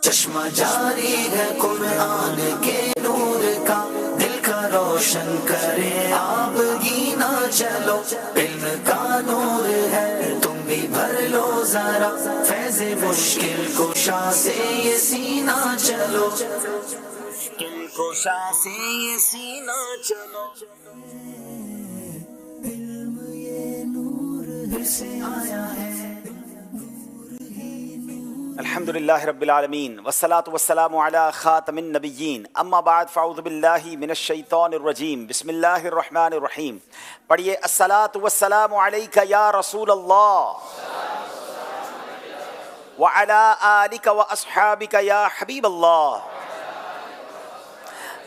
چشمہ جاری ہے قرآن کے نور کا، دل کا روشن کرے آپ گینا چلو، علم کا نور ہے تم بھی بھر لو ذرا، فیض مشکل کشا سے یہ سینہ چلو، مشکل کشا سے یہ سینہ چلو، علم یہ نور سے آیا ہے۔ الحمدللہ رب العالمین والصلاة والسلام علی خاتم النبیین، اما بعد فاعوذ باللہ من الشیطان الرجیم، بسم اللہ الرحمن الرحیم۔ پڑھیے الصلاة والسلام علیک یا رسول اللہ وعلی آلک واصحابک یا حبیب اللہ،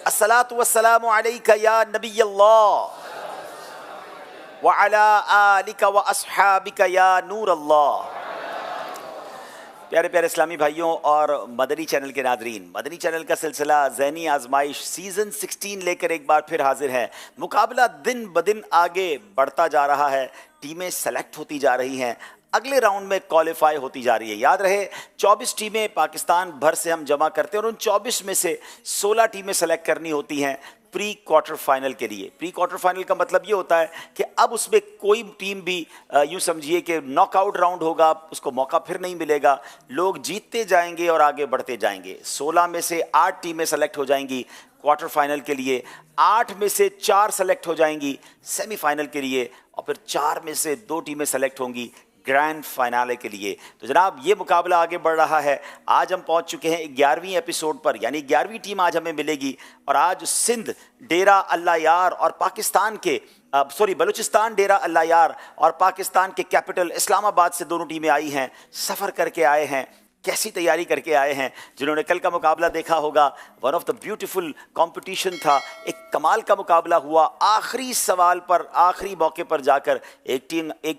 الصلاة والسلام علیک یا نبی اللہ وعلی آلک واصحابک یا نور اللہ۔ پیارے پیارے اسلامی بھائیوں اور مدنی چینل کے ناظرین، مدنی چینل کا سلسلہ ذہنی آزمائش سیزن 16 لے کر ایک بار پھر حاضر ہے۔ مقابلہ دن بدن آگے بڑھتا جا رہا ہے، ٹیمیں سلیکٹ ہوتی جا رہی ہیں، اگلے راؤنڈ میں کوالیفائی ہوتی جا رہی ہے۔ یاد رہے 24 ٹیمیں پاکستان بھر سے ہم جمع کرتے ہیں اور ان 24 میں سے 16 ٹیمیں سلیکٹ کرنی ہوتی ہیں پری کوارٹر فائنل کے لیے۔ پری کوارٹر فائنل کا مطلب یہ ہوتا ہے کہ اب اس میں کوئی ٹیم بھی یوں سمجھیے کہ ناک آؤٹ راؤنڈ ہوگا، اس کو موقع پھر نہیں ملے گا، لوگ جیتتے جائیں گے اور آگے بڑھتے جائیں گے۔ 16 میں سے 8 ٹیمیں سلیکٹ ہو جائیں گی کوارٹر فائنل کے لیے، 8 میں سے 4 سلیکٹ ہو جائیں گی سیمی فائنل کے لیے، اور پھر 4 میں سے 2 ٹیمیں سلیکٹ ہوں گی گرینڈ فائنالے کے لیے۔ تو جناب یہ مقابلہ آگے بڑھ رہا ہے۔ آج ہم پہنچ چکے ہیں 11ویں ایپیسوڈ پر، یعنی 11ویں ٹیم آج ہمیں ملے گی، اور آج سندھ ڈیرہ اللہ یار اور پاکستان کے بلوچستان ڈیرہ اللہ یار اور پاکستان کے کیپٹل اسلام آباد سے دونوں ٹیمیں آئی ہیں، سفر کر کے آئے ہیں، کیسی تیاری کر کے آئے ہیں۔ جنہوں نے کل کا مقابلہ دیکھا ہوگا، one of the beautiful competition تھا، ایک کمال کا مقابلہ ہوا۔ آخری سوال پر آخری موقع پر جا کر ایک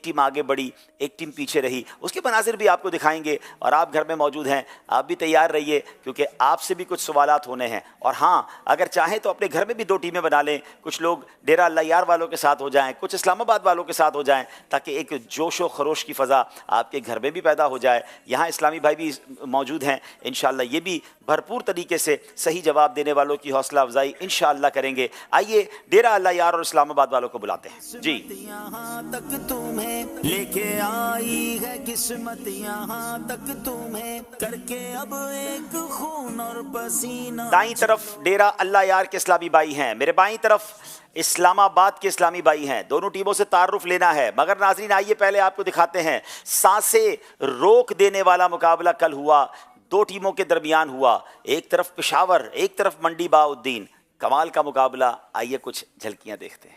ٹیم آگے بڑھی، ایک ٹیم پیچھے رہی۔ اس کے مناظر بھی آپ کو دکھائیں گے، اور آپ گھر میں موجود ہیں، آپ بھی تیار رہیے کیونکہ آپ سے بھی کچھ سوالات ہونے ہیں۔ اور ہاں، اگر چاہیں تو اپنے گھر میں بھی 2 ٹیمیں بنا لیں، کچھ لوگ ڈیرہ اللہ یار والوں کے ساتھ ہو جائیں، کچھ اسلام آباد والوں کے ساتھ ہو جائیں، تاکہ ایک جوش و خروش کی فضا آپ کے گھر میں بھی پیدا ہو جائے۔ یہاں اسلامی بھائی بھی موجود ہیں، انشاءاللہ یہ بھی بھرپور طریقے سے صحیح جواب دینے والوں کی حوصلہ افزائی انشاءاللہ کریں گے۔ آئیے ڈیرہ اللہ یار اور اسلام آباد والوں کو بلاتے ہیں۔ جی یہاں تک تمہیں لے کے آئی ہے قسمت، یہاں تک تمہیں کر کے اب ایک خون اور پسینہ۔ دائیں طرف ڈیرہ اللہ یار کے اسلامی بھائی ہیں، میرے بائیں طرف اسلام آباد کے اسلامی بھائی ہیں۔ دونوں ٹیموں سے تعارف لینا ہے، مگر ناظرین آئیے پہلے آپ کو دکھاتے ہیں۔ سانسیں روک دینے والا مقابلہ کل ہوا، 2 ٹیموں کے درمیان ہوا، ایک طرف پشاور، ایک طرف منڈی بہاؤالدین۔ کمال کا مقابلہ، آئیے کچھ جھلکیاں دیکھتے ہیں۔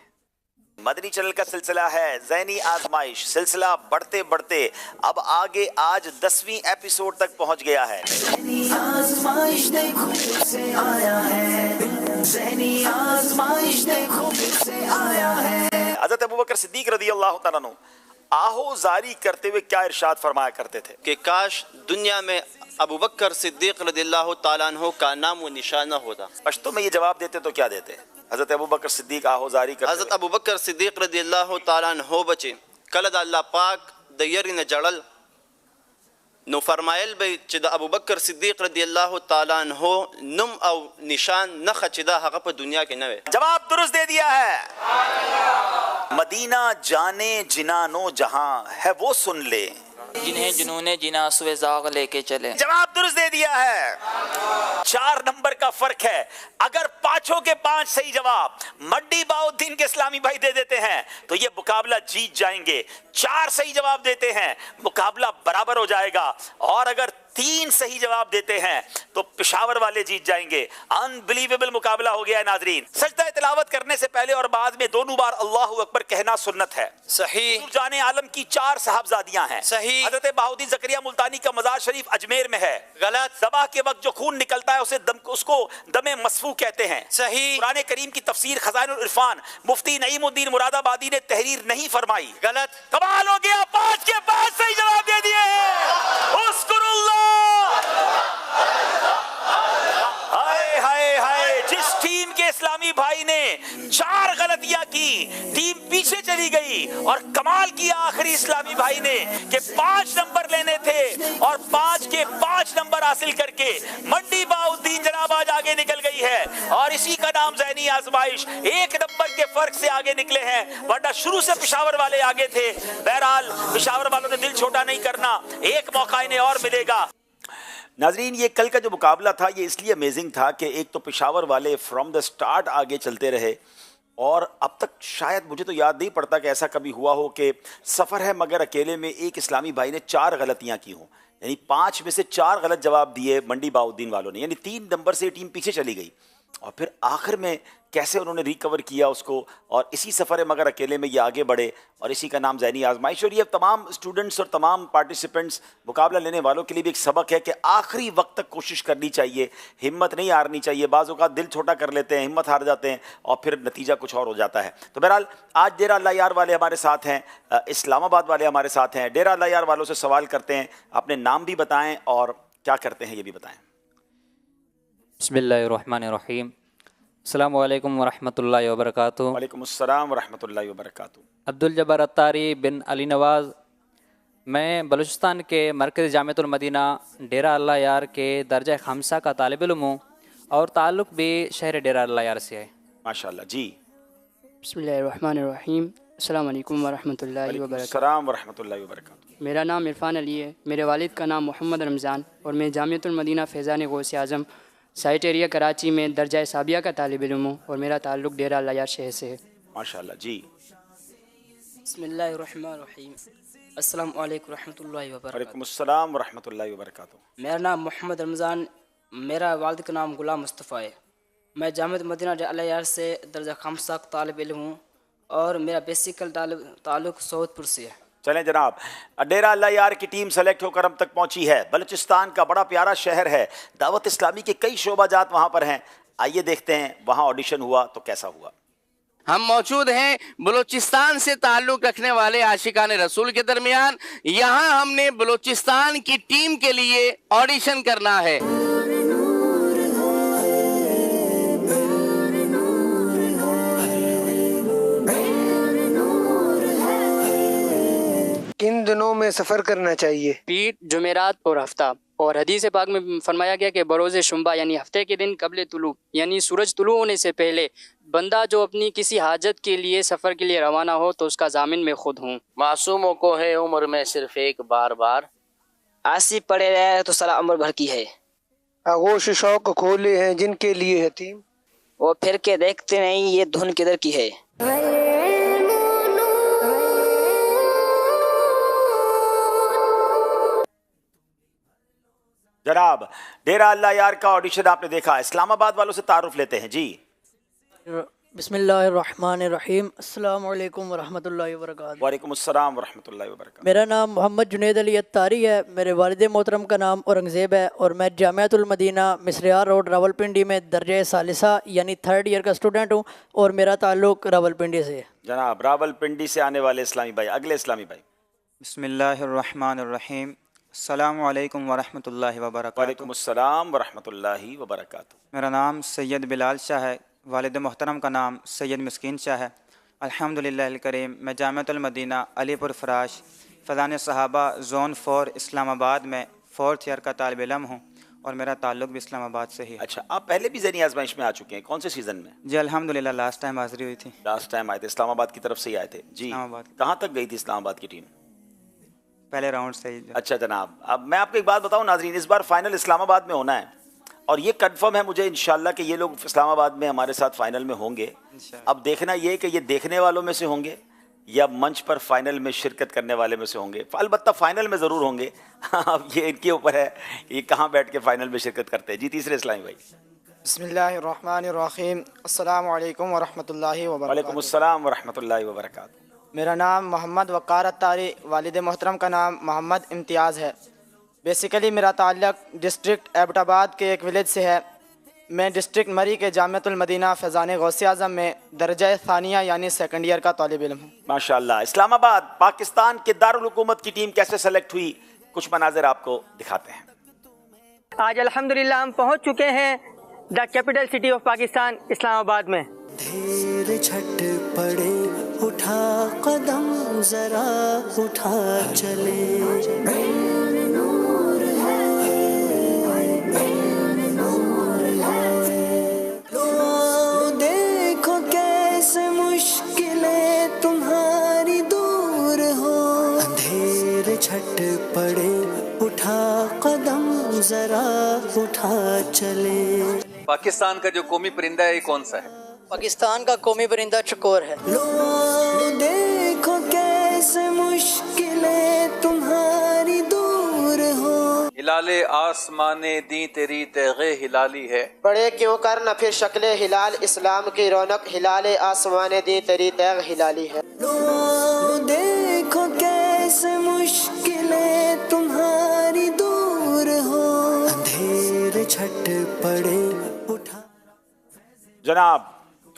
مدنی چینل کا سلسلہ ہے ذہنی آزمائش، سلسلہ بڑھتے بڑھتے اب آگے آج 10ویں ایپیسوڈ تک پہنچ گیا ہے۔ ذہنی آزمائش دیکھو پھر سے آیا ہے، ذہنی آزمائش دیکھو پھر سے آیا ہے۔ حضرت ابوبکر صدیق رضی اللہ تعالیٰ عنہ آہو زاری کرتے ہوئے کیا ارشاد فرمایا کرتے تھے؟ کہ کاش دنیا میں ابوبکر صدیق رضی اللہ تعالیٰ عنہ کا نام و نشان نہ ہوتا۔ پشتو میں یہ جواب دیتے تو کیا دیتے؟ حضرت ابوبکر صدیق آہو زاری کرتے حضرت ابوبکر صدیق رضی اللہ تعالیٰ عنہ بچے کله د الله پاک د یری نه جړل، نو فرمایل به چې د ابوبکر صدیق رضی اللہ تعالیٰ عنہ نم او نشان نخ چې دا هغه په دنیا کې نه وي۔ جواب درست دے دیا ہے۔ مدینہ جانے جنانو جہاں ہے وہ سن لے، جنہیں جنون جنا سوے زاغ لے کے چلے۔ جواب درست دے دیا ہے۔ 4 نمبر کا فرق ہے۔ اگر 5 کے 5 صحیح جواب منڈی بہاؤالدین کے اسلامی بھائی دے دیتے ہیں تو یہ مقابلہ جیت جائیں گے۔ 4 صحیح جواب دیتے ہیں، مقابلہ برابر ہو جائے گا، اور اگر 3 صحیح جواب دیتے ہیں تو پشاور والے جیت جائیں گے۔ انبلیویبل مقابلہ ہو گیا ہے ناظرین۔ سجدہ تلاوت کرنے سے پہلے اور بعد میں دونوں بار اللہ اکبر کہنا سنت ہے۔ صحیح۔ حضور جان عالم کی 4 صاحبزادیاں ہیں۔ صحیح۔ حضرت بہاؤالدین زکریا ملتانی کا مزار شریف اجمیر میں ہے۔ غلط۔ ذبح کے وقت جو خون نکلتا ہے اس کو دم مسفوح کہتے ہیں۔ صحیح۔ قرآن کریم کی تفسیر خزائن العرفان مفتی نعیم الدین مراد آبادی نے تحریر نہیں فرمائی۔ غلط۔ کمال ہو گیا، 5 کے 5 صحیح جواب دے دیے ہیں۔ اذکر اللہ۔ ہائے ہائے ہائے، جس ٹیم کے اسلامی بھائی نے 4 غلطیاں کی नहीं, टीम पीछे चली गई और कमाल किया आखिरी इस्लामी भाई ने कि 5 नंबर लेने थे और 5 के 5 नंबर हासिल करके मंडी बाउद्दीन जनाब आज आगे निकल गई है और इसी का नाम ज़हनी आजमाइश। 1 नंबर के फर्क से आगे निकले हैं, वरना शुरू से पेशावर वाले आगे थे। बहरहाल पेशावर वालों ने दिल छोटा नहीं करना, एक मौका इन्हें और मिलेगा। नाजरीन, ये कल का जो मुकाबला था ये इसलिए अमेजिंग था कि एक तो पेशावर वाले फ्रॉम द स्टार्ट आगे चलते रहे और अब तक शायद मुझे तो याद नहीं पड़ता कि ऐसा कभी हुआ हो कि सफ़र है मगर अकेले में एक इस्लामी भाई ने 4 गलतियां की हों, यानी 5 में से 4 गलत जवाब दिए मंडी बाउद्दीन वालों ने, यानी 3 नंबर से टीम पीछे चली गई और फिर आखिर में कैसे उन्होंने रिकवर किया उसको और इसी सफ़र मगर अकेले में ये आगे बढ़े और इसी का नाम ज़हनी आजमाइश। और ये तमाम स्टूडेंट्स और तमाम पार्टिसिपेंट्स मुकाबला लेने वालों के लिए भी एक सबक है कि आखिरी वक्त तक कोशिश करनी चाहिए, हिम्मत नहीं हारनी चाहिए। बाज़ औक़ात दिल छोटा कर लेते हैं, हिम्मत हार जाते हैं और फिर नतीजा कुछ और हो जाता है। तो बहरहाल आज डेरा अल्लाह यार वाले हमारे साथ हैं, इस्लामाबाद वाले हमारे साथ हैं। डेरा अल्लाह यार वालों से सवाल करते हैं, अपने नाम भी बताएँ और क्या करते हैं ये भी बताएँ। बिस्मिल्लाहिर्रहमानिर्रहीम। अस्सलामु अलैकुम वरहमतुल्लाहि वबरकातुहू। वालेकुम अस्सलाम वरहमतुल्लाहि वबरकातुहू। अब्दुल जब्बार अत्तारी बिन अली नवाज़, मैं बलूचिस्तान के मरकज़ जामिअतुल मदीना डेरा अल्लाह यार के दर्जा खमसा का तालिब इल्म हूँ और ताल्लुक़ भी शहर डेरा अल्लाह यार से है। माशाअल्लाह जी। बिस्मिल्लाहिर्रहमानिर्रहीम। अस्सलाम वालेकुम वरहमतुल्लाहि वबरकातुहू। अस्सलाम वरहमतुल्लाहि वबरकातुहू। मेरा नाम इरफान अली है, मेरे वालिद का नाम मोहम्मद रमज़ान और मैं जामिअतुल मदीना फैज़ान गौस आज़म साइट एरिया कराची में दर्जा साबिया का तालिब इल्म हूँ और मेरा ताल्लुक़ डेरा अल्लाह यार शहर से है। माशाअल्लाह जी। बिस्मिल्लाहिर्रहमानिर्रहीम। अस्सलाम वालेकुम रहमतुल्लाहि वबरकातुहू। वालेकुम अस्सलाम वरहमतुल्लाहि वबरकातुहू। मेरा नाम मोहम्मद रमज़ान, मेरा वालिद का नाम गुलाम मुस्तफ़ा है। मैं जामिअत मदीना डेरा अल्लाह यार से दर्जा खमसा का तालिब इल्म हूँ और मेरा बेसिकल ताल्लुक़ सऊदपुर से है। चलें जनाब, डेरा अल्लाह यार की टीम सेलेक्ट होकर हम तक पहुंची है। बलूचिस्तान का बड़ा प्यारा शहर है, दावत इस्लामी के कई शोबाजात वहां पर हैं। आइए देखते हैं वहां ऑडिशन हुआ तो कैसा हुआ। हम मौजूद हैं बलूचिस्तान से ताल्लुक़ रखने वाले आशिकान रसूल के दरमियान। यहाँ हमने बलूचिस्तान की टीम के लिए ऑडिशन करना है। किन दिनों में सफ़र करना चाहिए? पीर, जुमेरात और हफ्ता। और हदीस पाक में फरमाया गया कि बरोज़ शुंबा यानी हफ्ते के दिन कबल तुलू यानी सूरज तुलू होने से पहले बंदा जो अपनी किसी हाजत के लिए सफ़र के लिए रवाना हो तो उसका जामिन मैं खुद हूँ। मासूमों को है उम्र में सिर्फ एक बार आसी पड़े रहे तो सारा उम्र भर की है। आगोश शौक खोले हैं जिनके लिए हतीम, वो फिर के देखते नहीं ये धुन किधर की है। जनाब, डेरा अल्लाह यार का ऑडिशन आपने देखा, इस्लामाबाद वालों से तारुफ लेते हैं जी। बिस्मिल्लाहिर्रहमानिर्रहीम। अस्सलाम वालेकुम वरहमतुल्लाहि वबरकातुहू। वालेकुम अस्सलाम वरहमतुल्लाहि वबरकातुहू। मेरा नाम मोहम्मद जुनैद अली अत्तारी है, मेरे वालिद मोहतरम का नाम औरंगज़ेब है और मैं जामिअतुल मदीना मिसरियार रोड रावलपिंडी में दर्जा सालिसा यानी 3rd ईयर का स्टूडेंट हूँ और मेरा ताल्लुक़ रावलपिंडी से है। जनाब, रावलपिंडी से आने वाले इस्लामी भाई, अगले इस्लामी भाई। बिस्मिल्लाहिर्रहमानिर्रहीम। अस्सलामु अलैकुम वरहमतुल्लाहि वबरकातुहू। वालेकुम अस्सलाम वरहमतुल्लाहि वबरकातुहू। मेरा नाम सैयद बिलाल शाह है, वालिद मोहतरम का नाम सैयद मिस्कीन शाह है। अल्हम्दुलिल्लाहिल करीम, मैं जामिअतुल मदीना अलीपुर फराश फज़ान सहाबा ज़ोन 4 इस्लामाबाद में 4th ईयर का तालिब इल्म हूँ और मेरा ताल्लुक़ भी इस्लामाबाद से ही है। अच्छा, आप पहले भी ज़हनी आज़माइश में आ चुके हैं, कौन से सीज़न में? जी अल्हम्दुलिल्लाह, लास्ट टाइम हाज़िरी हुई थी। लास्ट टाइम आए थे, इस्लामाबाद की तरफ से ही आए थे जी। इस्लामाबाद। कहाँ तक गई थी इस्लामाबाद की टीम? पहले राउंड से ही। अच्छा जनाब, अब मैं आपको एक बात बताऊं नाज़रीन, इस बार फाइनल इस्लामाबाद में होना है और ये कंफर्म है मुझे इंशाल्लाह कि ये लोग इस्लामाबाद में हमारे साथ फाइनल में होंगे। अब देखना ये कि ये देखने वालों में से होंगे या मंच पर फाइनल में शिरकत करने वाले में से होंगे। अलबत्ता फाइनल में ज़रूर होंगे। अब ये इनके ऊपर है कि ये कहाँ बैठ के फाइनल में शिरकत करते हैं जी। तीसरे इस्लामी भाई। बिस्मिल्लाहिर्रहमानिर्रहीम। अस्सलामु अलैकुम वरहमतुल्लाहि वबरकातुहू। वालेकुम अस्सलाम वरहमतुल्लाहि वबरकातुहू। मेरा नाम मोहम्मद वक़ार अत्तारी, वालिद मोहतरम का नाम मोहम्मद इम्तियाज़ है। बेसिकली मेरा ताल्लुक़ डिस्ट्रिक्ट एबटाबाद के एक विलेज से है। मैं डिस्ट्रिक्ट मरी के जामिअतुल मदीना फैज़ान गौस आज़म में दर्जा सानिया यानी 2nd ईयर का तालिब इल्म हूँ। माशाअल्लाह। इस्लामाबाद पाकिस्तान के दारुल हुकूमत की टीम कैसे सेलेक्ट हुई, कुछ मनाज़िर आपको दिखाते हैं। आज अल्हम्दुलिल्लाह हम पहुँच चुके हैं the capital city of Pakistan Islamabad में। अंधेर झट पड़े उठा कदम जरा उठा चले देखो कैसे मुश्किलें तुम्हारी दूर हो अंधेर झट पड़े उठा कदम जरा उठा चले। पाकिस्तान का जो कौमी परिंदा है ये कौन सा है? पाकिस्तान का कौमी परिंदा चकोर है। देखो कैसे मुश्किलें तुम्हारी दूर हो हिलाले आसमाने दी तेरी तेगे हिलाली है। बड़े क्यों कर न फिर शक्ल हिलाल इस्लाम की रौनक हिलाले आसमाने दी तेरी तैग हिलाली है। देखो कैसे मुश्किलें तुम्हारी दूर हो अंधेर झट पड़े उठा। जनाब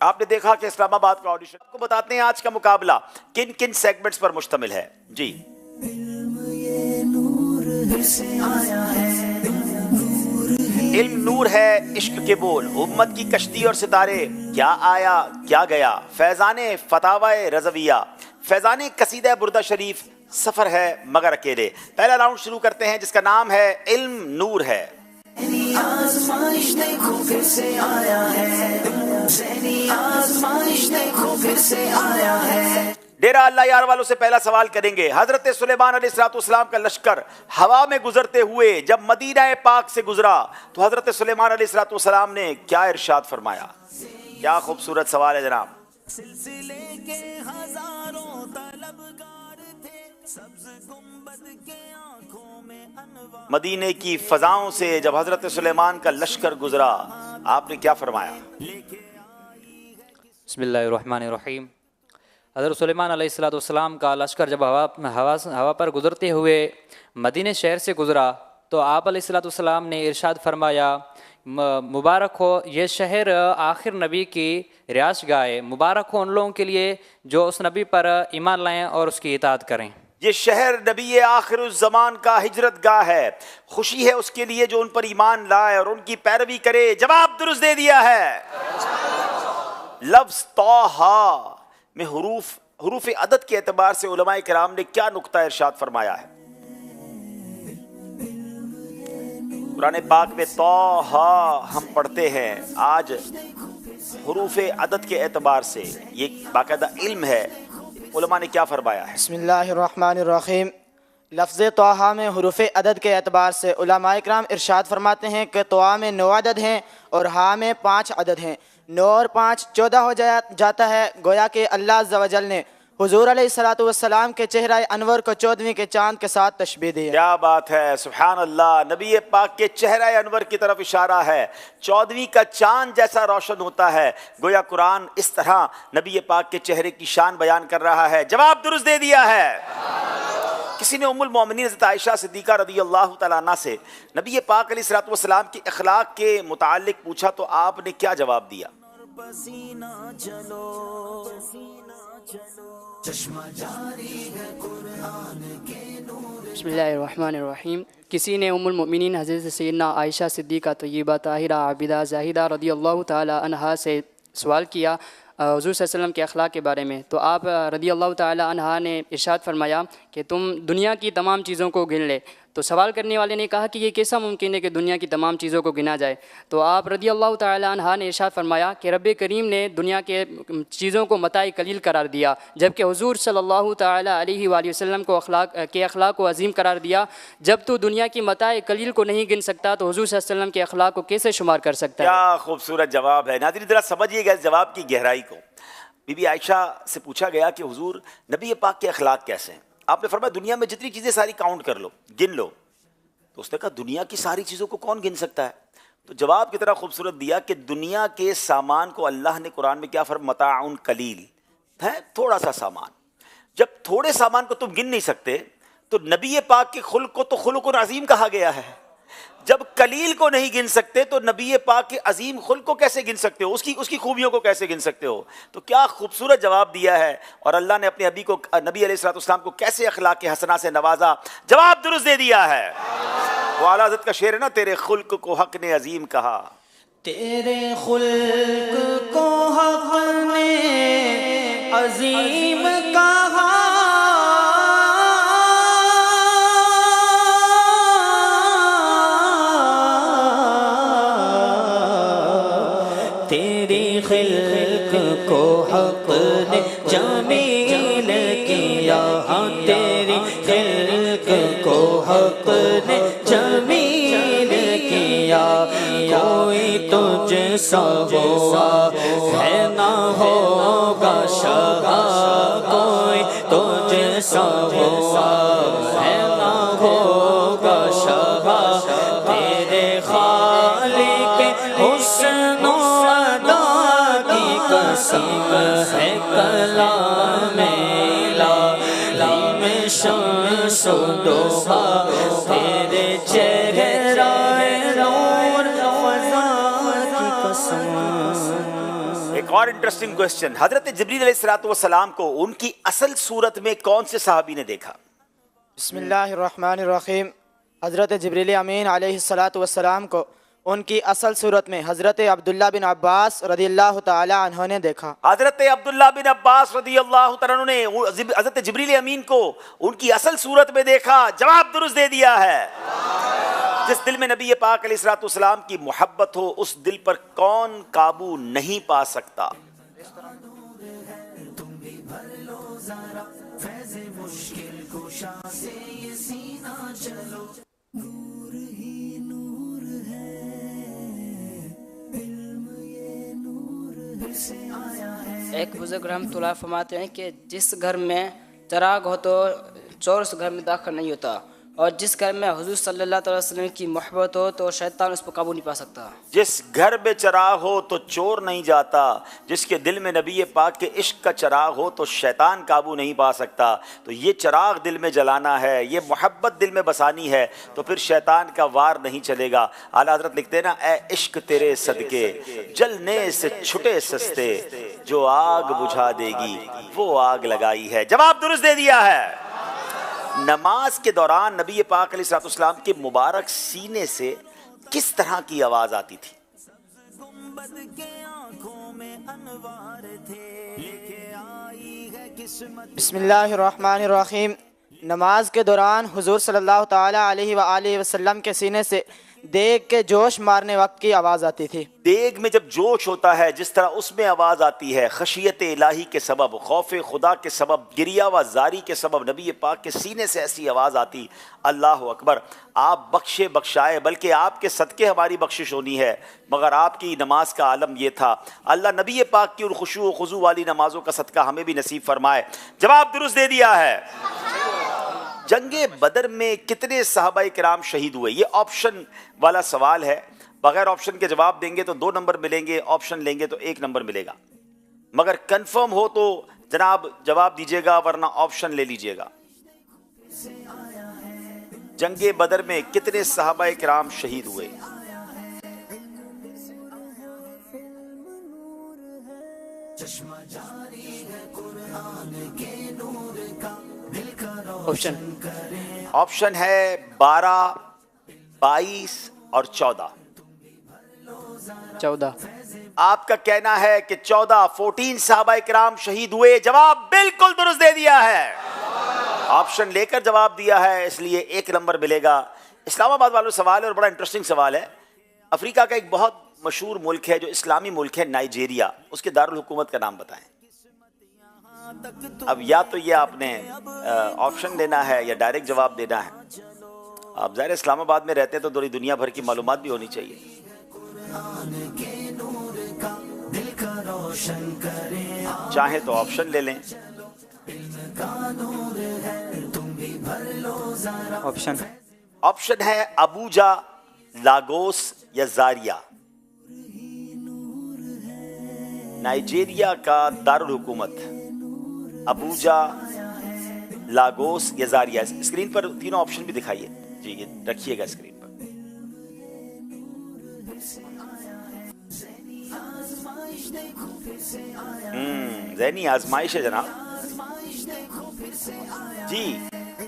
आपने देखा कि इस्लामाबाद का ऑडिशन। आपको बताते हैं आज का मुकाबला किन किन सेगमेंट्स पर मुश्तमिल है। जी इल्म नूर है, इश्क के बोल, उम्मत की कश्ती और सितारे, क्या आया क्या गया, फैजाने फतावाए रज़विया, फैजाने कसीदा बुर्दा शरीफ, सफर है मगर अकेले। पहला राउंड शुरू करते हैं जिसका नाम है इल्म नूर है। आज़माइश देखो फिर से आया है, ज़हनी आज़माइश देखो फिर से आया है। डेरा अल्लाह यार वालों से पहला सवाल करेंगे। हजरत सुलेमान अलैहिस्सलाम का लश्कर हवा में गुजरते हुए जब मदीना पाक से गुजरा तो हजरत सुलेमान अलैहिस्सलाम ने क्या इरशाद फरमाया? क्या खूबसूरत सवाल है जनाब। सिलसिले के हजारों तलबगार थे, सब्ज़ गुंबद के आंखों में अनवार। मदीने की फजाओं से जब हजरत सुलेमान का लश्कर गुजरा आपने क्या फरमाया? बिस्मिल्लाहिर्रहमानिर्रहीम। हज़रत सुलेमान अलैहिस्सलाम का लश्कर जब हवा पर गुज़रते हुए मदीने शहर से गुज़रा तो आप अलैहिस्सलाम ने इरशाद फरमाया, मुबारक हो ये शहर आखिर नबी की रिहाइशगाह है, मुबारक हो उन लोगों के लिए जो उस नबी पर ईमान लाएं और उसकी इताअत करें। ये शहर नबी आखिर ज़मान का हिजरत गाह है, खुशी है उसके लिए जो उन पर ईमान लाए और उनकी पैरवी करे। जवाब दुरुस्त दे दिया है। लफ्ज़ तौहा में हुरूफ अदद के एतबार से उलमाए किराम ने क्या नुक्ता इरशाद फरमाया है? कुरान पाक में तौहा हम पढ़ते हैं, आज हुरूफ अदद के एतबार से ये बाकायदा इल्म है। उलमा ने क्या फरमाया है? बिस्मिल्लाहिर्रहमानिर्रहीम। लफ्ज़ तौहा में हुरूफ अदद के एतबार से उलमाए किराम इरशाद फरमाते हैं कि तौहा में 9 अदद हैं और हा में 5 अदद हैं। 9 और 5 14 हो जाता है। गोया कि अल्लाह अज़्ज़ा व जल ने हुज़ूर अलैहिस्सलातु वस्सलाम के चेहरा अनवर को 14वीं के चांद के साथ तशबीह दी है। क्या बात है, सुभान अल्लाह। नबी पाक के चेहरा अनवर की तरफ इशारा है, 14वीं का चांद जैसा रोशन होता है। गोया कुरान इस तरह नबी पाक के चेहरे की शान बयान कर रहा है। जवाब दुरुस्त दे दिया है। किसी ने उम्मुल मोमिनीन हज़रत आयशा सिद्दीक़ा रज़ियल्लाहु तआला अन्हा से नबी पाक अलैहिस्सलातु वस्सलाम के अखलाक के मुताल्लिक पूछा तो आपने क्या जवाब दिया? पसीना चलो चश्मा जारी है कुरान के नूर। बिस्मिल्लाहिर्रहमानिर्रहीम। किसी ने उम्मुल मोमिनीन हज़रत सैयदना आयशा सिद्दीक़ा तय्यबा ताहिरा आबिदा ज़ाहिदा रज़ियल्लाहु तआला अन्हा से सवाल किया हुज़ूर सल्लल्लाहु अलैहि वसल्लम के अखलाक के बारे में, तो आप रज़ियल्लाहु तआला अन्हा ने इरशाद फरमाया कि तुम दुनिया की तमाम चीज़ों को गिन ले। तो सवाल करने वाले ने कहा कि ये कैसा मुमकिन है कि दुनिया की तमाम चीज़ों को गिना जाए? तो आप रज़ियल्लाहु तआला अन्हा ने इरशाद फरमाया कि रब्बे करीम ने दुनिया के चीज़ों को मताए कलील करार दिया, जबकि हुज़ूर सल्लल्लाहु तआला अलैहि वसल्लम को अखलाक को अजीम करार दिया। जब तो दुनिया की मताए कलील को नहीं गिन सकता तो हुज़ूर सल्लल्लाहु अलैहि वसल्लम के अखलाक को कैसे शुमार कर सकता है? क्या खूबसूरत जवाब है। नाज़रीन ज़रा समझिएगा इस जवाब की गहराई को। बीबी आयशा से पूछा गया कि हुजूर नबी पाक के अखलाक कैसे हैं? आपने फरमाया दुनिया में जितनी चीज़ें सारी काउंट कर लो, गिन लो। तो उसने कहा दुनिया की सारी चीज़ों को कौन गिन सकता है? तो जवाब की तरह खूबसूरत दिया कि दुनिया के सामान को अल्लाह ने कुरान में क्या फरमाया? मताउन कलील है, थोड़ा सा सामान। जब थोड़े सामान को तुम गिन नहीं सकते तो नबी पाक के खुल्क को तो खुल्कुन अजीम कहा गया है। जब कलील को नहीं गिन सकते तो नबी पाक के अजीम खुल्क को कैसे गिन सकते हो? उसकी खूबियों को कैसे गिन सकते हो? तो क्या खूबसूरत जवाब दिया है। और अल्लाह ने अपने नबी अलैहिस्सलाम को कैसे अखलाक के हसना से नवाजा। जवाब दुरुस्त दे दिया है। वो आला हज़रत का शेर है ना, तेरे खुल्क को हक ने अजीम कहा, تیرے خلق کو حق نے عظیم کہا، تیری خلق کو حق نے جمیل کیا، تیری خلق کو حق نے جمیل کیا، کوئی تجھ سا ہوا ہے نہ ہوگا شہا، کوئی تجھ سا ہوا ہے نہ ہوگا شہا، تیرے خالق حسن و ادا کی قسم ہے کلام الہی میں شمس و ضحیٰ، تیرے چہرہ نور فضا کی قسم۔ ایک اور انٹرسٹنگ کوسچن، حضرت جبریل علیہ السلام کو ان کی اصل صورت میں کون سے صحابی نے دیکھا؟ بسم اللہ الرحمن الرحیم۔ حضرت جبریل امین علیہ السلام کو ان کی اصل صورت میں حضرت عبداللہ بن عباس رضی اللہ تعالی عنہ نے دیکھا۔ حضرت عبداللہ بن عباس رضی اللہ تعالیٰ عنہ نے حضرت جبریل امین کو ان کی اصل صورت میں دیکھا، جواب درست دے دیا ہے۔ جس دل میں نبی پاک علیہ السلام کی محبت ہو اس دل پر کون قابو نہیں پا سکتا؟ ایک بزرگ رحمۃ اللہ فرماتے ہیں کہ جس گھر میں چراغ ہو تو چور اس گھر میں داخل نہیں ہوتا، اور جس گھر میں حضور صلی اللہ علیہ وسلم کی محبت ہو تو شیطان اس پر قابو نہیں پا سکتا۔ جس گھر میں چراغ ہو تو چور نہیں جاتا، جس کے دل میں نبی پاک کے عشق کا چراغ ہو تو شیطان قابو نہیں پا سکتا۔ تو یہ چراغ دل میں جلانا ہے، یہ محبت دل میں بسانی ہے، تو پھر شیطان کا وار نہیں چلے گا۔ اعلیٰ حضرت لکھتے ہیں نا، اے عشق تیرے صدقے جلنے سے چھٹے سستے، جو آگ بجھا دے گی وہ آگ لگائی ہے۔ جواب درست دے دیا ہے۔ نماز کے دوران نبی پاک علیہ السلام کے مبارک سینے سے کس طرح کی آواز آتی تھی؟ بسم اللہ الرحمن الرحیم۔ نماز کے دوران حضور صلی اللہ تعالی علیہ وآلہ وسلم کے سینے سے دیگ کے جوش مارنے وقت کی آواز آتی تھی۔ دیگ میں جب جوش ہوتا ہے جس طرح اس میں آواز آتی ہے، خشیت الہی کے سبب، خوف خدا کے سبب، گریہ و زاری کے سبب نبی پاک کے سینے سے ایسی آواز آتی۔ اللہ اکبر۔ آپ بخشے بخشائے، بلکہ آپ کے صدقے ہماری بخشش ہونی ہے، مگر آپ کی نماز کا عالم یہ تھا۔ اللہ نبی پاک کی ان خشوع و خضوع والی نمازوں کا صدقہ ہمیں بھی نصیب فرمائے۔ جواب درست دے دیا ہے۔ جنگ بدر میں کتنے صحابہ کرام شہید ہوئے؟ یہ آپشن والا سوال ہے، بغیر آپشن کے جواب دیں گے تو 2 نمبر ملیں گے، آپشن لیں گے تو 1 نمبر ملے گا، مگر کنفرم ہو تو جناب جواب دیجیے گا، ورنہ آپشن لے لیجیے گا۔ جنگ بدر میں کتنے صحابہ کرام شہید ہوئے؟ آپشن ہے 12، 22 اور 14۔ 14۔ آپ کا کہنا ہے کہ 14 صحابہ کرام شہید ہوئے، جواب بالکل درست دے دیا ہے۔ آپشن لے کر جواب دیا ہے، اس لیے 1 نمبر ملے گا۔ اسلام آباد والوں سوال ہے اور بڑا انٹرسٹنگ سوال ہے۔ افریقہ کا ایک بہت مشہور ملک ہے جو اسلامی ملک ہے، نائجیریا، اس کے دارالحکومت کا نام بتائیں۔ اب یا تو یہ آپ نے آپشن لینا ہے یا ڈائریکٹ جواب دینا ہے۔ آپ ظاہر اسلام آباد میں رہتے ہیں تو دوری دنیا بھر کی معلومات بھی ہونی چاہیے۔ چاہیں تو آپشن لے لیں۔ آپشن ہے ابوجا، لاگوس یا زاریا۔ نائجیریا کا دارالحکومت ابوجا، لاگوس یا زاریا۔ اسکرین پر تینوں آپشن بھی دکھائیے جی، یہ رکھیے گا اسکرین پر۔ ذہنی آزمائش ہے جناب جی۔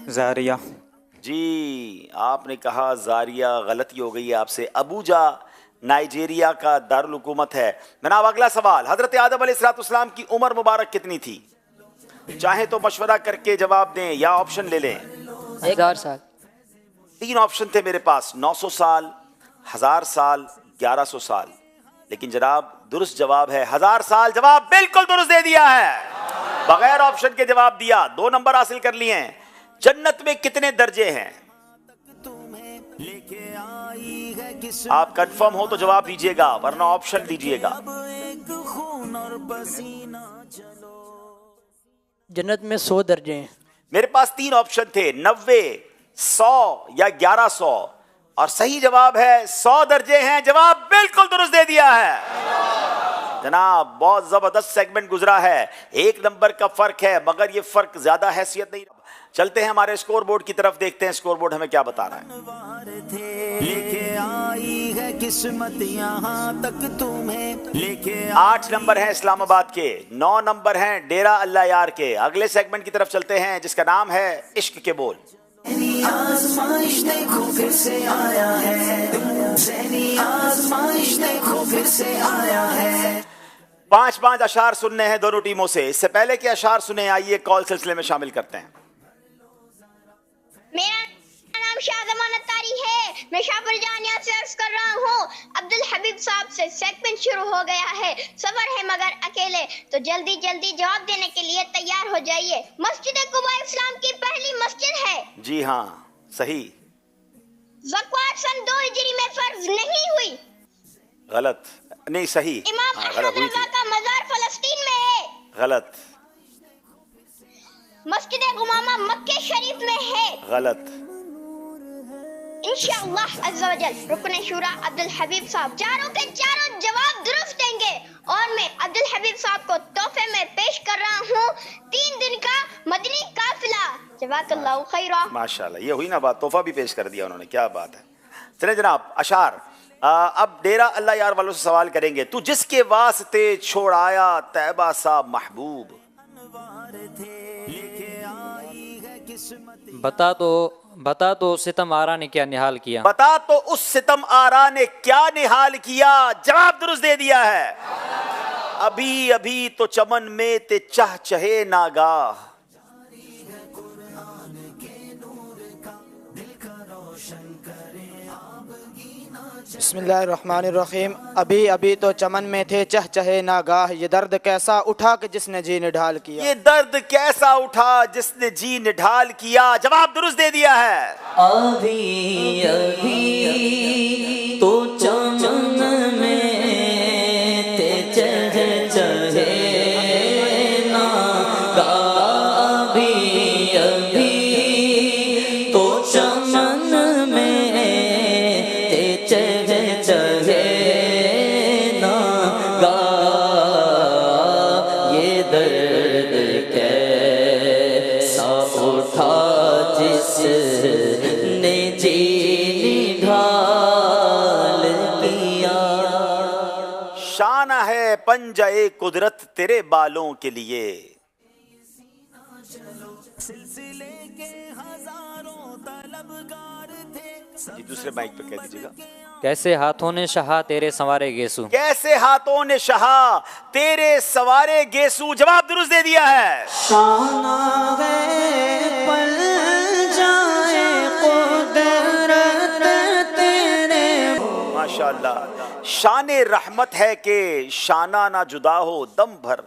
زاریہ جی آپ نے کہا زاریہ، غلطی ہو گئی ہے آپ سے۔ ابوجا नाइजीरिया का दारुल हुकूमत है। जनाब अगला सवाल, हजरत आदम अलैहिस्सलाम की उम्र मुबारक कितनी थी? चाहे तो मशवरा करके जवाब दें या ऑप्शन ले लें। 1000 साल। 3 ऑप्शन थे मेरे पास, 900 साल, 1000 साल, 1100 साल, लेकिन जनाब दुरुस्त जवाब है 1000 साल। जवाब बिल्कुल दुरुस्त दे दिया है, बगैर ऑप्शन के जवाब दिया, 2 नंबर हासिल कर लिए हैं। जन्नत में कितने दर्जे हैं? आप कंफर्म हो तो जवाब दीजिएगा, वरना ऑप्शन दीजिएगा। जन्नत में 100 दर्जे हैं। मेरे पास 3 ऑप्शन थे, 90, 100 या 1100, और सही जवाब है 100 दर्जे हैं। जवाब बिल्कुल दुरुस्त दे दिया है। जनाब बहुत जबरदस्त सेगमेंट गुजरा है, 1 नंबर का फर्क है, मगर ये फर्क ज्यादा हैसियत नहीं। चलते हैं हमारे स्कोर बोर्ड की तरफ, देखते हैं स्कोर बोर्ड हमें क्या बता रहा है। लेके आई है किस्मत यहाँ तक तुम्हें, लेके 8 नंबर हैं इस्लामाबाद के, 9 नंबर हैं डेरा अल्लाह यार के। अगले सेगमेंट की तरफ चलते हैं जिसका नाम है इश्क के बोल। आज़माइश देखो फिर से आया है, ज़हनी आज़माइश देखो फिर से आया है। 5-5 अशार सुनने हैं दोनों टीमों से। इससे पहले कि अशार सुने, आइए कॉल सिलसिले में शामिल करते हैं। मेरा नाम शाहजमान अत्तारी है, मैं शाहपुर जानिया से अर्ज कर रहा हूँ। अब्दुल हबीब साहब से सेगमेंट शुरू हो गया है, सफर है मगर अकेले, तो जल्दी जल्दी जवाब देने के लिए तैयार हो जाइए। मस्जिद कुबा इस्लाम की पहली मस्जिद है। जी हाँ, सही। ज़कात सन 2 हिजरी में फर्ज नहीं हुई। गलत नहीं, सही। इमाम अहमद रज़ा का मज़ार फलस्तीन में है। गलत। मस्जिद गुमामा मक्के शरीफ में है। गलत। इंशाअल्लाह अज़्ज़ा वजल रुकन शूरा अब्दुल हबीब साहब चारों के चारों जवाब दुरुस्त देंगे, और मैं अब्दुल हबीब साहब को तोहफे में पेश कर रहा हूँ 3 दिन का मदनी काफिला। जज़ाकल्लाहु खैरा। माशाल्लाह, ये हुई ना बात, तोहफा भी पेश कर दिया उन्होंने, क्या बात है। चले जनाब अशार, अब डेरा अल्लाह यार वालों से सवाल करेंगे। तू जिसके वास्ते छोड़ आया तैबा सा महबूब, बता तो सितम आरा ने क्या निहाल किया। बता तो उस सितम आरा ने क्या निहाल किया। जवाब दुरुस्त दे दिया है। अभी अभी तो चमन में ते चाह चहे नागाह, बिस्मिल्लाहिर्रहमानिर्रहीम। अभी अभी तो चमन में थे चह चहे नागाह, ये दर्द कैसा उठा कि जिसने जी निढाल किया। ये दर्द कैसा उठा जिसने जी निढाल किया। जवाब दुरुस्त दे दिया है। अभी अभी तो चमन में थे चह चहे नागाह, अभी अभी तो चमन में पंजाए कुदरत तेरे बालों के लिए। जी दूसरे माइक पे कह दीजिएगा। कैसे हाथों ने शहा तेरे सवारे गेसू, कैसे हाथों ने शहा तेरे सवारे गेसू। जवाब दुरुस्त दे दिया है। शाना है पंजाए कुदरत तेरे। माशाअल्लाह, शाने रहमत है कि शाना ना जुदा हो दम भर।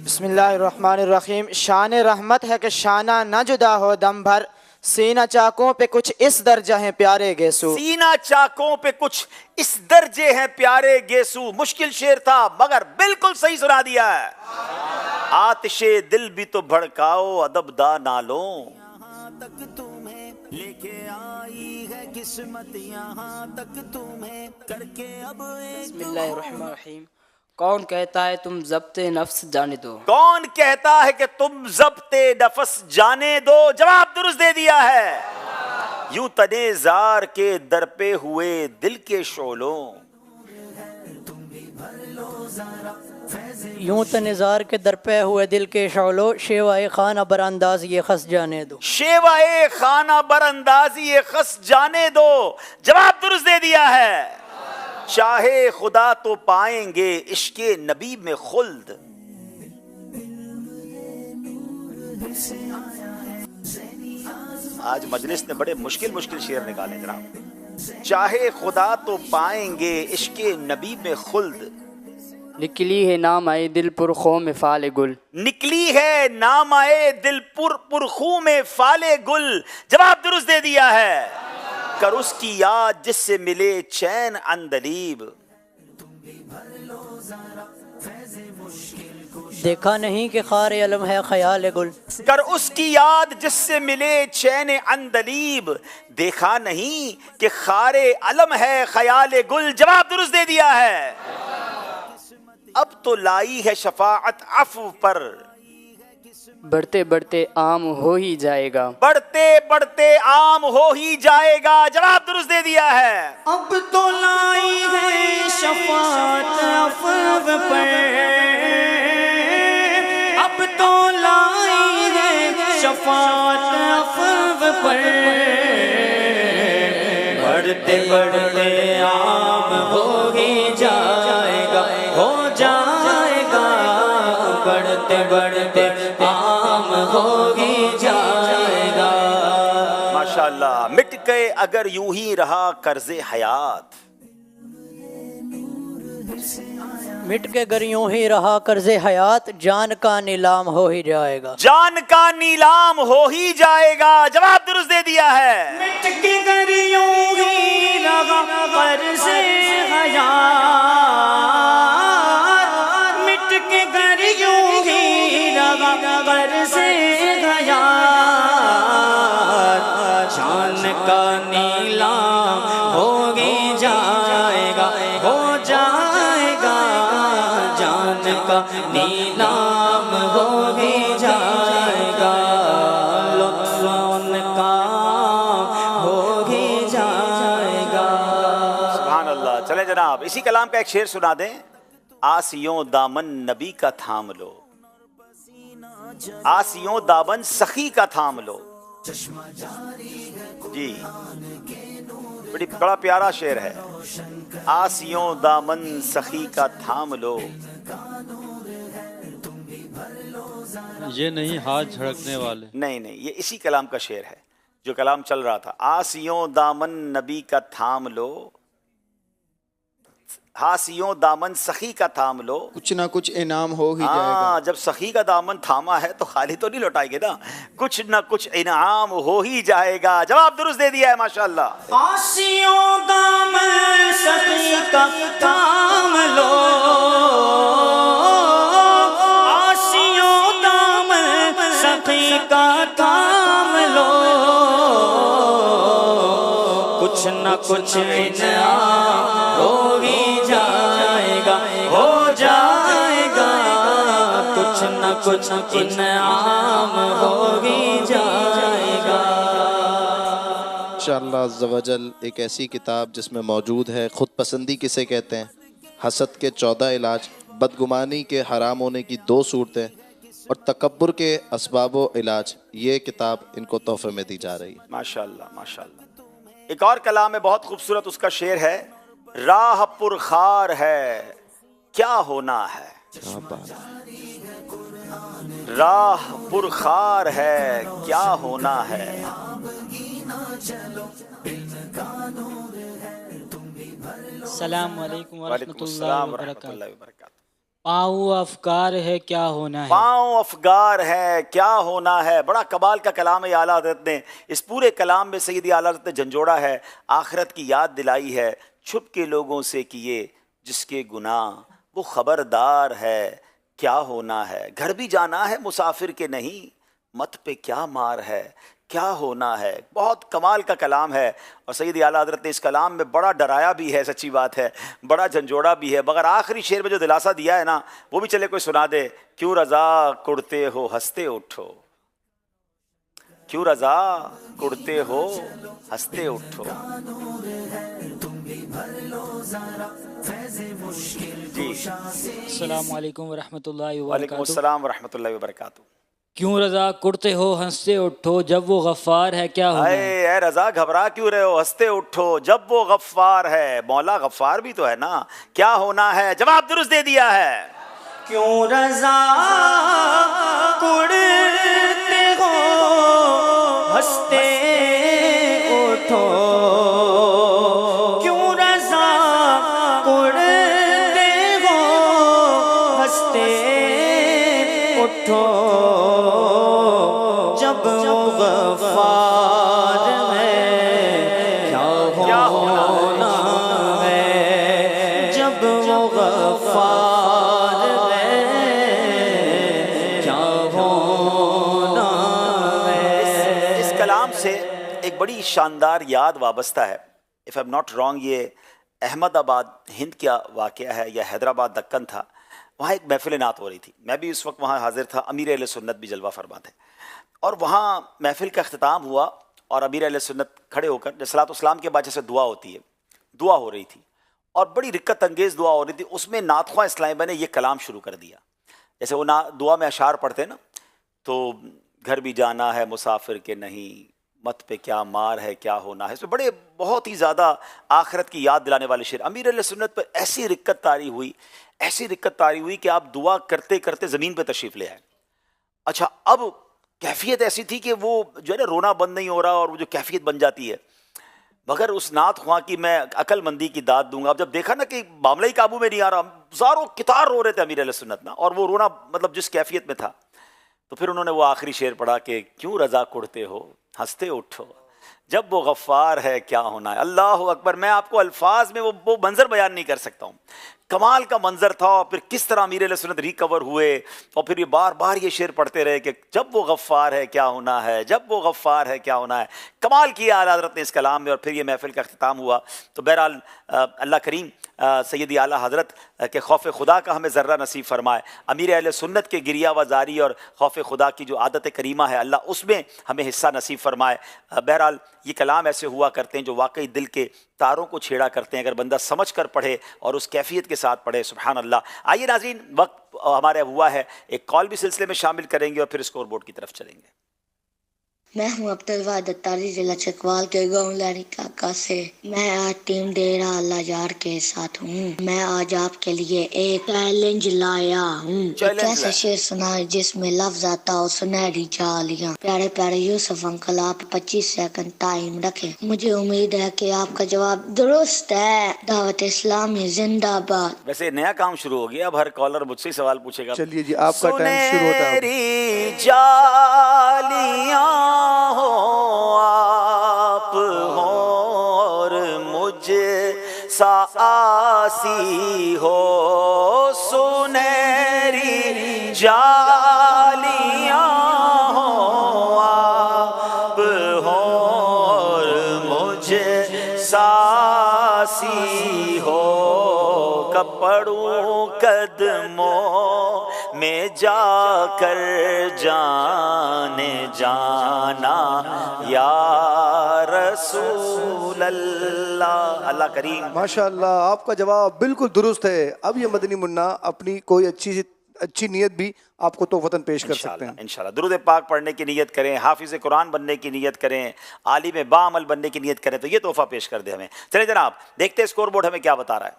बिस्मिल्लाहिर्रहमानिर्रहीम। शान रहमत है कि शाना न जुदा हो दम भर, सीना चाकों पे कुछ इस दर्जा हैं प्यारे गेसू। सीना चाकों पे कुछ इस दर्जे हैं प्यारे गेसू। मुश्किल शेर था मगर बिल्कुल सही सुना दिया है। आतिशे दिल भी तो भड़काओ अदबदा नालों, तक तुम्हें लेके आई है किस्मत यहाँ तक तुम्हें करके अब। बिस्मिल्लाहिर्रहमानिर्रहीम। कौन कहता है तुम ज़ब्ते नफ्स जाने दो, कौन कहता है कि तुम ज़ब्ते नफ्स जाने दो। जवाब दुरुस्त दे दिया है। यूं तने जार के दर पे हुए दिल के शोलों, तुम भी भर लो जरा फैज़ یوں تنظار کے درپے ہوئے دل کے شعلو شیوائے خانہ برانداز یہ خس جانے دو. شیوائے خانہ براندازی یہ خس جانے دو. جواب درست دے دیا ہے. چاہے خدا تو پائیں گے عشق نبی میں خلد. آج مجلس نے بڑے مشکل شعر نکالے جناب. چاہے خدا تو پائیں گے عشق نبی میں خلد. نکلی ہے نام آئے دل پر خو میں فال گل. نکلی ہے نام آئے دل پر خو میں فال گل. جواب درست دے دیا ہے. کر اس کی یاد جس سے ملے چین اندلیب. دیکھا نہیں کہ خار علم ہے خیال گل. کر اس کی یاد جس سے ملے چین اندلیب. دیکھا نہیں کہ خار علم ہے خیال گل. جواب درست دے دیا ہے. اب تو لائی ہے شفاعت عفو پر. بڑھتے بڑھتے عام ہو ہی جائے گا. بڑھتے بڑھتے عام ہو ہی جائے گا. جواب درست دے دیا ہے. اب تو لائی ہے شفاعت عفو پر. اب تو لائی ہے شفاعت عفو پر. بڑھتے بڑھتے عام ہو ہی جائے گا. ہو جائے گا. بڑھتے بڑھتے عام ہو ہی جائے گا. ماشاءاللہ. مٹ گئے اگر یوں ہی رہا قرض حیات. مٹ کے گر یوں ہی رہا قرض حیات. جان کا نیلام ہو ہی جائے گا. جان کا نیلام ہو ہی جائے گا. جواب درست دے دیا ہے. مٹ کے گر یوں ہی رہا قرض حیات. مٹ کے گر یوں ہی رہا قرض حیات. جان کا نیلام ہو ہی جائے گا. ہو جائے گا. جان کا نیلام ہو ہی جائے گا. لطف ان کا ہو ہی جائے گا. سبحان اللہ. چلیں جناب اسی کلام کا ایک شعر سنا دیں. آسیوں دامن نبی کا تھام لو. آسیوں دامن سخی کا تھام لو. جی بڑا پیارا شعر ہے. آسیوں دامن سخی کا تھام لو. یہ نہیں ہاتھ جھڑکنے والے. نہیں یہ اسی کلام کا شعر ہے جو کلام چل رہا تھا. آسیوں دامن نبی کا تھام لو. ہاسیوں دامن سخی کا تھام لو. کچھ نہ کچھ انعام ہو ہی جائے گا. جب سخی کا دامن تھاما ہے تو خالی تو نہیں لوٹائیں گے نا. کچھ نہ کچھ انعام ہو ہی جائے گا. جواب درست دے دیا ہے. ماشاءاللہ. آسیوں دامن سخی کا تھام لو. آسیوں دامن سخی کا تھام لو. کچھ نہ کچھ انعام ہو ہی جائے گا. ہو جائے گا. کچھ نہ کچھ انعام ہو ہی جائے گا. انشاءاللہ عز و جل ایک ایسی کتاب جس میں موجود ہے خود پسندی کسے کہتے ہیں, حسد کے 14 علاج, بدگمانی کے حرام ہونے کی 2 صورتیں اور تکبر کے اسباب و علاج. یہ کتاب ان کو تحفے میں دی جا رہی ہے. ماشاءاللہ ماشاءاللہ. ایک اور کلام ہے بہت خوبصورت. اس کا شعر ہے. راہ پر خار ہے کیا ہونا ہے. راہ پر خار ہے کیا ہونا ہے. السلام علیکم وعلیکم السلام ورحمۃ اللہ وبرکاتہ. پاؤں افکار ہے کیا ہونا ہے. پاؤں افکار ہے کیا ہونا ہے. بڑا کمال کا کلام ہے. اعلیٰ حضرت نے اس پورے کلام میں سیدی اعلیٰ حضرت نے جھنجھوڑا ہے. آخرت کی یاد دلائی ہے. چھپ کے لوگوں سے کیے جس کے گناہ وہ خبردار ہے کیا ہونا ہے. گھر بھی جانا ہے مسافر کے نہیں مت پہ کیا مار ہے کیا ہونا ہے. بہت کمال کا کلام ہے. اور سیدی اعلیٰ حضرت نے اس کلام میں بڑا ڈرایا بھی ہے. سچی بات ہے. بڑا جھنجھوڑا بھی ہے. مگر آخری شعر میں جو دلاسا دیا ہے نا وہ بھی چلے کوئی سنا دے. کیوں رضا کڑتے ہو ہنستے اٹھو. کیوں رضا کڑتے ہو ہنستے اٹھو. السلام علیکم ورحمۃ اللہ وعلیکم وبرکاتہ. السلام ورحمۃ اللہ وبرکاتہ. کیوں رضا کرتے ہو ہنستے اٹھو جب وہ غفار ہے کیا ہونا ہے؟ اے رضا گھبرا کیوں رہے ہو، ہنستے اٹھو جب وہ غفار ہے. مولا غفار بھی تو ہے نا، کیا ہونا ہے؟ جواب درست دے دیا ہے. کیوں رضا کڑتے ہو ہنستے اٹھو، کیوں رضا کڑتے ہو ہنستے اٹھو جب غفار ہے کیا ہونا ہے، جب غفار سے ایک بڑی شاندار یاد وابستہ ہے. If I am not wrong یہ احمد آباد ہند کا واقعہ ہے یا حیدرآباد دکن تھا. وہاں ایک محفل نعت ہو رہی تھی، میں بھی اس وقت وہاں حاضر تھا. امیر اہل سنت بھی جلوہ فرما تھے اور وہاں محفل کا اختتام ہوا اور امیر اہل سنت کھڑے ہو کر صلاۃ والسلام کے بعد جیسے دعا ہوتی ہے دعا ہو رہی تھی اور بڑی رکت انگیز دعا ہو رہی تھی. اس میں نعت خواں اسلامی بھائی نے یہ کلام شروع کر دیا. جیسے وہ دعا میں اشعار پڑھتے ہیں نا، تو گھر بھی جانا ہے مسافر کے نہیں، مت پہ کیا مار ہے کیا ہونا ہے. اس میں بڑے بہت ہی زیادہ آخرت کی یاد دلانے والے شعر. امیر علیہ سنت پر ایسی رکت طاری ہوئی کہ آپ دعا کرتے کرتے زمین پہ تشریف لے آئے. اچھا اب کیفیت ایسی تھی کہ وہ جو ہے نا رونا بند نہیں ہو رہا اور وہ جو کیفیت بن جاتی ہے، مگر اس نعت خواں کی میں عقل مندی کی داد دوں گا. اب جب دیکھا نا کہ معاملہ ہی قابو میں نہیں آ رہا، زاروں کتار رو رہے تھے امیر علیہ سنت نا، اور وہ رونا مطلب جس کیفیت میں تھا، تو پھر انہوں نے وہ آخری شعر پڑھا کہ کیوں رضا کڑتے ہو ہنستے اٹھو جب وہ غفار ہے کیا ہونا ہے. اللہ اکبر. میں آپ کو الفاظ میں وہ منظر بیان نہیں کر سکتا ہوں. کمال کا منظر تھا. اور پھر کس طرح امیر علیہ سنت ریکور ہوئے اور پھر یہ بار بار یہ شعر پڑھتے رہے کہ جب وہ غفار ہے کیا ہونا ہے، جب وہ غفار ہے کیا ہونا ہے. کمال کیا اعلیٰ حضرت نے اس کلام میں. اور پھر یہ محفل کا اختتام ہوا. تو بہرحال اللہ کریم سیدی اعلیٰ حضرت کے خوف خدا کا ہمیں ذرہ نصیب فرمائے. امیر اہل سنت کے گریہ وزاری اور خوف خدا کی جو عادت کریمہ ہے اللہ اس میں ہمیں حصہ نصیب فرمائے. بہرحال یہ کلام ایسے ہوا کرتے ہیں جو واقعی دل کے تاروں کو چھیڑا کرتے ہیں اگر بندہ سمجھ کر پڑھے اور اس کیفیت کے ساتھ پڑھے. سبحان اللہ. آئیے ناظرین، وقت ہمارے ہوا ہے، ایک کال بھی سلسلے میں شامل کریں گے اور پھر اسکور بورڈ کی طرف چلیں گے. میں ہوں عبدالواحد اتاری، ضلع چکوال کے گاؤں لہری کاکا سے. میں آج ٹیم ڈیرہ اللہ یار کے ساتھ ہوں. میں آج آپ کے لیے ایک چیلنج لایا ہوں. ایک ایسا شعر سنا جس میں لفظ آتا ہو سنہری جالیاں. پیارے پیارے یوسف انکل، آپ 25 سیکنڈ ٹائم رکھیں. مجھے امید ہے کہ آپ کا جواب درست ہے. دعوت اسلامی زندہ باد. ویسے نیا کام شروع ہو گیا، اب ہر کالر مجھ سے سوال پوچھے گا. چلیے جی، آپ کا ٹائم شروع ہوتا ہے. سنہری جالیاں ہو آپ ہو اور مجھ سا آسی ہو، سنہری جالیاں ہو آپ ہو اور مجھ سا آسی ہو. کپڑوں قدموں میں جا کر جانے جانا یا رسول اللہ. اللہ کریم. ماشاءاللہ، آپ کا جواب بالکل درست ہے. اب یہ مدنی منا اپنی کوئی اچھی نیت بھی آپ کو توفتاً پیش کر سکتے ہیں. انشاءاللہ درود پاک پڑھنے کی نیت کریں، حافظ قرآن بننے کی نیت کریں، عالم باعمل بننے کی نیت کریں تو یہ تحفہ پیش کر دے ہمیں. چلیں جناب دیکھتے اسکور بورڈ ہمیں کیا بتا رہا ہے.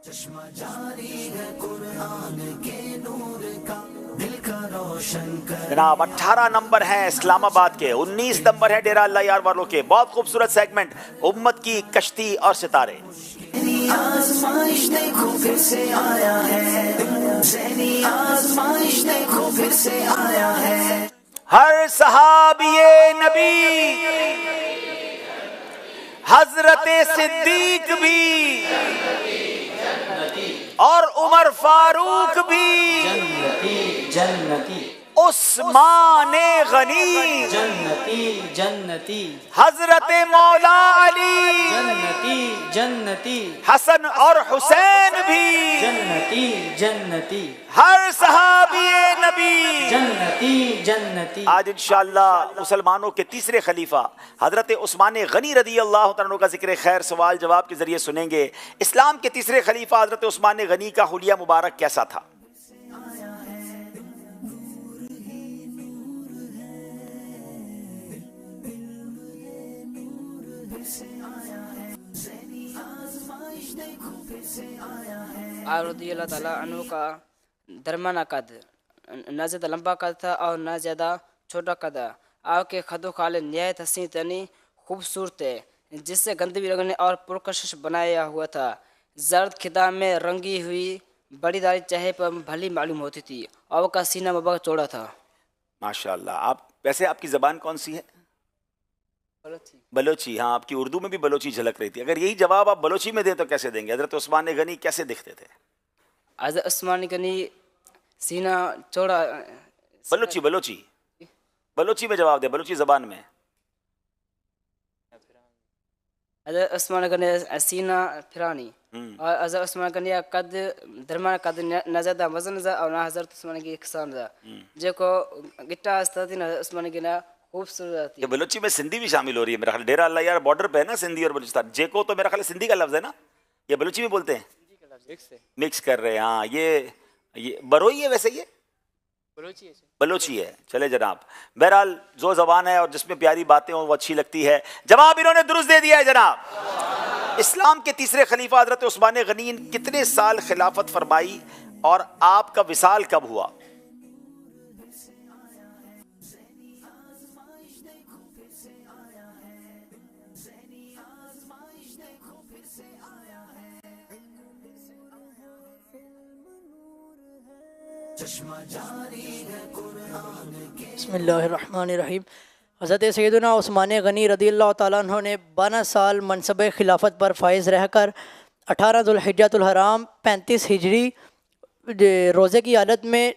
چشمہ جاری ہے قرآن کے نور کا، دل کا روشن کر. جناب 18 نمبر ہیں اسلام آباد کے، 19 نمبر ہے ڈیرہ اللہ یار والوں کے. بہت خوبصورت سیگمنٹ امت کی کشتی اور ستارے. آزمائش دیکھو پھر سے آیا ہے، ذہنی آزمائش دیکھو پھر سے آیا ہے. ہر صحابی نبی حضرت صدیق بھی اور عمر فاروق بھی، جنتی عثمان غنی जन्नती जन्नती हजरत मौला अली, जन्नती जन्नती हसन और हुसैन भी, जन्नती जन्नती हर सहाबी नबी जन्नती जन्नती। आज इंशाअल्लाह मुसलमानों के तीसरे खलीफा हजरत उस्मान गनी रदी अल्लाह तआला अन्हु का जिक्र खैर सवाल जवाब के जरिए सुनेंगे। इस्लाम के तीसरे खलीफा हजरत उस्मान गनी का हुलिया मुबारक कैसा था? रज़ी अल्लाह ताला अन्हु का दरमियाना कद, न ज़्यादा लंबा कद था और न ज़्यादा छोटा कद। आपके खदो खाले नहायत हसीन तनी खूबसूरत है, जिससे गंदगी रंगने और पुरकशिश बनाया हुआ था। जर्द खिताब में रंगी हुई बड़ी दाढ़ी चेहरे पर भली मालूम होती थी और उसका सीना मुबारक चौड़ा था। माशाअल्लाह। आप वैसे आपकी ज़बान कौन सी है? बलोची। हाँ, आपकी उर्दू में भी बलोची झलक रही थी। अगर यही जवाब आप बलोची में दें तो कैसे देंगे? हजरत उस्मान गनी कैसे दिखते थे? हजरत उस्मान गनी सीना चौड़ा। बलोची बलोची बलोची में जवाब दे, बलोची ज़बान में। हजरत उस्मान गनी सीना फिरानी और हजरत उस्मान गनी कद दरमियाना कद, न ज़्यादा वजन जा और न हजरत उस्मान गनी किसान जा, जेको गिट्टा अस्ताती न उस्मान गनी खूबसूरत। ये बलोची में सिंधी भी शामिल हो रही है मेरा ख्याल। डेरा अल्लाह यार बॉर्डर पे है ना सिंधी और बलूचिस्तान। जेको तो मेरा ख्याल सिंधी का लफ्ज़ है ना, ये बलोची में बोलते हैं, मिक्स कर रहे हैं। हाँ, ये बरोई है वैसे, ये बलोची है। चले जनाब, बहरहाल जो ज़बान है और जिसमें प्यारी बातें हो वो अच्छी लगती है। जवाब इन्होंने दुरुस्त दे दिया है जनाब। इस्लाम के तीसरे खलीफा हजरत उस्मान गनी कितने साल खिलाफत फरमाई और आपका विसाल कब हुआ? बिस्मिल्लाहिर्रहमानिर्रहीम। हज़रत सैयदना उस्मान गनी रदी अल्लाह ताला अन्हु ने 12 साल मनसब खिलाफत पर फाइज रहकर 18 ज़ुल्हिज्जतुल हराम 35 हिजरी रोज़े की हालत में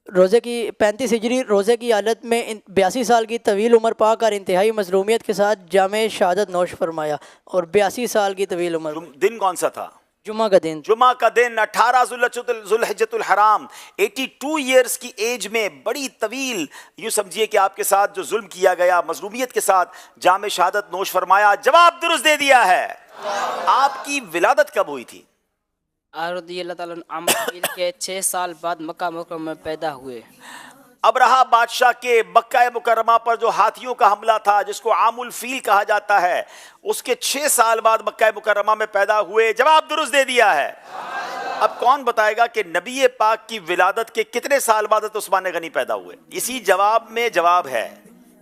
35 हिजरी रोज़े की हालत में 82 साल की तवील उम्र पाकर इंतहाई मज़लूमियत के साथ जामे शहादत नोश फरमाया। और 82 साल की तवील उम्र। दिन कौन सा था? जुमा का दिन। जुमा का दिन 18 ज़ुल्हिज्जतुल हराम, 82 ईयर्स की एज में बड़ी तवील, यूँ समझिए कि आपके साथ जो जुल्म किया गया, मजलूमियत के साथ जामे शहादत नोश फरमाया। जवाब दुरुस्त दे दिया है। आपकी विलादत कब हुई थी? रज़ी अल्लाह ताला अन्हु के 6 साल बाद मक्का मुकर्रमा में पैदा हुए। अबरहा बादशाह के मक्का मुकर्रमा पर जो हाथियों का हमला था, जिसको आमुल फील कहा जाता है, उसके 6 साल बाद मक्का मुकर्रमा में पैदा हुए। जवाब दुरुस्त दे दिया है। अब कौन बताएगा कि नबी पाक की विलादत के कितने साल बाद हज़रत उस्मान गनी पैदा हुए? इसी जवाब में जवाब है।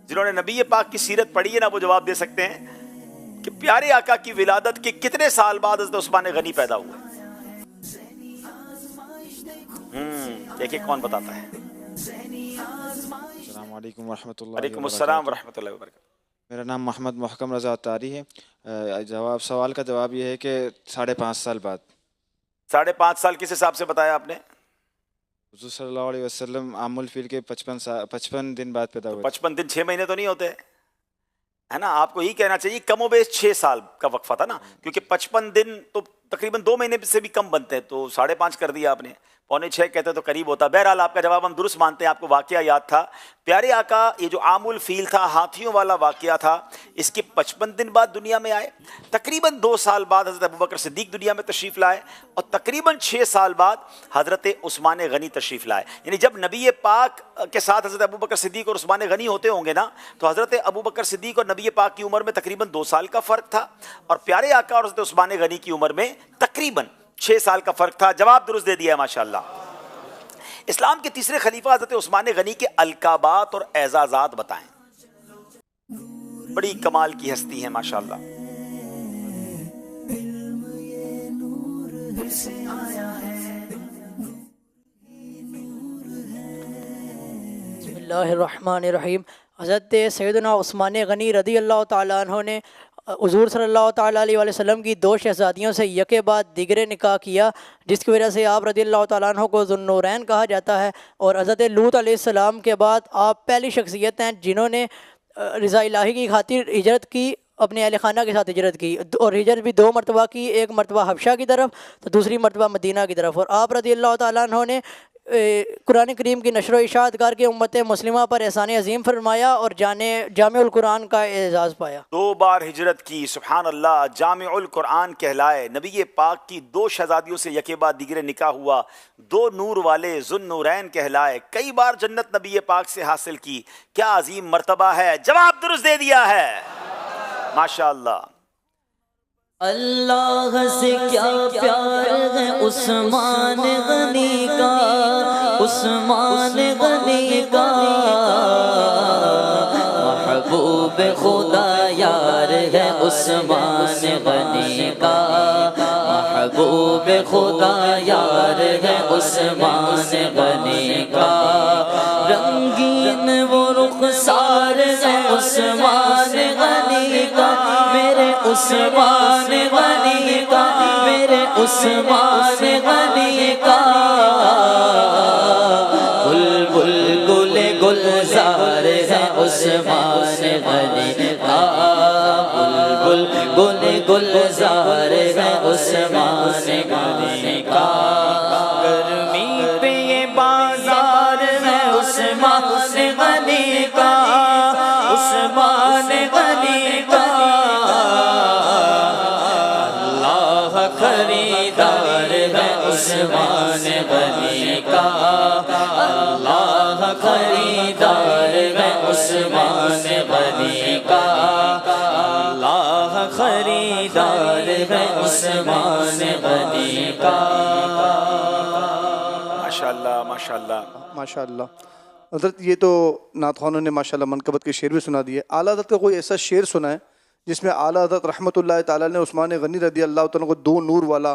जिन्होंने नबी पाक की सीरत पढ़ी है ना, वो जवाब दे सकते हैं कि प्यारे आका की विलादत के कितने साल बाद हज़रत उस्मान गनी पैदा हुए। देखिए कौन बताता है। वालेकुम अस्सलाम वरहमतुल्लाहि वबरकातुहू। मेरा नाम मोहम्मद महकम रज़ा तारी है। सवाल का जवाब ये है कि 5.5 साल बाद। 5.5 साल किस हिसाब से बताया आपने? हुज़ूर सल्लल्लाहु अलैहि वसल्लम आमुल फील के 55 दिन बाद पैदा हुए। 55 दिन 6 महीने तो नहीं होते है ना? आपको यही कहना चाहिए कमोबेश 6 साल का वक्फा था ना, क्योंकि 55 दिन तो तकरीबन 2 महीने से भी कम बनते हैं, तो 5.5 कर दिया आपने। 5.25 कहते तो करीब होता। बहरहाल आपका जवाब हम दुरुस्त मानते हैं। आपको वाकया याद था। प्यारे आका ये जो आमुल फील था, हाथियों वाला वाकया था, इसके 55 दिन बाद दुनिया में आए। तकरीबन 2 साल बाद हज़रत अबू बकर सिद्दीक दुनिया में तशरीफ़ लाए और तकरीबन 6 साल बाद हज़रत उस्मान गनी तशरीफ़ लाए। यानी जब नबी पाक के साथ हज़रत अबू बकर सिद्दीक और उस्मान गनी होते होंगे ना, तो हज़रत अबू बकर सिद्दीक और नबी पाक की उम्र में तकरीबन 2 साल का फ़र्क था और प्यारे आका और हज़रत उस्मान गनी की उम्र में तकरीबन 6 साल का फ़र्क था। जवाब दुरुस्त दे दिया है माशाअल्लाह। इस्लाम के तीसरे खलीफा हज़रत उस्मान गनी के अलकाबात और एजाज़ात बताएं। बड़ी कमाल की हस्ती है माशाअल्लाह। बिस्मिल्लाहिर्रहमानिर्रहीम। हज़रत सैयदना उस्मान गनी रदी अल्लाह ताला अन्हु ने हुज़ूर सल्लल्लाहु ताला अलैहि वसल्लम की 2 शहज़ादियों से यके बाद दिगरे निकाह किया, जिसकी वजह से आप रदी अल्लाह ताला अन्हु को ज़ुन्नूरैन कहा जाता है। और हज़रत लूत अलैहिस्सलाम के बाद आप पहली शख्सियत हैं जिन्होंने رضا الہی کی خاطر ہجرت کی، اپنے اہل خانہ کے ساتھ ہجرت کی، اور ہجرت بھی 2 مرتبہ کی، ایک مرتبہ حبشہ کی طرف تو دوسری مرتبہ مدینہ کی طرف. اور آپ رضی اللہ تعالیٰ عنہ نے قرآن کریم کی نشر و اشاعت کر کے امت مسلمہ پر احسان عظیم فرمایا اور جامع القرآن کا اعزاز پایا. 2 بار ہجرت کی، سبحان اللہ. جامع القرآن کہلائے. نبی پاک کی 2 شہزادیوں سے یکے بعد دیگرے نکاح ہوا. 2 نور والے ذو النورین کہلائے. کئی بار جنت نبی پاک سے حاصل کی. کیا عظیم مرتبہ ہے. جواب درست دے دیا ہے ماشاءاللہ. اللہ سے کیا پیار ہے عثمان غنی کا، عثمان غنی کا محبوب خدا یار ہے عثمان غنی کا، محبوب خدا یار ہے عثمان غنی کا. رنگین وہ رخسار ہے عثمان غنی کا، میرے عثمان غنی کا، میرے عثمان غنی کا. بلبل گل گلزار ہے عثمان غنی کا، بلبل گل گلزار ہے عثمان غنی کا. گرمی پہ یہ بازار ہے عثمان غنی کا، عثمان غنی کا. خریدار ہے عثمان غنی کا، اللہ خریدار ہے عثمان غنی کا، اللہ خریدار ہے عثمان غنی کا. ماشاءاللہ ماشاءاللہ ماشاءاللہ. حضرت یہ تو نعت خوانوں نے ماشاءاللہ منقبت کے شعر بھی سنا دیے. اعلیٰ حضرت کا کوئی ایسا شعر سنا ہے جس میں اعلیٰ حضرت رحمۃ اللہ تعالیٰ نے عثمان غنی رضی اللہ تعالیٰ کو 2 نور والا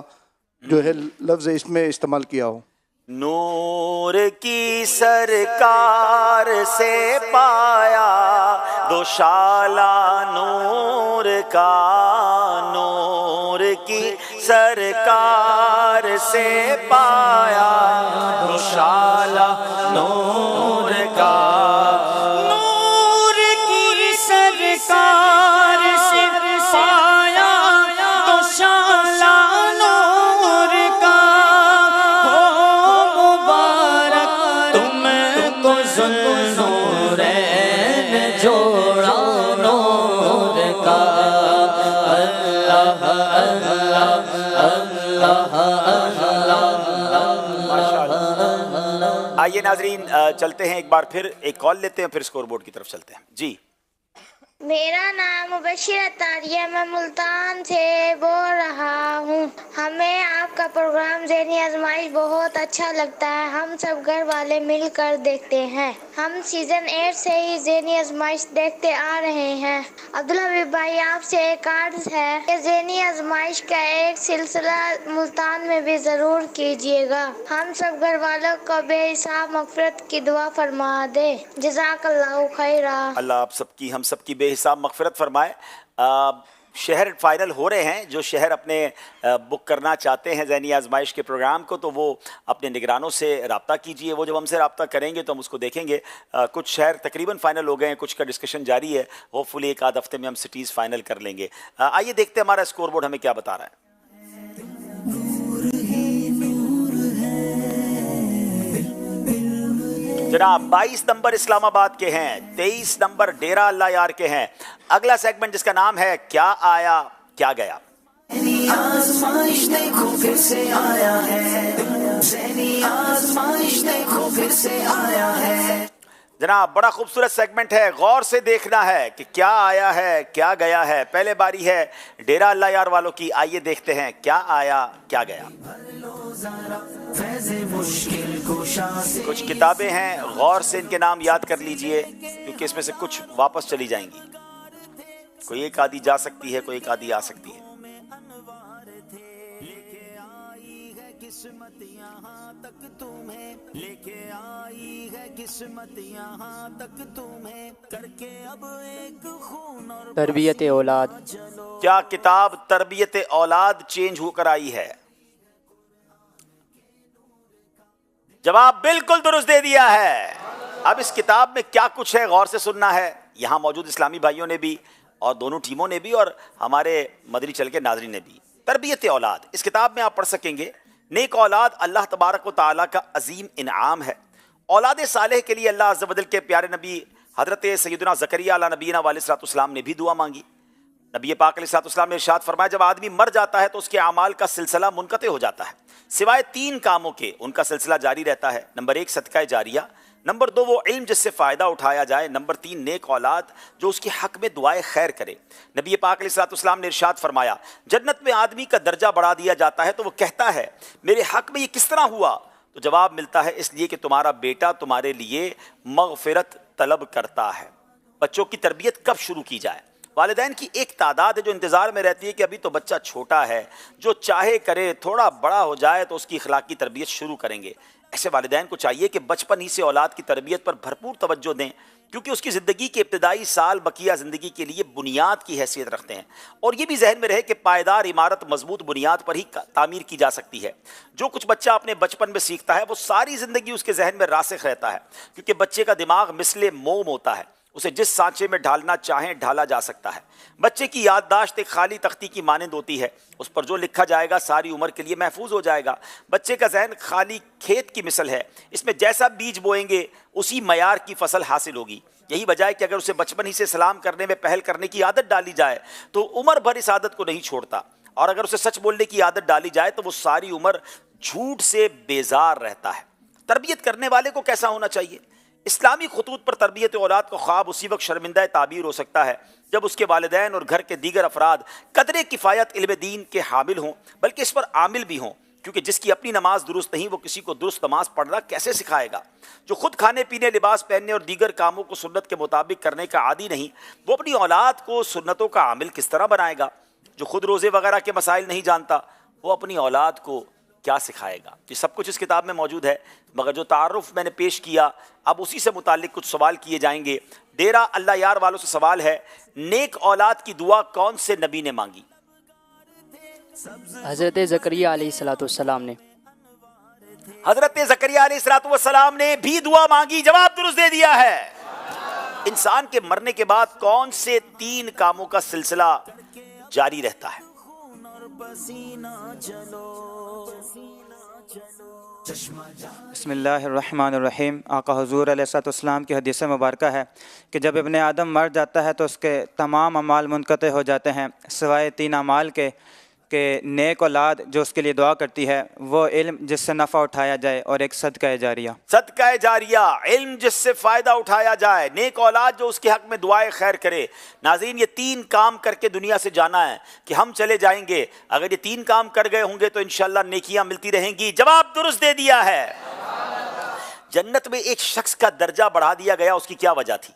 جو ہے لفظ اس میں استعمال کیا ہو؟ نور کی سرکار سے پایا دوشالہ نور کا، نور کی سرکار سے پایا دوشالہ نور کا. نور کی سرکار سے پایا دوشالہ نور کا، ہو مبارک تم کو ذوالنورین جوڑا نور کا. اللہ اللہ اللہ. آئیے ناظرین چلتے ہیں ایک بار پھر ایک کال لیتے ہیں، پھر اسکور بورڈ کی طرف چلتے ہیں. جی میرا نام مبشر اتاریہ، میں ملتان سے بول رہا ہوں. ہمیں آپ کا پروگرام ذہنی آزمائش بہت اچھا لگتا ہے. ہم سب گھر والے مل کر دیکھتے ہیں. ہم سیزن 8 سے ہی ذہنی آزمائش دیکھتے آ رہے ہیں. عبدالحبیب بھائی آپ سے ایک عرض ہے کہ ذہنی آزمائش کا ایک سلسلہ ملتان میں بھی ضرور کیجیے گا. ہم سب گھر والوں کو بے حساب مغفرت کی دعا فرما دے. جزاک اللہ خیرہ. اللہ آپ سب کی ہم سب کی بے حساب مغفرت فرمائے. شہر فائنل ہو رہے ہیں. جو شہر اپنے بک کرنا چاہتے ہیں ذہنی آزمائش کے پروگرام کو تو وہ اپنے نگرانوں سے رابطہ کیجئے. وہ جب ہم سے رابطہ کریں گے تو ہم اس کو دیکھیں گے. کچھ شہر تقریباً فائنل ہو گئے ہیں، کچھ کا ڈسکشن جاری ہے. ہوپ فلی ایک آدھ ہفتے میں ہم سٹیز فائنل کر لیں گے. آئیے دیکھتے ہیں ہمارا اسکور بورڈ ہمیں کیا بتا رہا ہے. جناب 22 نمبر اسلام آباد کے ہیں، 23 نمبر ڈیرہ اللہ یار کے ہیں. اگلا سیگمنٹ جس کا نام ہے کیا آیا کیا گیا. آزمائش دیکھو پھر سے آیا ہے، ذہنی آزمائش دیکھو پھر سے آیا ہے. جناب بڑا خوبصورت سیگمنٹ ہے، غور سے دیکھنا ہے کہ کیا آیا ہے کیا گیا ہے. پہلے باری ہے ڈیرہ اللہ یار والوں کی. آئیے دیکھتے ہیں کیا آیا کیا گیا. کچھ کتابیں ہیں، غور سے ان کے نام یاد کر لیجئے کیونکہ اس میں سے کچھ واپس چلی جائیں گی. کوئی ایک آدھی جا سکتی ہے، کوئی ایک آدھی آ سکتی ہے. قسمت یہاں تک تمہیں لے کے آئی ہے، قسمت یہاں تک تمہیں کر کے اب ایک خون اور تربیت اولاد. کیا کتاب تربیت اولاد چینج ہو کر آئی ہے؟ جواب بالکل درست دے دیا ہے. اب اس کتاب میں کیا کچھ ہے غور سے سننا ہے. यहाँ मौजूद इस्लामी भाइयों ने भी और दोनों टीमों ने भी और हमारे मदनी चैनल के नाज़रीन ने भी। तरबियत औलाद, इस किताब में आप पढ़ सकेंगे नेक औलाद अल्लाह तबारक व तआला का अजीम इनाम है। औलाद सालेह के लिए अल्लाह अज़्ज़ व जल के प्यारे नबी हज़रत सैयदना ज़करिया अला नबीना अलैहिस्सलाम ने भी दुआ मांगी। नबी पाक अलैहिस्सलाम ने इरशाद फरमाया, जब आदमी मर जाता है तो उसके अमाल का सिलसिला मुनक़ते हो जाता है, सिवाय 3 कामों के उनका सिलसिला जारी रहता है। नंबर 1 सदका जारिया, नंबर 2 वो इल्म जिससे फ़ायदा उठाया जाए, नंबर 3 नेक औलाद जो उसके हक़ में दुआए खैर करे। नबी पाक अलैहिस्सलाम ने इरशाद फरमाया, जन्नत में आदमी का दर्जा बढ़ा दिया जाता है तो वो कहता है मेरे हक़ में ये किस तरह हुआ? तो जवाब मिलता है इसलिए कि तुम्हारा बेटा तुम्हारे लिए मग़फ़िरत तलब करता है। बच्चों की तरबियत कब शुरू की जाए? वालिदैन की एक तादाद है जो इंतज़ार में रहती है कि अभी तो बच्चा छोटा है, जो चाहे करे, थोड़ा बड़ा हो जाए तो उसकी अखलाकी तरबियत शुरू करेंगे। ऐसे वालिदैन को चाहिए कि बचपन ही से औलाद की तरबियत पर भरपूर तवज्जो दें, क्योंकि उसकी ज़िंदगी के इब्तदाई साल बकिया ज़िंदगी के लिए बुनियाद की हैसियत रखते हैं। और ये भी जहन में रहे कि पायदार इमारत मजबूत बुनियाद पर ही तामीर की जा सकती है। जो कुछ बच्चा अपने बचपन में सीखता है वो सारी ज़िंदगी उसके जहन में रासिख रहता है, क्योंकि बच्चे का दिमाग मिसले मोम होता है, उसे जिस सांचे में ढालना चाहें ढाला जा सकता है। बच्चे की याददाश्त एक खाली तख्ती की मानंद होती है, उस पर जो लिखा जाएगा सारी उम्र के लिए महफूज हो जाएगा। बच्चे का जहन खाली खेत की मिसल है, इसमें जैसा बीज बोएंगे उसी मयार की फसल हासिल होगी। यही वजह है कि अगर उसे बचपन ही से सलाम करने में पहल करने की आदत डाली जाए तो उम्र भर इस आदत को नहीं छोड़ता, और अगर उसे सच बोलने की आदत डाली जाए तो वो सारी उम्र झूठ से बेजार रहता है। तरबियत करने वाले को कैसा होना चाहिए? इस्लामी खतूत पर तरबियत औलाद का ख्वाब उसी वक्त शर्मिंदा ताबीर हो सकता है जब उसके वालिदैन और घर के दीगर अफराद कदरे किफ़ायत इल्म दीन के हामिल हों, बल्कि इस पर आमिल भी हों, क्योंकि जिसकी अपनी नमाज दुरुस्त नहीं वो किसी को दुरुस्त नमाज पढ़ना कैसे सिखाएगा? जो खुद खाने पीने, लिबास पहनने और दीगर कामों को सुन्नत के मुताबिक करने का आदी नहीं, वो अपनी औलाद को सुन्नतों का आमिल किस तरह बनाएगा? जो खुद रोज़े वगैरह के मसाइल नहीं जानता वो अपनी औलाद को क्या सिखाएगा? ये सब कुछ इस किताब में मौजूद है, मगर जो तारुफ मैंने पेश किया अब उसी से मुतालिक कुछ सवाल किए जाएंगे। डेरा अल्लाह यार वालों से सवाल है, नेक औलाद की दुआ कौन से नबी ने मांगी? हज़रत ज़करिया अलैहिस्सलाम ने। हज़रत ज़करिया अलैहिस्सलाम ने भी दुआ मांगी, जवाब दुरुस्त दे दिया है। इंसान के मरने के बाद कौन से 3 कामों का सिलसिला जारी रहता है? बिस्मिल्लाहिर्रहमानिर्रहीम। आका हुज़ूर अलैहिस्सलाम की हदीस मुबारक है कि जब इब्ने आदम मर जाता है तो उसके तमाम अमाल मुनक़ते हो जाते हैं, सिवाय 3 अमाल के नेक औलाद जो उसके लिए दुआ करती है, वो इल्म जिससे नफ़ा उठाया जाए, और एक सदका जारिया। सदका जारिया, इल्म जिससे फ़ायदा उठाया जाए, नेक औलाद जो उसके हक़ में दुआएं खैर करे। नाज़रीन, ये 3 काम करके दुनिया से जाना है कि हम चले जाएंगे। अगर ये 3 काम कर गए होंगे तो इंशाअल्लाह नेकियां मिलती रहेंगी। जवाब दुरुस्त दे दिया है। जन्नत में एक शख्स का दर्जा बढ़ा दिया गया, उसकी क्या वजह थी?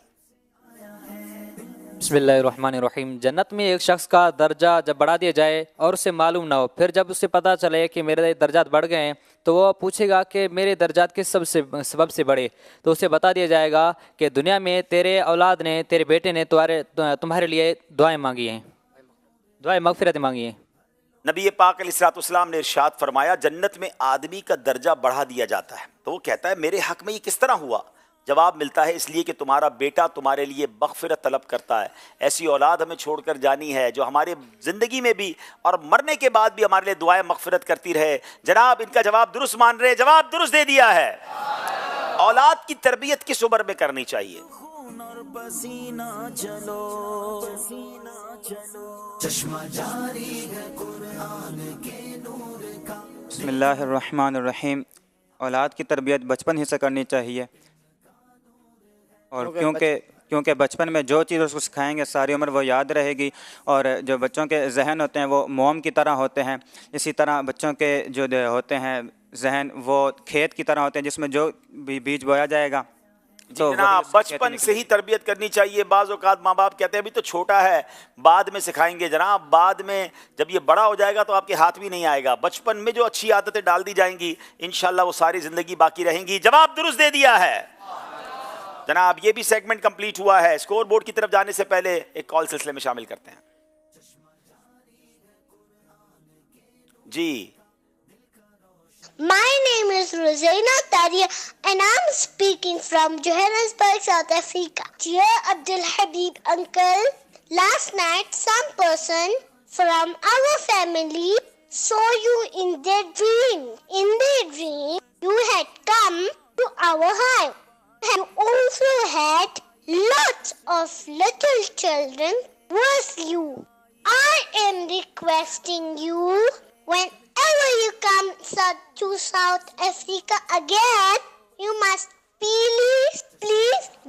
बिस्मिल्लाहिर्रहमानिर्रहीम। जन्नत में एक शख्स का दर्जा जब बढ़ा दिया जाए और उसे मालूम ना हो, फिर जब उसे पता चले कि मेरे दर्जात बढ़ गए हैं तो वो पूछेगा कि मेरे दर्जात किस सबब से बढ़े, तो उसे बता दिया जाएगा कि दुनिया में तेरे औलाद ने, तेरे बेटे ने तुम्हारे लिए दुआएं मांगी हैं, दुआएं मगफिरत मांगी हैं। नबी पाक अलैहिस्सलाम ने इरशाद फरमाया, जन्नत में आदमी का दर्जा बढ़ा दिया जाता है, तो वो कहता है मेरे हक़ में ये किस तरह हुआ? जवाब मिलता है इसलिए कि तुम्हारा बेटा तुम्हारे लिए मग़फ़िरत तलब करता है। ऐसी औलाद हमें छोड़कर जानी है जो हमारे ज़िंदगी में भी और मरने के बाद भी हमारे लिए दुआएं मग़फ़िरत करती रहे। जनाब, इनका जवाब दुरुस्त मान रहे, जवाब दुरुस्त दे दिया है। औलाद की तरबियत किस उम्र में करनी चाहिए? बिस्मिल्लाहिर्रहमानिर्रहीम। औलाद की तरबियत बचपन ही से करनी चाहिए, और क्योंकि बचपन में जो चीज़ उसको सिखाएंगे सारी उम्र वो याद रहेगी। और जो बच्चों के जहन होते हैं वो मोम की तरह होते हैं, इसी तरह बच्चों के जो होते हैं जहन वो खेत की तरह होते हैं जिसमें जो भी बीज बोया जाएगा। तो जनाब, बचपन से ही तरबियत करनी चाहिए। बाज़ औक़ात माँ बाप कहते हैं अभी तो छोटा है, बाद में सिखाएंगे। जनाब, बाद में जब ये बड़ा हो जाएगा तो आपके हाथ भी नहीं आएगा। बचपन में जो अच्छी आदतें डाल दी जाएंगी इंशाअल्लाह वो सारी ज़िंदगी बाकी रहेंगी। जवाब दुरुस्त दे दिया है। जनाब, ये भी सेगमेंट कंप्लीट हुआ है। स्कोर बोर्ड की तरफ जाने से पहले एक कॉल सिलसिले में शामिल करते हैं। जी My name is Rosaina Taria and I'm speaking from Johannesburg, South Africa. Dear Abdul Habib uncle, last night some person from our family saw you in their dream. In their dream, you had come to our house. You also had lots of little children with you. I am requesting you, whenever you come to South Africa again, you must please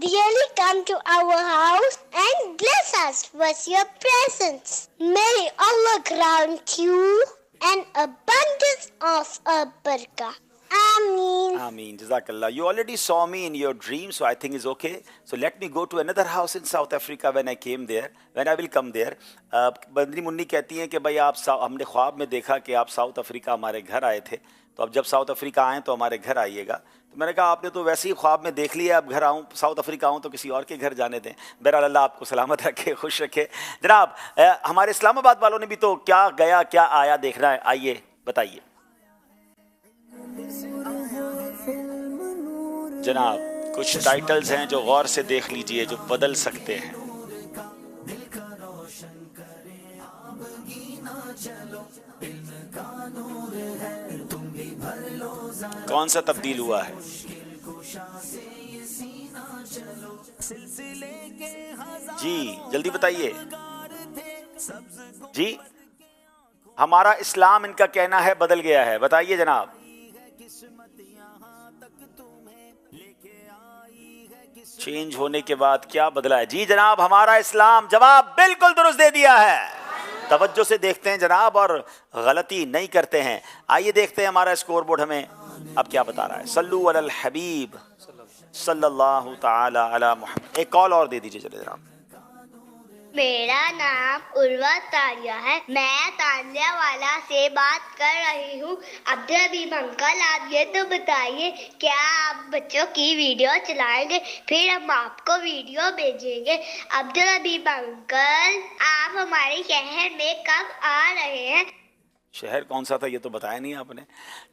really come to our house and bless us with your presence. May Allah grant you an abundance of barakah. Ameen. Ameen. Jazakallah. You already saw me in your dream, so I think it's okay. So let me go to another house in South Africa when I came there, when I will come there. बंदरी Munni कहती हैं कि भाई हमने ख्वाब में देखा कि आप साउथ अफ्रीका हमारे घर आए थे, तो अब जब साउथ अफ्रीका आएँ तो हमारे घर आइएगा। तो मैंने कहा आपने तो वैसे ही ख्वाब में देख लिया, अब घर आऊँ साउथ अफ्रीका आऊँ तो किसी और के घर जाने दें। बहरहाल अल्लाह आपको सलामत रखे, खुश रखे। जनाब हमारे इस्लामाबाद वालों ने भी तो क्या गया क्या आया देखना है, आइए बताइए जनाब। कुछ टाइटल्स हैं जो गौर से देख लीजिए, जो बदल सकते हैं। कौन सा तब्दील हुआ है? जी जल्दी बताइए जी। हमारा इस्लाम इनका कहना है बदल गया है, बताइए जनाब। चेंज होने के बाद क्या बदला है? जी जनाब हमारा इस्लाम जवाब बिल्कुल दुरुस्त दे दिया है। तवज्जो से देखते हैं जनाब और गलती नहीं करते हैं। आइए देखते हैं हमारा स्कोर बोर्ड हमें अब क्या बता रहा है। सल्लू अलल हबीब सल्लल्लाहु ताला अला मुहम्मद। एक कॉल और दे दीजिए चले जनाब। मेरा नाम उर्वा तारिया है, मैं तांजिया वाला से बात कर रही हूँ। अब्दुल हबीब अंकल आप ये तो बताइए, क्या आप बच्चों की वीडियो चलाएंगे? फिर हम आपको वीडियो भेजेंगे। अब्दुल हबीब अंकल आप हमारे शहर में कब आ रहे हैं? शहर कौन सा था ये तो बताया नहीं आपने।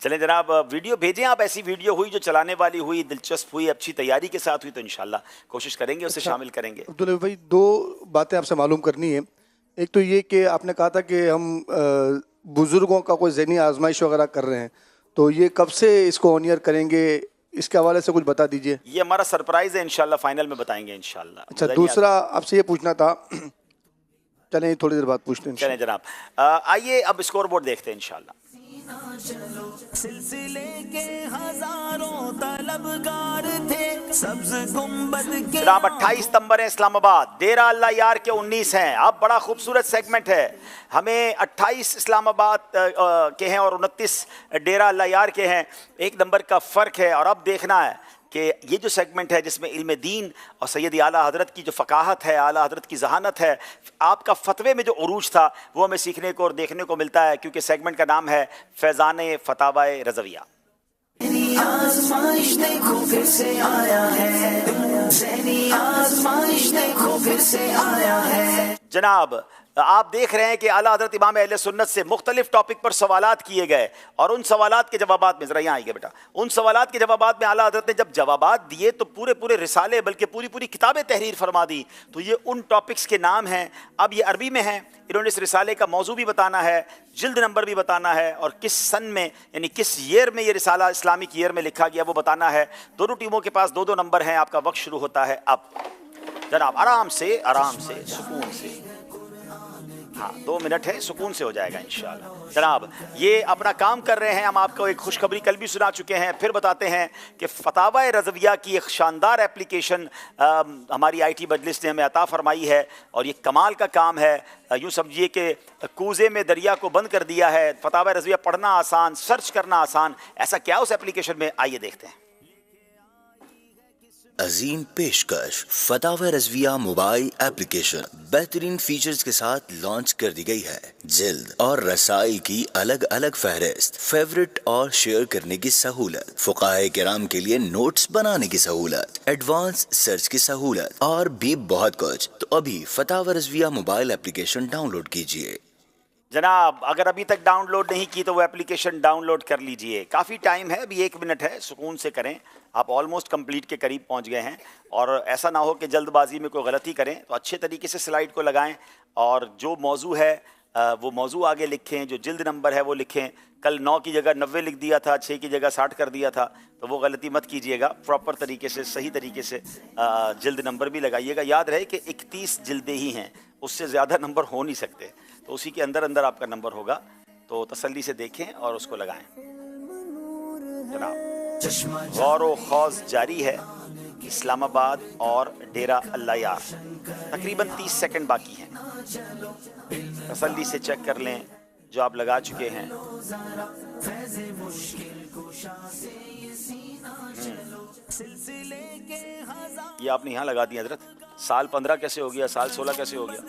चलें जनाब वीडियो भेजें आप, ऐसी वीडियो हुई जो चलाने वाली हुई, दिलचस्प हुई, अच्छी तैयारी के साथ हुई तो इंशाल्लाह कोशिश करेंगे उसे शामिल करेंगे। अब्दुल भाई दो बातें आपसे मालूम करनी है। एक तो ये कि आपने कहा था कि हम बुज़ुर्गों का कोई ज़हनी आजमाइश वगैरह कर रहे हैं, तो ये कब से इसको ऑन ईयर करेंगे, इसके हवाले से कुछ बता दीजिए। ये हमारा सरप्राइज़ है, इंशाल्लाह फाइनल में बताएंगे इंशाल्लाह। अच्छा दूसरा आपसे ये पूछना था, चलें थोड़ी देर बाद पूछते हैं। चलें जनाब आइए अब स्कोर बोर्ड देखते हैं इंशाल्लाह। सिलसिले के हजारों तलबगार थे, सब्ज गुंबद के जनाब 28 सितंबर है इस्लामाबाद, डेरा अल्लाह यार के 19 हैं। अब बड़ा खूबसूरत सेगमेंट है, हमें 28 इस्लामाबाद के हैं और 29 डेरा अल्लाह यार के हैं। एक नंबर का फ़र्क है। और अब देखना है कि ये जो सेगमेंट है जिसमें इल्म दीन और सैयदी आला हज़रत की जो फ़काहत है, आला हज़रत की जहानत है, आपका फ़तवे में जो उरूज था वो हमें सीखने को और देखने को मिलता है, क्योंकि सेगमेंट का नाम है फैज़ान फ़तावाए रज़विया। आज़माइश देखो फिर से आया है, ज़हनी आज़माइश देखो फिर से आया है। जनाब आप देख रहे हैं कि आला हज़रत इमाम अहले सुन्नत से मुख्तलिफ टॉपिक पर सवालात किए गए और उन सवालात के जवाबात में, ज़रा यहाँ आइए बेटा, उन सवालात के जवाबात में आला हज़रत ने जब जवाबात दिए तो पूरे पूरे रिसाले बल्कि पूरी पूरी किताबें तहरीर फरमा दी। तो ये उन टॉपिक्स के नाम हैं। अब ये अरबी में हैं, इन्होंने इस रिसाले का मौजू भी बताना है, जिल्द नंबर भी बताना है और किस सन में यानी किस ईयर में ये रिसाला इस्लामिक ईयर में लिखा गया वो बताना है। दोनों टीमों के पास 2-2 नंबर हैं। आपका वक्त शुरू होता है अब। जनाब आराम से सुकून से, हाँ 2 मिनट है, सुकून से हो जाएगा इंशाल्लाह। जनाब ये अपना काम कर रहे हैं। हम आपको एक खुशखबरी कल भी सुना चुके हैं, फिर बताते हैं कि फतावा रज़विया की एक शानदार एप्लीकेशन हमारी IT मजलिस ने हमें अता फरमाई है और ये कमाल का काम है। यूँ समझिए कि कूज़े में दरिया को बंद कर दिया है। फतावा रज़विया पढ़ना आसान, सर्च करना आसान, ऐसा क्या उस एप्लीकेशन में, आइए देखते हैं। अजीम पेशकश फतावा रज़विया मोबाइल एप्लीकेशन बेहतरीन फीचर्स के साथ लॉन्च कर दी गई है। जिल्द और रसाइल की अलग अलग फहरिस्त, फेवरेट और शेयर करने की सहूलत, फुकाहे किराम के लिए नोट्स बनाने की सहूलत, एडवांस सर्च की सहूलत और भी बहुत कुछ। तो अभी फतावा रज़विया मोबाइल एप्लीकेशन डाउनलोड कीजिए। जनाब अगर अभी तक डाउनलोड नहीं की तो वो एप्लीकेशन डाउनलोड कर लीजिए। काफ़ी टाइम है, अभी 1 मिनट है, सुकून से करें। आप ऑलमोस्ट कंप्लीट के करीब पहुंच गए हैं। और ऐसा ना हो कि जल्दबाजी में कोई गलती करें, तो अच्छे तरीके से स्लाइड को लगाएं और जो मौजू है वो मौजू आगे लिखें, जो जिल्द नंबर है वो लिखें। कल 9 की जगह 90 लिख दिया था, 6 की जगह 60 कर दिया था, तो वो गलती मत कीजिएगा। प्रॉपर तरीके से, सही तरीके से जिल्द नंबर भी लगाइएगा। याद रहे कि 31 जिल्दें ही हैं, उससे ज़्यादा नंबर हो नहीं सकते, तो उसी के अंदर अंदर आपका नंबर होगा। तो तसल्ली से देखें और उसको लगाएं। जनाब गौर व खौज जारी है। इस्लामाबाद और डेरा अल्लाह यार, तकरीबन 30 सेकंड बाकी हैं। तसल्ली से चेक कर लें जो आप लगा चुके हैं। ये आपने यहाँ लगा दिया हजरत। साल 15 कैसे हो गया, साल 16 कैसे हो गया?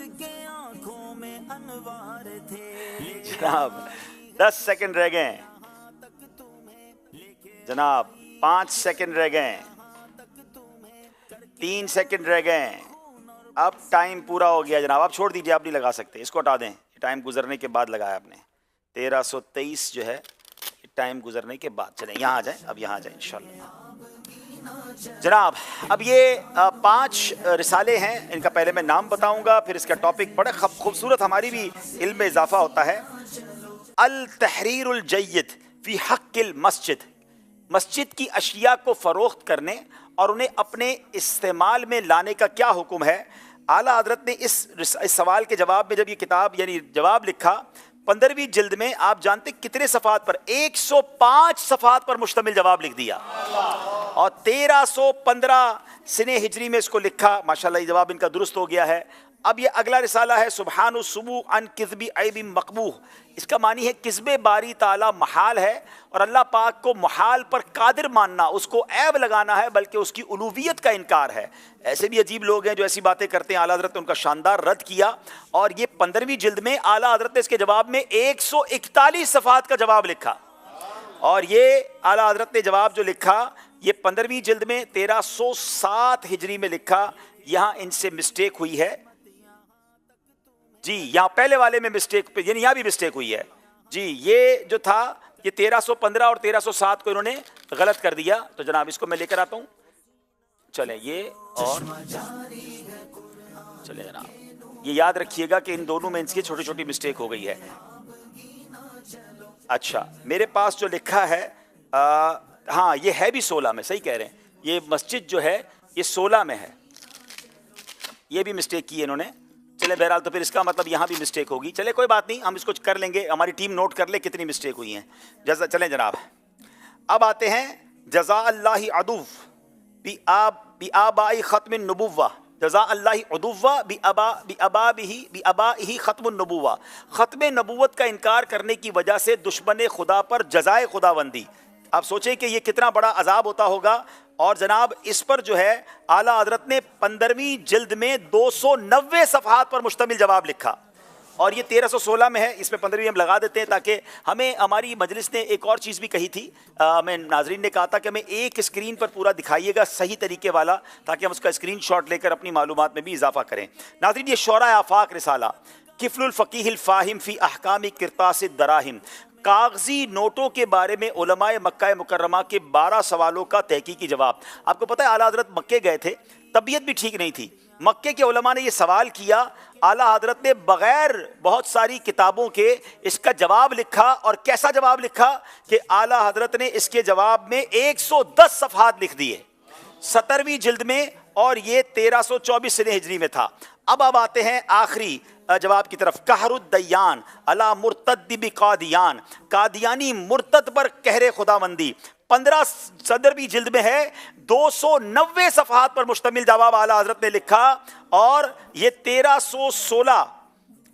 जनाब 10 सेकंड रह गए जनाब, 5 सेकंड रह गए, 3 सेकंड रह गए। अब टाइम पूरा हो गया जनाब, आप छोड़ दीजिए, आप नहीं लगा सकते, इसको हटा दें। टाइम गुजरने के बाद लगाया आपने। 1323 जो है टाइम गुजरने के बाद। चलें यहाँ आ जाएं, अब यहाँ आ जाएं इंशाल्लाह। जनाब अब ये 5 रिसाले हैं, इनका पहले मैं नाम बताऊंगा, फिर इसका टॉपिक बड़ा खूबसूरत, हमारी भी इल्म में इजाफा होता है। अल तहरीरुल जय्यद फी हक़्क़िल मस्जिद, मस्जिद की अशिया को फ़रोख्त करने और उन्हें अपने इस्तेमाल में लाने का क्या हुक्म है। आला हज़रत ने इस सवाल के जवाब में जब ये किताब यानी जवाब लिखा, 15वीं जिल्द में आप जानते कितने सफ़ात पर? 105 सफ़ात पर मुश्तमिल जवाब लिख दिया और 1315 सने हिजरी में इसको लिखा। माशाल्लाह ये जवाब इनका दुरुस्त हो गया है। अब ये अगला रिसाला है सुबहानु सुबू अन किज़बी ऐबी मकबूह। इसका मानी है किस्बे बारी ताला महाल है और अल्लाह पाक को महाल पर कादिर मानना, उसको ऐब लगाना है, बल्कि उसकी उलूहियत का इनकार है। ऐसे भी अजीब लोग हैं जो ऐसी बातें करते हैं। आला हज़रत ने उनका शानदार रद्द किया और ये 15वीं जिल्द में आला हज़रत ने इसके जवाब में 141 सफ़ात का जवाब लिखा। और ये आला हज़रत ने जवाब जो लिखा ये 15वीं जिल्द में 1307 हिजरी में लिखा। यहाँ इनसे मिस्टेक हुई है जी, यहाँ पहले वाले में मिस्टेक, यानी यहाँ भी मिस्टेक हुई है जी। ये जो था ये 1315 और 1307 को इन्होंने गलत कर दिया। तो जनाब इसको मैं लेकर आता हूँ, चले ये और चले जनाब, ये याद रखिएगा कि इन दोनों में इनकी छोटी छोटी मिस्टेक हो गई है। अच्छा मेरे पास जो लिखा है हाँ ये है भी 16 में, सही कह रहे हैं। ये मस्जिद जो है ये 16 में है, ये भी मिस्टेक की है इन्होंने। चले बहरहाल तो फिर इसका मतलब यहाँ भी मिस्टेक होगी। चले कोई बात नहीं, हम इसको कर लेंगे, हमारी टीम नोट कर ले कितनी मिस्टेक हुई हैं। चलें जनाब, अब आते हैं जज़ा अल्लाहि अदुव बि आबाई ख़त्मिन नबुव्वा, जज़ा अल्लाहि अदुव्वा बि अबाइही ख़त्मुन नबुव्वा। ख़त्म नबुव्वत का इनकार करने की वजह से दुश्मन खुदा पर जज़ाए खुदाबंदी। आप सोचें कि ये कितना बड़ा अजाब होता होगा। और जनाब इस पर जो है आला हज़रत ने 15वीं जिल्द में 290 सफ़हात पर मुश्तमिल जवाब लिखा और ये 1316 में है। इसमें 15वीं हम लगा देते हैं ताकि हमें, हमारी मजलिस ने एक और चीज़ भी कही थी, मैं नाजरीन ने कहा था कि हमें एक स्क्रीन पर पूरा दिखाइएगा सही तरीके वाला, ताकि हम उसका स्क्रीन शॉट लेकर अपनी मालूमात में भी इजाफा करें। नाजरीन ये शोरा आफाक रिसाला किफ़लुल फ़क़ीहिल फ़ाहिम फ़ी अहकामी किरतासिद दराहिम, कागजी नोटों के बारे में उलमाए मक्का मुकर्रमा के 12 सवालों का तहकीकी जवाब। आपको पता है आला हज़रत मक्के गए थे, तबीयत भी ठीक नहीं थी। मक्के के उलमा ने ये सवाल किया, आला हज़रत ने बग़ैर बहुत सारी किताबों के इसका जवाब लिखा। और कैसा जवाब लिखा कि आला हज़रत ने इसके जवाब में 110 सफ़हात लिख दिए 17वीं जिल्द में, और ये 1324 सने हिजरी में था। अब आते हैं आखिरी जवाब की तरफ। कहरुद्दयान अला मुर्तद बि कादियान, कादियानी मुर्तद पर कहरे खुदाबंदी। 17वीं जिल्द में है, 290 सफ़हात पर मुश्तमिल जवाब आला हज़रत ने लिखा। और ये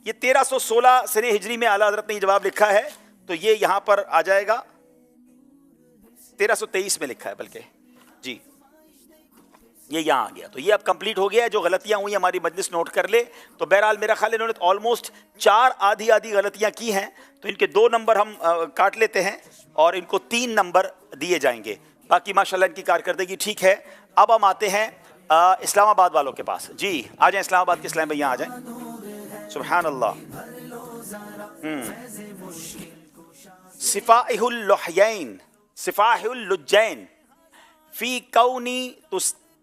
1316 सने हिजरी में आला हज़रत ने जवाब लिखा है। तो ये यहाँ पर आ जाएगा, 1323 में लिखा है बल्कि जी, ये यहाँ आ गया। तो ये अब कंप्लीट हो गया है। जो गलतियाँ हुई हमारी मजलिस नोट कर ले। तो बहरहाल मेरा ख्याल इन्होंने ऑलमोस्ट 4 आधी गलतियाँ की हैं, तो इनके 2 नंबर हम काट लेते हैं और इनको 3 नंबर दिए जाएंगे। बाकी माशाल्लाह इनकी कारकर्दगी ठीक है। अब हम आते हैं इस्लामाबाद वालों के पास। जी आ जाएं, इस्लामाबाद के इस्लाम भैया आ जाएं। सुभान अल्लाह। सिफाइहुल लुहयैन सिफाइहुल लुज्जैन फी कौनी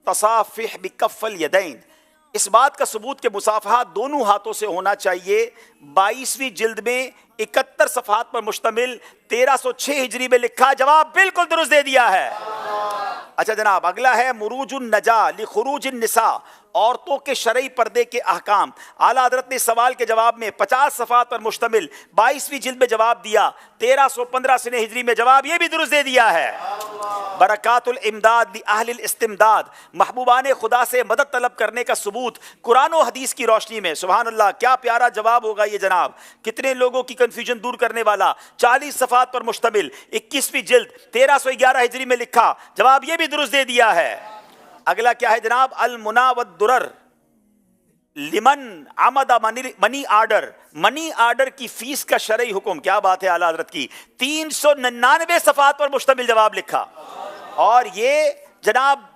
तसाफिह बिकफ़ल यदैन, इस बात का सबूत के मुसाफहा दोनों हाथों से होना चाहिए। 22वीं जिल्द में 71 सफ़हात पर मुश्तमिल 1306 हिजरी में लिखा। जवाब बिल्कुल दुरुस्त दे दिया है। अच्छा जनाब, अगला है मुरूजुन नजा लिखुरूजिन निसा, औरतों के शरई पर्दे के अहकाम। आला हज़रत ने सवाल के जवाब में 50 सफ़हात पर मुश्तमिल 22वीं जिल्द में जवाब दिया। 1315 सने हिजरी में जवाब ये भी दुरुस्त दे दिया है। बरकातुल इमदाद ली अहलिल इस्तिमदाद, महबूबान खुदा से मदद तलब करने का सबूत कुरान और हदीस की रोशनी में। सुभान अल्लाह, क्या प्यारा जवाब होगा ये जनाब, कितने लोगों की कंफ्यूजन दूर करने वाला। 40 सफ़हात पर मुश्तमिल 21वीं जिल्द 1311 हिजरी में लिखा। जवाब ये भी दुरुस्त दे दिया है। अगला क्या है जनाब, अल मुना वद दुरर लिमन आमदा मनी आर्डर, मनी आर्डर की फीस का शरई हुक्म। क्या बात है आला हज़रत की। 399 सफ़हात पर मुश्तमिल जवाब लिखा, और ये जनाब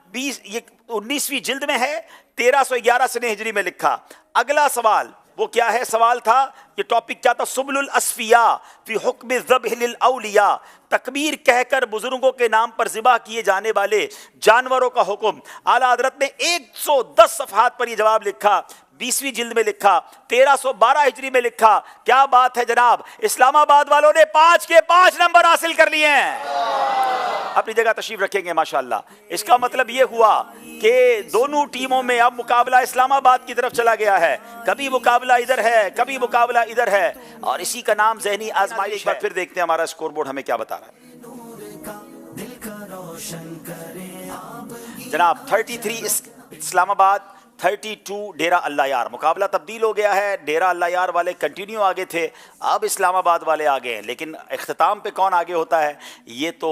19वीं जिल्द में है, 1311 सने हिजरी में लिखा। अगला सवाल वो क्या है, सवाल था, ये टॉपिक क्या था, सुबलुल असफिया फी हुक्म ज़ब्ह लिल औलिया, तकबीर कहकर बुजुर्गों के नाम पर ज़िबा किए जाने वाले जानवरों का हुक्म। आला हज़रत ने 110 सफ़हात पर ये जवाब लिखा। 20वीं जिल्द में लिखा, 1312 हिजरी में लिखा। क्या बात है जनाब, इस्लामाबाद वालों ने 5 के 5 नंबर हासिल कर लिए हैं। अपनी जगह तशरीफ रखेंगे माशाल्लाह। इसका मतलब ये हुआ कि दोनों टीमों में अब मुकाबला इस्लामाबाद की तरफ चला गया है। कभी मुकाबला इधर है, कभी मुकाबला इधर है, और इसी का नाम ज़हनी आजमाइश है। फिर देखते हैं हमारा स्कोर बोर्ड हमें क्या बता रहा है जनाब। 33 इस्लामाबाद, 32 डेरा अल्लाह यार। मुकाबला तब्दील हो गया है, डेरा अल्लाह यार वाले कंटिन्यू आगे थे, अब इस्लामाबाद वाले आगे हैं, लेकिन इख्तिताम पे कौन आगे होता है ये तो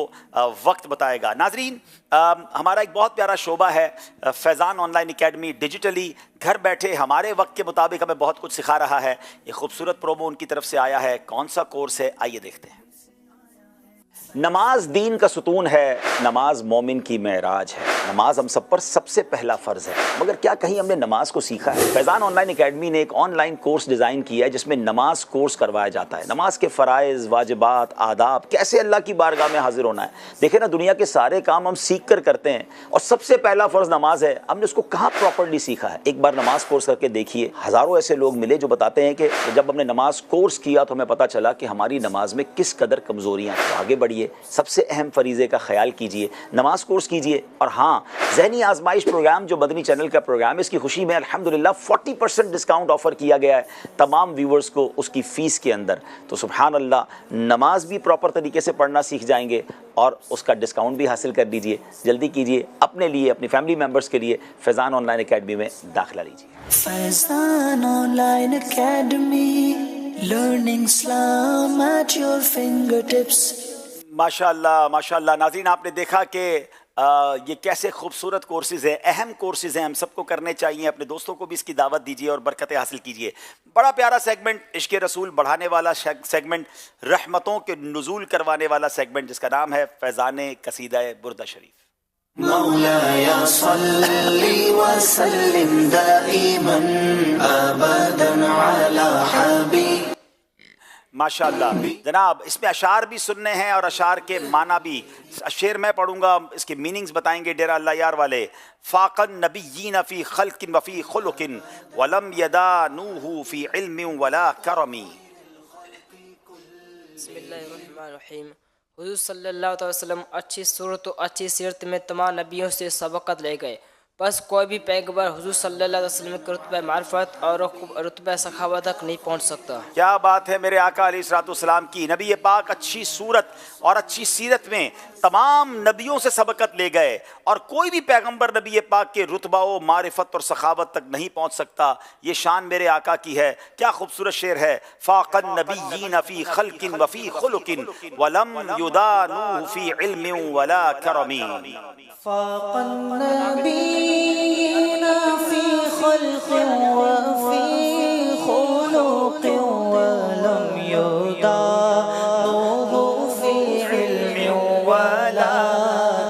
वक्त बताएगा। नाजरीन, हमारा एक बहुत प्यारा शोबा है फैज़ान ऑनलाइन एकेडमी। डिजिटली घर बैठे हमारे वक्त के मुताबिक हमें बहुत कुछ सिखा रहा है। ये खूबसूरत प्रोमो उनकी तरफ से आया है। कौन सा कोर्स है, आइए देखते हैं। नमाज दीन का सुतून है, नमाज मोमिन की मेराज है। नमाज हम सब पर सबसे पहला फ़र्ज़ है, मगर क्या कहीं हमने नमाज को सीखा है? फैज़ान ऑनलाइन एकेडमी ने एक ऑनलाइन कोर्स डिज़ाइन किया है जिसमें नमाज कोर्स करवाया जाता है। नमाज के फ़राइज़, वाजिबात, आदाब, कैसे अल्लाह की बारगाह में हाजिर होना है। देखें ना, दुनिया के सारे काम हम सीख कर करते हैं, और सबसे पहला फ़र्ज़ नमाज है। हमने उसको कहाँ प्रॉपरली सीखा है? एक बार नमाज कोर्स करके देखिए। हज़ारों ऐसे लोग मिले जो बताते हैं कि जब हमने नमाज कोर्स किया तो हमें पता चला कि हमारी नमाज में किस कदर कमज़ोरियाँ। तो आगे बढ़िए, सबसे अहम फरीज़े का ख्याल कीजिए, नमाज कोर्स कीजिए। और हाँ, ज़हनी आजमाइश प्रोग्राम जो मदनी चैनल का प्रोग्राम है, इसकी खुशी में अल्हम्दुलिल्लाह 40% डिस्काउंट ऑफ़र किया गया है तमाम व्यूवर्स को उसकी फ़ीस के अंदर। तो सुभान अल्लाह, नमाज भी प्रॉपर तरीके से पढ़ना सीख जाएंगे और उसका डिस्काउंट भी हासिल कर दीजिए। जल्दी कीजिए, अपने लिए, अपनी फैमिली मेम्बर्स के लिए फ़ैज़ान ऑनलाइन एकेडमी में दाखिला लीजिए। Faizan online academy, learning Islam at your fingertips. माशाअल्लाह माशाअल्लाह। नाज़रीन, आपने देखा कि ये कैसे खूबसूरत कोर्सेज़ हैं, अहम कोर्सेज़ हैं, हम सबको करने चाहिए। अपने दोस्तों को भी इसकी दावत दीजिए और बरकतें हासिल कीजिए। बड़ा प्यारा सेगमेंट, इश्क़ रसूल बढ़ाने वाला सेगमेंट, रहमतों के नुज़ूल करवाने वाला सेगमेंट, जिसका नाम है फैज़ान कसीदा बुर्दा शरीफ। मौलाया सल्ली व सल्लिम दाइमन अबदन अला हबीब। माशाअल्लाह जनाब, इसमें अशार भी सुनने हैं और अशार के माना भी। शेर मैं पढ़ूंगा, इसके मीनिंग्स बताएंगे डेरा अल्लाह यार वाले। फ़ाक़न नबिय्यीन फ़ी ख़ल्क़िन व फ़ी ख़ुलुक़िन वलम यदानूहु फ़ी इल्मिन वला करमी। बिस्मिल्लाहिर्रहमानिर्रहीम। हुज़ूर सल्लल्लाहु अलैहि वसल्लम अच्छी सूरत और अच्छी सीरत में तमाम नबियों से सबक़त ले गए, बस कोई भी पैगंबर हुज़ूर सल्लल्लाहु अलैहि वसल्लम के रुतबे मार्फत और रुतबे सखावत तक नहीं पहुँच सकता। क्या बात है मेरे आका अलैहिस्सलाम की। नबी पाक अच्छी सूरत और अच्छी सीरत में तमाम नबियों से सबक़त ले गए, और कोई भी पैगंबर नबी पाक के रुतबा व मारिफत और सखावत तक नहीं पहुँच सकता। ये शान मेरे आका की है। क्या खूबसूरत शेर है। फ़ाक़न नबिय्यीन फ़ी ख़ल्क़िन व फ़ी ख़ुलुक़िन वलम युदानूहु फ़ी इल्मिन वला करमी। फ़ाक़न नबिय्यीन फ़ी ख़ल्क़िन व फ़ी ख़ुलुक़िन वलम युदानूहु फ़ी इल्मिन वला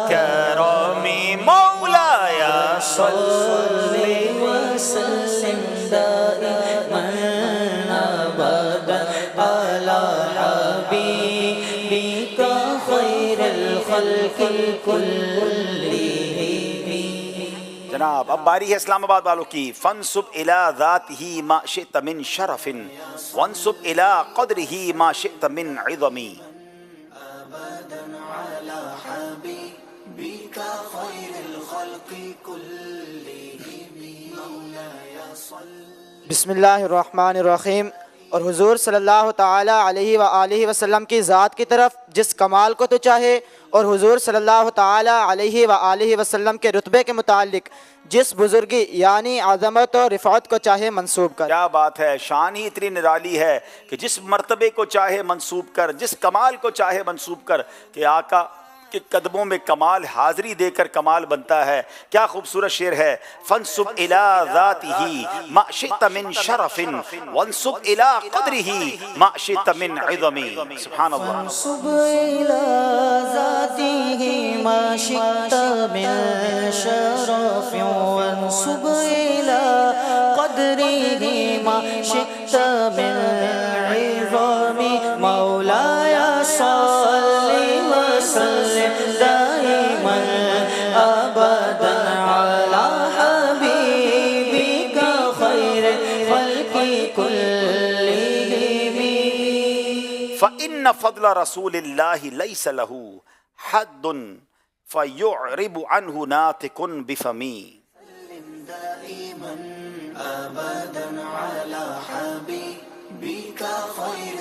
करमी। मौलाया सल्ली व सल्लिम दाइमन अबदन الخلق كلهم. جناب اب باری ہے اسلام آباد والوں کی. فانصب الی ذاتہ ما شئت من شرف وانصب الی قدرہ ما شئت من عظم. بسم اللہ الرحمن الرحیم. اور حضور صلی اللہ تعالی علیہ وآلہ وسلم کی ذات کی طرف جس کمال کو تو چاہے اور حضور صلی اللہ تعالی علیہ وآلہ وسلم کے رتبے کے متعلق جس بزرگی یعنی عظمت اور رفعت کو چاہے منسوب کر. کیا بات ہے، شان ہی اتنی نرالی ہے کہ جس مرتبے کو چاہے منسوب کر، جس کمال کو چاہے منسوب کر کہ آقا کے قدموں میں کمال حاضری دے کر کمال بنتا ہے. کیا خوبصورت شعر ہے. فانصب الی ذاتہ ما شئت من شرف وانصب الی قدرہ ما شئت من عظم. سبحان اللہ. فانصب إلى ذاته ما شئت من شرف وانصب إلى قدره ما شئت من عظم. مولاي صل وسلم دائما أبدا على حبيبك خير الخلق كلهم. فإن فضل رسول الله ليس له حد فيعرب عنه ناطق بفمي.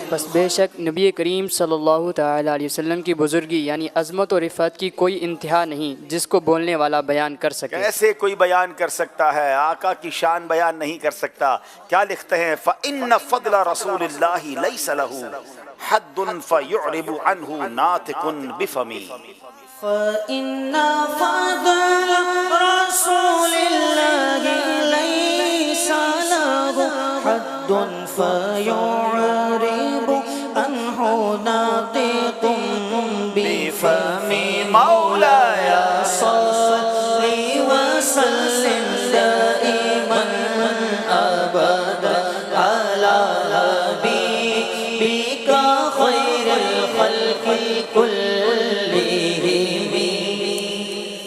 بس بے شک نبی کریم صلی اللہ تعالی علیہ وسلم کی بزرگی یعنی عظمت و رفعت کی کوئی انتہا نہیں جس کو بولنے والا بیان کر سکے. کیسے کوئی بیان کر سکتا ہے؟ آقا کی شان بیان نہیں کر سکتا. کیا لکھتے ہیں؟ فإن فضل رسول اللہ لیس لہ حد فیعرب عنہ ناطق بفمی. فإن فضل رسول الله ليس له حد فيعرب عنه ناطق بفم. مولاي صل وسلم دائما أبدا على حبيبك خير الخلق كلهم.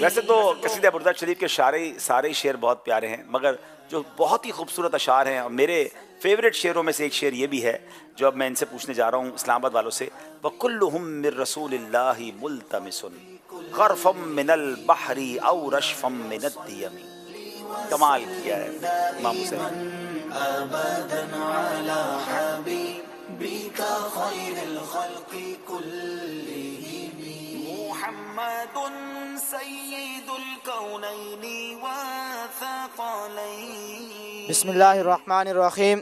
ویسے تو قصیدہ بردہ شریف کے سارے شعر بہت پیارے ہیں، مگر جو بہت ہی خوبصورت اشعار ہیں اور میرے فیوریٹ شعروں میں سے ایک شعر یہ بھی ہے جو اب میں ان سے پوچھنے جا رہا ہوں اسلام آباد والوں سے. وَكُلُّهُم مِّن رَّسُولِ اللَّهِ مُلْتَمِسٌ غَرْفًا مِّنَ الْبَحْرِ أَوْ رَشْفًا مِّنَ الدِّيَمِ. کمال کیا ہے امام حسین. محمد سید الکونین والثقلین. بسم اللہ الرحمن الرحیم.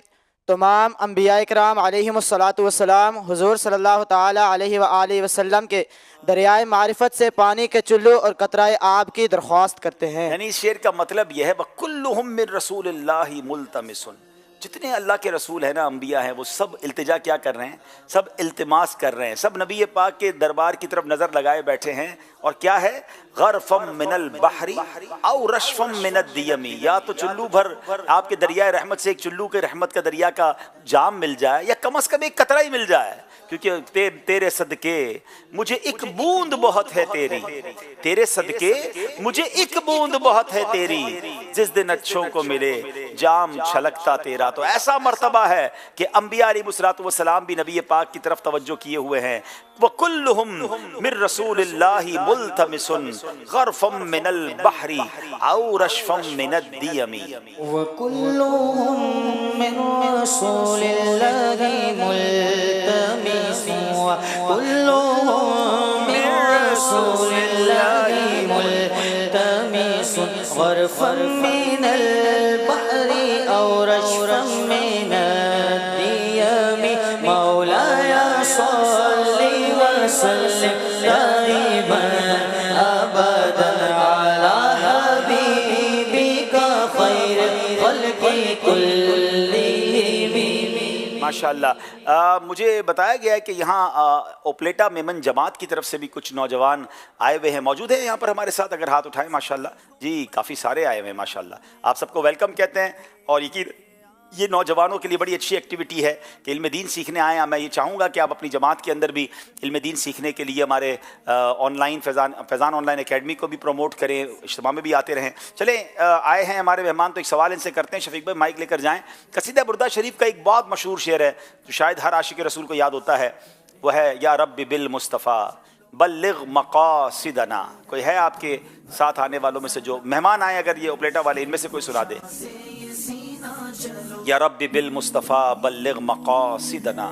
تمام انبیاء کرام علیہم السلام حضور صلی اللہ تعالی علیہ وآلہ وسلم کے دریائے معرفت سے پانی کے چلو اور قطرۂ آب کی درخواست کرتے ہیں. یعنی اس شعر کا مطلب یہ ہے وَكُلُّهُم مِّن رَّسُولِ اللَّهِ مُلْتَمِسٌ. جتنے اللہ کے رسول ہیں نا، انبیاء ہیں، وہ سب التجا کیا کر رہے ہیں؟ سب التماس کر رہے ہیں، سب نبی پاک کے دربار کی طرف نظر لگائے بیٹھے ہیں. اور کیا ہے؟ غرفم من البحر او رشفم من الدیم. یا تو چلو بھر آپ کے دریائے رحمت سے ایک چلو کے رحمت کا دریا کا جام مل جائے، یا کم از کم ایک قطرہ ہی مل جائے، کیونکہ تیرے صدقے مجھے ایک بوند بہت ہے تیری. تیرے صدقے مجھے ایک بوند بہت ہے تیری، جس دن اچھوں کو ملے جام چھلکتا تیرا. تو ایسا مرتبہ ہے کہ انبیاء علیہ السلام بھی نبی پاک کی طرف توجہ کیے ہوئے ہیں. وَكُلُّهُم مِّن رَّسُولِ اللَّهِ مُلْتَمِسٌ غَرْفًا مِّنَ الْبَحْرِ أَوْ رَشْفًا مِّنَ الدِّيَمِ. وَكُلُّهُم مِّن رَّسُولِ اللَّهِ مُلْتَمِسٌ وَكُلُّهُم مِّن رَّسُولِ اللَّهِ مُلْتَمِسٌ غَرْفًا مِّنَ الْبَحْرِ أَوْ رَشْفًا مِّنَ الدِّيَمِ. مولاي صل وسلم دائما أبدا على حبيبك خير الخلق كلهم. ماشاءاللہ. مجھے بتایا گیا ہے کہ یہاں اوپلیٹا میمن جماعت کی طرف سے بھی کچھ نوجوان آئے ہوئے ہیں، موجود ہیں یہاں پر ہمارے ساتھ، اگر ہاتھ اٹھائیں. ماشاءاللہ جی، کافی سارے آئے ہوئے ہیں ماشاءاللہ. آپ سب کو ویلکم کہتے ہیں. اور یہ نوجوانوں کے لیے بڑی اچھی ایکٹیویٹی ہے کہ علم دین سیکھنے آئیں. میں یہ چاہوں گا کہ آپ اپنی جماعت کے اندر بھی علم دین سیکھنے کے لیے ہمارے on line Faizan on line academy کو بھی پروموٹ کریں, اجتماع میں بھی آتے رہیں. چلیں آئے ہیں ہمارے مہمان, تو ایک سوال ان سے کرتے ہیں. شفیق بھائی مائک لے کر جائیں. قصیدہ بردہ شریف کا ایک بہت مشہور شعر ہے جو شاید ہر عاشق رسول کو یاد ہوتا ہے, وہ ہے یا رب بالمصطفیٰ بلغ مقاصدنا. کوئی ہے آپ کے ساتھ آنے والوں میں سے جو مہمان آئے, اگر یہ اوپلیٹا والے ان میں سے کوئی سنا دے, یا رب بالمصطفیٰ بلغ مقاصدنا.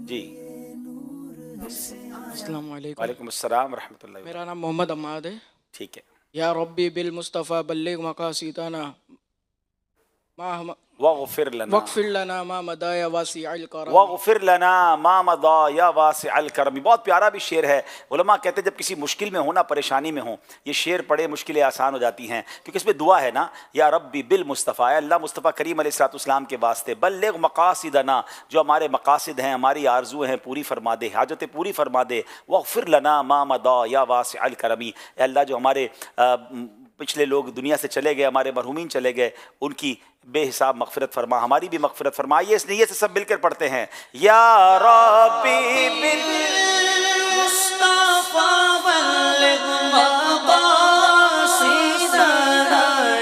جی السلام علیکم. وعلیکم السلام ورحمۃ اللہ. میرا نام محمد عماد ہے. ٹھیک ہے. یا ربی بالمصطفیٰ بلغ مقاصدنا واغفر لنا ما مضى یا واسع الکرم. واغفر لنا ما مضى یا واسع الکرم. بہت پیارا بھی شعر ہے. علماء کہتے ہیں جب کسی مشکل میں ہو نا, پریشانی میں ہو, یہ شعر پڑھے مشکلیں آسان ہو جاتی ہیں, کیونکہ اس میں دعا ہے نا, یا ربی بالمصطفیٰ, اللہ مصطفیٰ کریم علیہ الصلوۃ والسلام کے واسطے, بلغ مقاصدنا, جو ہمارے مقاصد ہیں, ہماری آرزو ہیں, پوری فرما دے, حاجتیں پوری فرما دے. واغفر لنا ما مضى یا واسع الکرم. اے اللہ جو ہمارے پچھلے لوگ دنیا سے چلے گئے, ہمارے مرحومین چلے گئے, ان کی بے حساب مغفرت فرما, ہماری بھی مغفرت فرما. آئیے اس نیت سے سب مل کر پڑھتے ہیں, یا ربی بالمصطفیٰ بلغ مقاصدنا,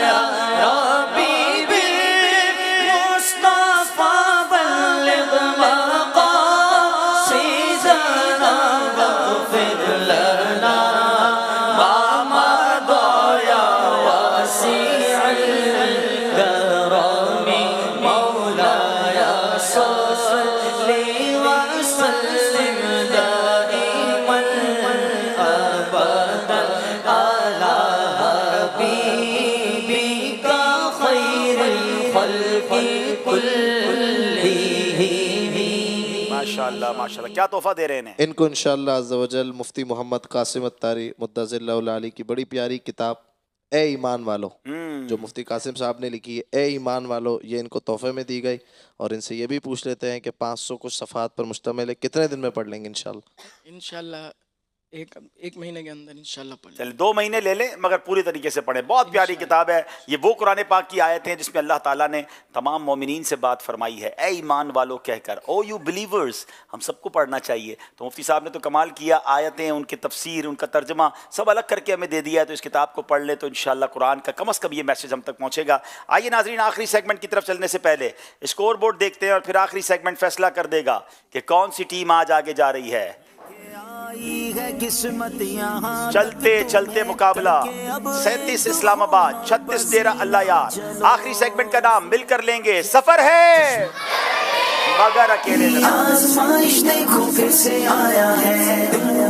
یا ربی بالمصطفیٰ بلغ مقاصدنا, واغفر لنا ما مضى یا واسع الکرم. مولاي صل وسلم دائما ابدا على حبيبك خير الخلق كلهم. ماشاءاللہ ماشاءاللہ, کیا تحفہ دے رہے ہیں ان کو انشاءاللہ عز و جل مفتی محمد قاسم الطاری مدظ اللہ العالی کی بڑی پیاری کتاب اے ایمان والو, جو مفتی قاسم صاحب نے لکھی ہے, اے ایمان والو, یہ ان کو تحفے میں دی گئی. اور ان سے یہ بھی پوچھ لیتے ہیں کہ 500 کچھ صفحات پر مشتمل ہے, کتنے دن میں پڑھ لیں گے انشاءاللہ؟ انشاءاللہ ایک مہینے کے اندر انشاءاللہ پڑھ لیں. چلے 2 مہینے لے لیں, مگر پوری طریقے سے پڑھیں. بہت پیاری کتاب ہے یہ. وہ قرآن پاک کی آیتیں ہیں جس میں اللہ تعالیٰ نے تمام مومنین سے بات فرمائی ہے, اے ایمان والو کہہ کر, او یو بلیورز. ہم سب کو پڑھنا چاہیے. تو مفتی صاحب نے تو کمال کیا, آیتیں, ان کی تفسیر, ان کا ترجمہ سب الگ کر کے ہمیں دے دیا ہے. تو اس کتاب کو پڑھ لیں تو انشاءاللہ قرآن کا کم از کم یہ میسج ہم تک پہنچے گا. آئیے ناظرین, آخری سیگمنٹ کی طرف چلنے سے پہلے اسکور بورڈ دیکھتے ہیں, اور پھر آخری سیگمنٹ فیصلہ کر دے گا کہ کون سی ٹیم آج آگے جا رہی ہے. چلتے چلتے مقابلہ 37 اسلام آباد, 36 ڈیرہ اللہ یار. آخری سیگمنٹ کا نام مل کر لیں گے, سفر ہے مگر اکیلے. آزمائش دیکھو پھر سے آیا ہے,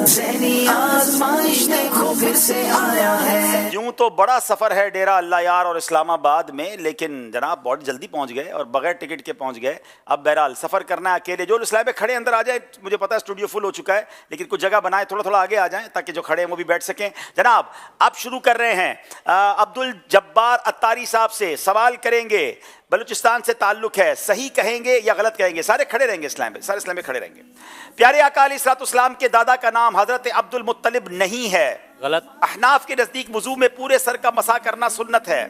ذہنی آزمائش دیکھو پھر سے آیا ہے. یوں تو بڑا سفر ہے ڈیرہ اللہ یار اور اسلام آباد میں, لیکن جناب بہت جلدی پہنچ گئے اور بغیر ٹکٹ کے پہنچ گئے. اب بہرحال سفر کرنا ہے اکیلے. جو اسلام پہ کھڑے اندر آ جائیں, مجھے پتا ہے اسٹوڈیو فل ہو چکا ہے, لیکن کچھ جگہ بنائے, تھوڑا تھوڑا آگے آ جائیں تاکہ جو کھڑے ہیں وہ بھی بیٹھ سکیں. جناب اب شروع کر رہے ہیں. عبد الجبار اتاری صاحب سے سوال کریں گے, بلوچستان سے تعلق ہے, صحیح کہیں گے یا غلط کہیں گے؟ سارے کھڑے رہیں گے, اسلام پہ سارے اسلام پہ کھڑے رہیں گے. پیارے آقا علیہ الصلوۃ والسلام کے دادا کا نام حضرت عبد المطلب نہیں ہے. غلط. احناف کے نزدیک وضو میں پورے سر کا مسح کرنا سنت ہے.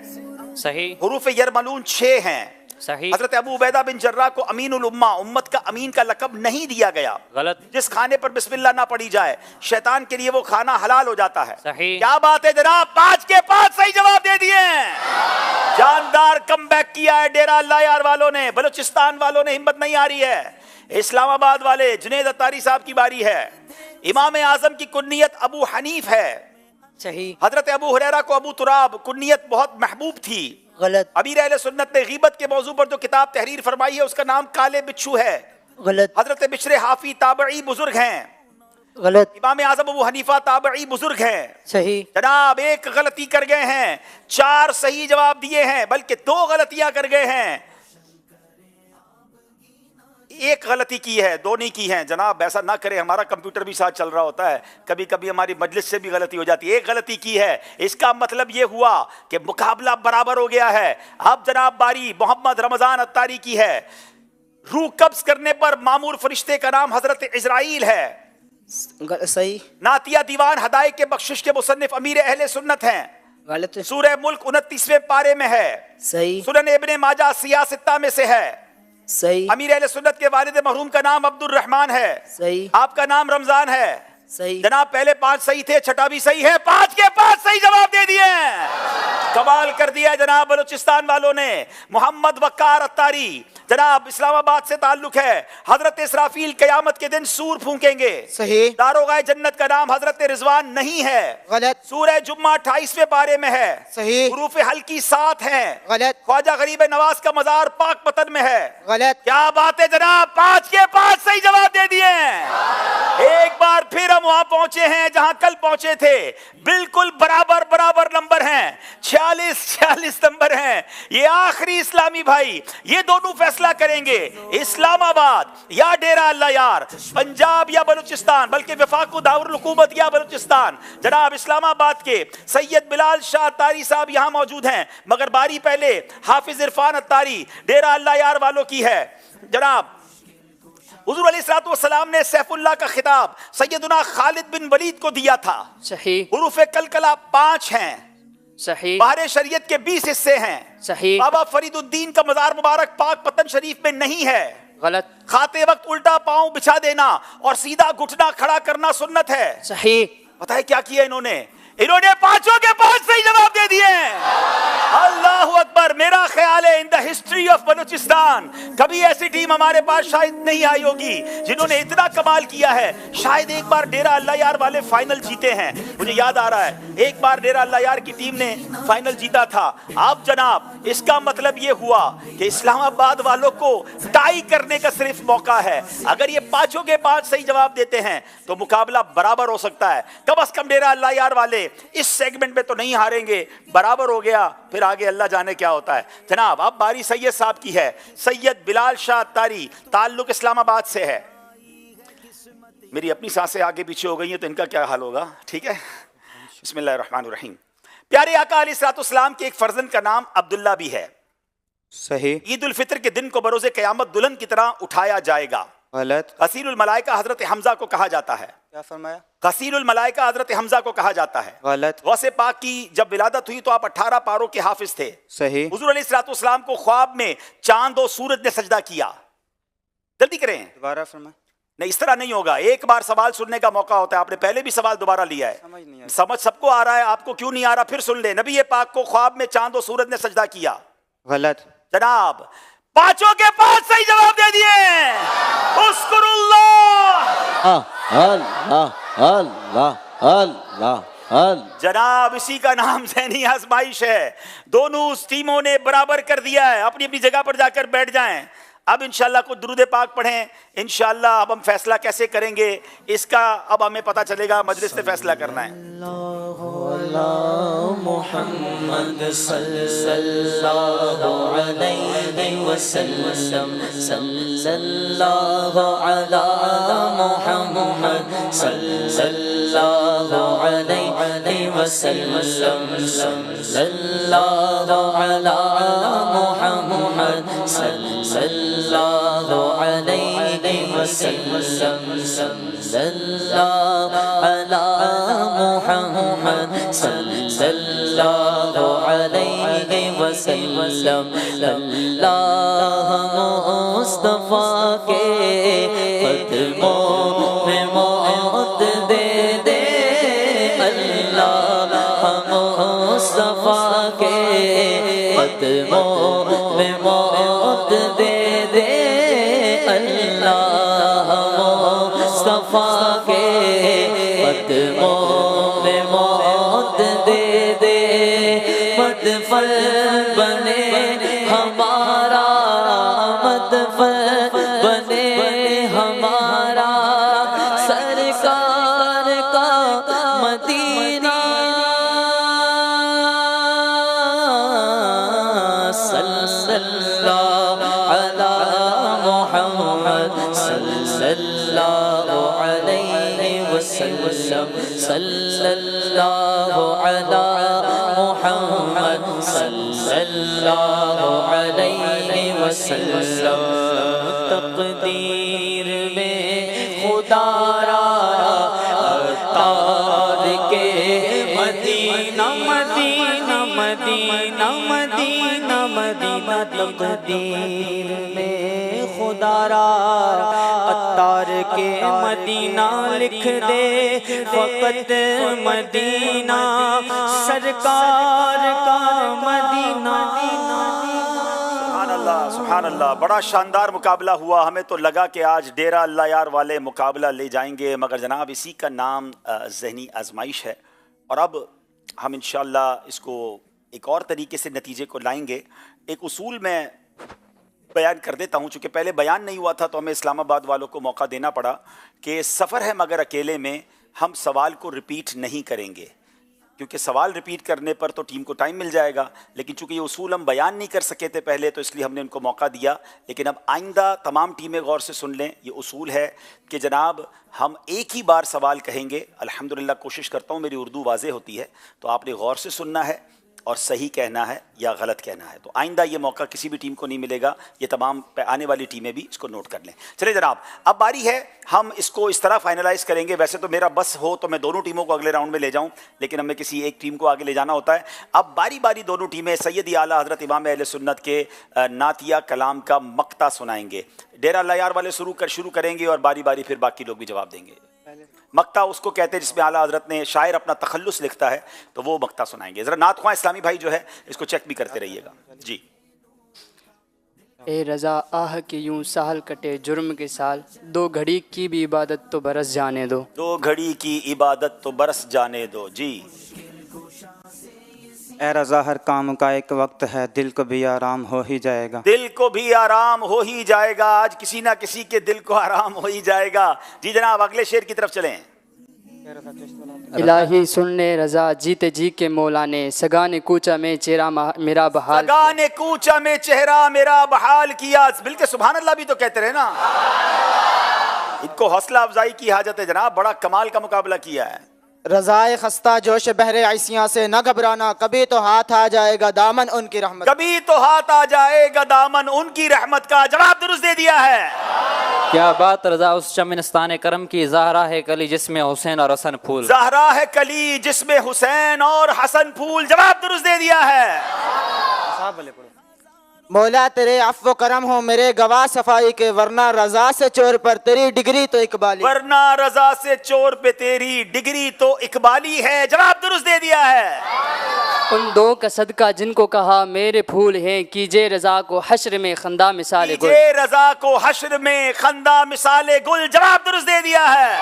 صحیح. حروف یرملون 6 ہیں. صحیح. حضرت ابو عبیدہ بن جراح کو امین الامہ, امت کا امین کا لقب نہیں دیا گیا. غلط. جس کھانے پر بسم اللہ نہ پڑھی جائے شیطان کے لیے وہ کھانا حلال ہو جاتا ہے. صحیح. کیا بات ہے جناب, 5 کے 5 صحیح جواب دے دیے ہیں. جاندار کم بیک کیا ہے ڈیرہ اللہ یار والوں نے, بلوچستان والوں نے ہمت نہیں آ رہی ہے. اسلام آباد والے جنید اتاری صاحب کی باری ہے. امام اعظم کی کنیت ابو حنیف ہے. صحیح. حضرت ابو ہریرہ کو ابو تراب کنیت بہت محبوب تھی. غلط. امیر اہل سنت نے غیبت کے موضوع پر جو کتاب تحریر فرمائی ہے اس کا نام کالے بچھو ہے. غلط. حضرت بشر حافی تابعی بزرگ ہیں. غلط. امام اعظم ابو حنیفہ تابعی بزرگ ہیں. صحیح. جناب ایک غلطی کر گئے ہیں, 4 صحیح جواب دیے ہیں, بلکہ 2 غلطیاں کر گئے ہیں. ایک غلطی کی ہے, 2 نہیں کی ہیں. جناب ایسا نہ کریں, ہمارا کمپیوٹر بھی ساتھ چل رہا ہوتا ہے, کبھی کبھی ہماری مجلس سے بھی غلطی ہو جاتی ہے. ایک غلطی کی ہے, اس کا مطلب یہ ہوا کہ مقابلہ برابر ہو گیا ہے. اب جناب باری محمد رمضان اتاری کی ہے. روح قبض کرنے پر معمور فرشتے کا نام حضرت عزرائیل ہے. صحیح. نعتیہ دیوان ہدایت کے بخشش کے مصنف امیر اہل سنت ہیں. गलत। सूरह मुल्क 29वें पारे में है। सही। सुनन इब्ने माजा सिया सित्ता में से है। सही। अमीर अहले सुन्नत के वालिद मरहूम का नाम अब्दुल रहमान है। सही। आपका नाम रमजान है। सही। जनाब पहले 5 सही थे, छठा भी सही है, 5 के 5 सही जवाब दे दिए। कमाल कर दिया जनाब बलूचिस्तान वालों ने। मोहम्मद वक्कार अत्तारी, जनाब इस्लामाबाद से ताल्लुक है। हजरत इसराफील कयामत के दिन सूर फूंकेंगे। सही। दारोगाए जन्नत का नाम हजरत रिजवान नहीं है। गलत। सूरह जुम्मा 28वें पारे में है। सही। हुरूफ हल्की 7 हैं। गलत। ख्वाजा गरीब नवाज का मजार पाक पतन में है। गलत। क्या बात है जनाब, 5 के 5 सही जवाब दे दिए। एक बार फिर हम वहां पहुंचे हैं जहां कल पहुंचे थे। बिल्कुल बराबर बराबर नंबर हैं, 46 नंबर हैं। ये आखिरी इस्लामी भाई, ये दोनों फैसला करेंगे, इस्लामाबाद या डेरा अल्लाह यार, पंजाब या बलूचिस्तान, बल्कि वफाक दारुल हुकूमत या बलूचिस्तान। जनाब इस्लामाबाद के सैयद बिलाल शाह अत्तारी साहब यहां मौजूद हैं, मगर बारी पहले हाफिज इरफान अत्तारी डेरा अल्लाह यार वालों की है। जनाब हुजूर अलैहिस्सलातु वस्सलाम ने सैफुल्लाह का खिताब सैयदुना खालिद बिन वलीद को दिया था। सही। हुरूफ कलकला 5 हैं। सही। बाहर शरीयत के 20 हिस्से हैं। सही। बाबा फरीदुद्दीन का मजार मुबारक पाक पतन शरीफ में नहीं है। गलत। खाते वक्त उल्टा पांव बिछा देना और सीधा घुटना खड़ा करना सुन्नत है। सही। पता है क्या किया इन्होंने? इन्होंने 5 के 5 सही जवाब दे दिए। अल्लाहु अकबर। मेरा ख्याल है in the history of Balochistan कभी ऐसी टीम हमारे पास शायद नहीं आई होगी जिन्होंने इतना कमाल किया है। शायद एक बार डेरा अल्लाह यार वाले फाइनल जीते हैं, मुझे याद आ रहा है, एक बार डेरा अल्लाह यार की टीम ने फाइनल जीता था। आप जनाब इसका मतलब ये हुआ कि इस्लामाबाद वालों को टाई करने का सिर्फ मौका है। अगर ये 5 के 5 सही जवाब देते हैं तो मुकाबला बराबर हो सकता है। कम अज कम डेरा अल्लाह यार वाले इस सेगमेंट में तो नहीं हारेंगे। बराबर हो गया, फिर आगे अल्लाह जाने क्या होता है। जनाब अब बारी सैयद साहब की है। सैयद बिलाल शाह अत्तारी, ताल्लुक इस्लामाबाद से है। मेरी अपनी सांसें आगे पीछे हो गई हैं तो इनका क्या हाल होगा, ठीक है। बिस्मिल्लाहिर्रहमानिर्रहीम। प्यारे आका अलैहिस्सलाम के एक फर्जंद का नाम अब्दुल्ला भी है। सही। ईद उल फितर के दिन को बरोज़े क़यामत दुल्हन की तरह उठाया जाएगा। गलत। गसीलुल मलाइका हजरत हमजा को कहा जाता है। क्या फरमाया? गसीलुल मलाइका हजरत हमजा को कहा जाता है। गलत। गौसे पाक की जब विलादत हुई तो आप 18 पारों के हाफिज थे। सही। हुजूर अलैहिस्सलाम को ख्वाब में चांद और सूरज ने सजदा किया। जल्दी करें। दोबारा फरमाया। नहीं, इस तरह नहीं होगा। एक बार सवाल सुनने का मौका होता है। आपने पहले भी सवाल दोबारा लिया है। समझ सबको आ रहा है, आपको क्यों नहीं आ रहा? फिर सुन ले। नबी पाक को ख्वाब में चांद और सूरज ने सजदा किया। गलत। जनाब 5 के 5 सही जवाब दे दिए। जनाब इसी का नाम ज़हनी आजमाइश है। दोनों टीमों ने बराबर कर दिया है। अपनी अपनी जगह पर जाकर बैठ जाएं। अब इंशाल्लाह कुछ दुरूद पाक पढ़ें। इंशाल्लाह अब हम फैसला कैसे करेंगे इसका अब हमें पता चलेगा, मजलिस से फैसला करना है। मुहम्मद सल्लल्लाहु अलैहि वसल्लम सल्लल्लाहु अला मुहम्मद सल्लल्लाहु अलैहि वसल्लम सल्लल्लाहु अला मुहम्मद सल्लल्लाहु अलैहि वसल्लम सल्लल्लाहु अला मुहम्मद सल्लल्लाहु अलैहि वसल्लम। अल्लाह मुस्तफा के कदमों में मौत दे दे। अल्लाह मुस्तफा के कदमों में मौत दे दे। अल्लाह मुस्तफा के कदमों में मौत दे दे। मदफन बने हमारा, मदफन बने हमारा, सरकार का मदीना। सल्लल्लाहु अला मुहम्मद सल्लल्लाहु अलैहि वसल्लम सल्लल्लाहु अला मुहम्मद सल्लल्लाहु अलैहि वसल्लम। तकदीर में खुदारा अतार के मदीना मदीना تقدیر میں خدا را عطار کے مدینہ لکھ دے فقط مدینہ سرکار کا مدینہ. سبحان اللہ، بڑا شاندار مقابلہ ہوا. ہمیں تو لگا کہ آج ڈیرہ اللہ یار والے مقابلہ لے جائیں گے، مگر جناب اسی کا نام ذہنی آزمائش ہے. اور اب ہم انشاءاللہ اس کو ایک اور طریقے سے نتیجے کو لائیں گے. ایک اصول میں بیان کر دیتا ہوں، چونکہ پہلے بیان نہیں ہوا تھا تو ہمیں اسلام آباد والوں کو موقع دینا پڑا کہ سفر ہے مگر اکیلے میں ہم سوال کو ریپیٹ نہیں کریں گے، کیونکہ سوال ریپیٹ کرنے پر تو ٹیم کو ٹائم مل جائے گا. لیکن چونکہ یہ اصول ہم بیان نہیں کر سکے تھے پہلے تو اس لیے ہم نے ان کو موقع دیا. لیکن اب آئندہ تمام ٹیمیں غور سے سن لیں. یہ اصول ہے کہ جناب ہم ایک ہی بار سوال کہیں گے. الحمدللہ کوشش کرتا ہوں میری اردو واضح ہوتی ہے، تو آپ نے غور سے سننا ہے اور صحیح کہنا ہے یا غلط کہنا ہے. تو آئندہ یہ موقع کسی بھی ٹیم کو نہیں ملے گا. یہ تمام آنے والی ٹیمیں بھی اس کو نوٹ کر لیں. چلے جناب، اب باری ہے ہم اس کو اس طرح فائنلائز کریں گے. ویسے تو میرا بس ہو تو میں دونوں ٹیموں کو اگلے راؤنڈ میں لے جاؤں، لیکن ہمیں کسی ایک ٹیم کو آگے لے جانا ہوتا ہے. اب باری باری دونوں ٹیمیں سیدی اعلیٰ حضرت امام اہل سنت کے نعتیہ کلام کا مقطع سنائیں گے. ڈیرہ اللہ یار والے شروع کریں گے اور باری باری پھر باقی لوگ بھی جواب دیں گے. مقطع اس کو کہتے ہیں جس میں اعلیٰ حضرت نے شاعر اپنا تخلص لکھتا ہے، تو وہ مقطع سنائیں گے. ذرا نعت خواں اسلامی بھائی جو ہے اس کو چیک بھی کرتے رہیے گا. جی. اے رضا آہ کہ یوں سہل کٹے جرم کے سال، دو گھڑی کی بھی عبادت تو برس جانے دو. دو گھڑی کی عبادت تو برس جانے دو. جی. اے رضا ہر کام کا ایک وقت ہے، دل کو بھی آرام ہو ہی جائے گا. دل کو بھی آرام ہو ہی جائے گا. آج کسی نہ کسی کے دل کو آرام ہو ہی جائے گا. جی جناب اگلے شعر کی طرف چلیں. الہی سن لے رضا جیتے جی کے مولا نے، سگا نے کوچا میں چہرہ میرا بحال، سگا نے کوچا میں چہرہ میرا بحال کیا. بلکہ سبحان اللہ بھی تو کہتے رہے نا. ان کو حوصلہ افزائی کی حاجت ہے جناب. بڑا کمال کا مقابلہ کیا ہے. رضائے خستہ جوش بحر عیسیاں سے نہ گھبرانا، کبھی تو ہاتھ آ جائے گا دامن ان کی رحمت. کبھی تو ہاتھ آ جائے گا دامن ان کی رحمت کا. جواب درست دے دیا ہے. کیا بات رضا اس چمنستان کرم کی، زہرا ہے کلی جس میں حسین اور حسن پھول. زہرا ہے کلی جس میں حسین اور حسن پھول. جواب درست دے دیا ہے. مولا تیرے عفو و کرم ہو میرے گواہ صفائی کے، ورنہ رضا سے چور پر تیری ڈگری تو اقبالی. ورنہ رضا سے چور پہ تیری ڈگری تو اقبالی ہے. جواب درست دے دیا ہے. ان دو کا صدقہ جن کو کہا میرے پھول ہیں، کیجے رضا کو حشر میں خندہ مثال گل. کیجے رضا کو حشر میں خندہ مثال گل. جواب درست دے دیا ہے.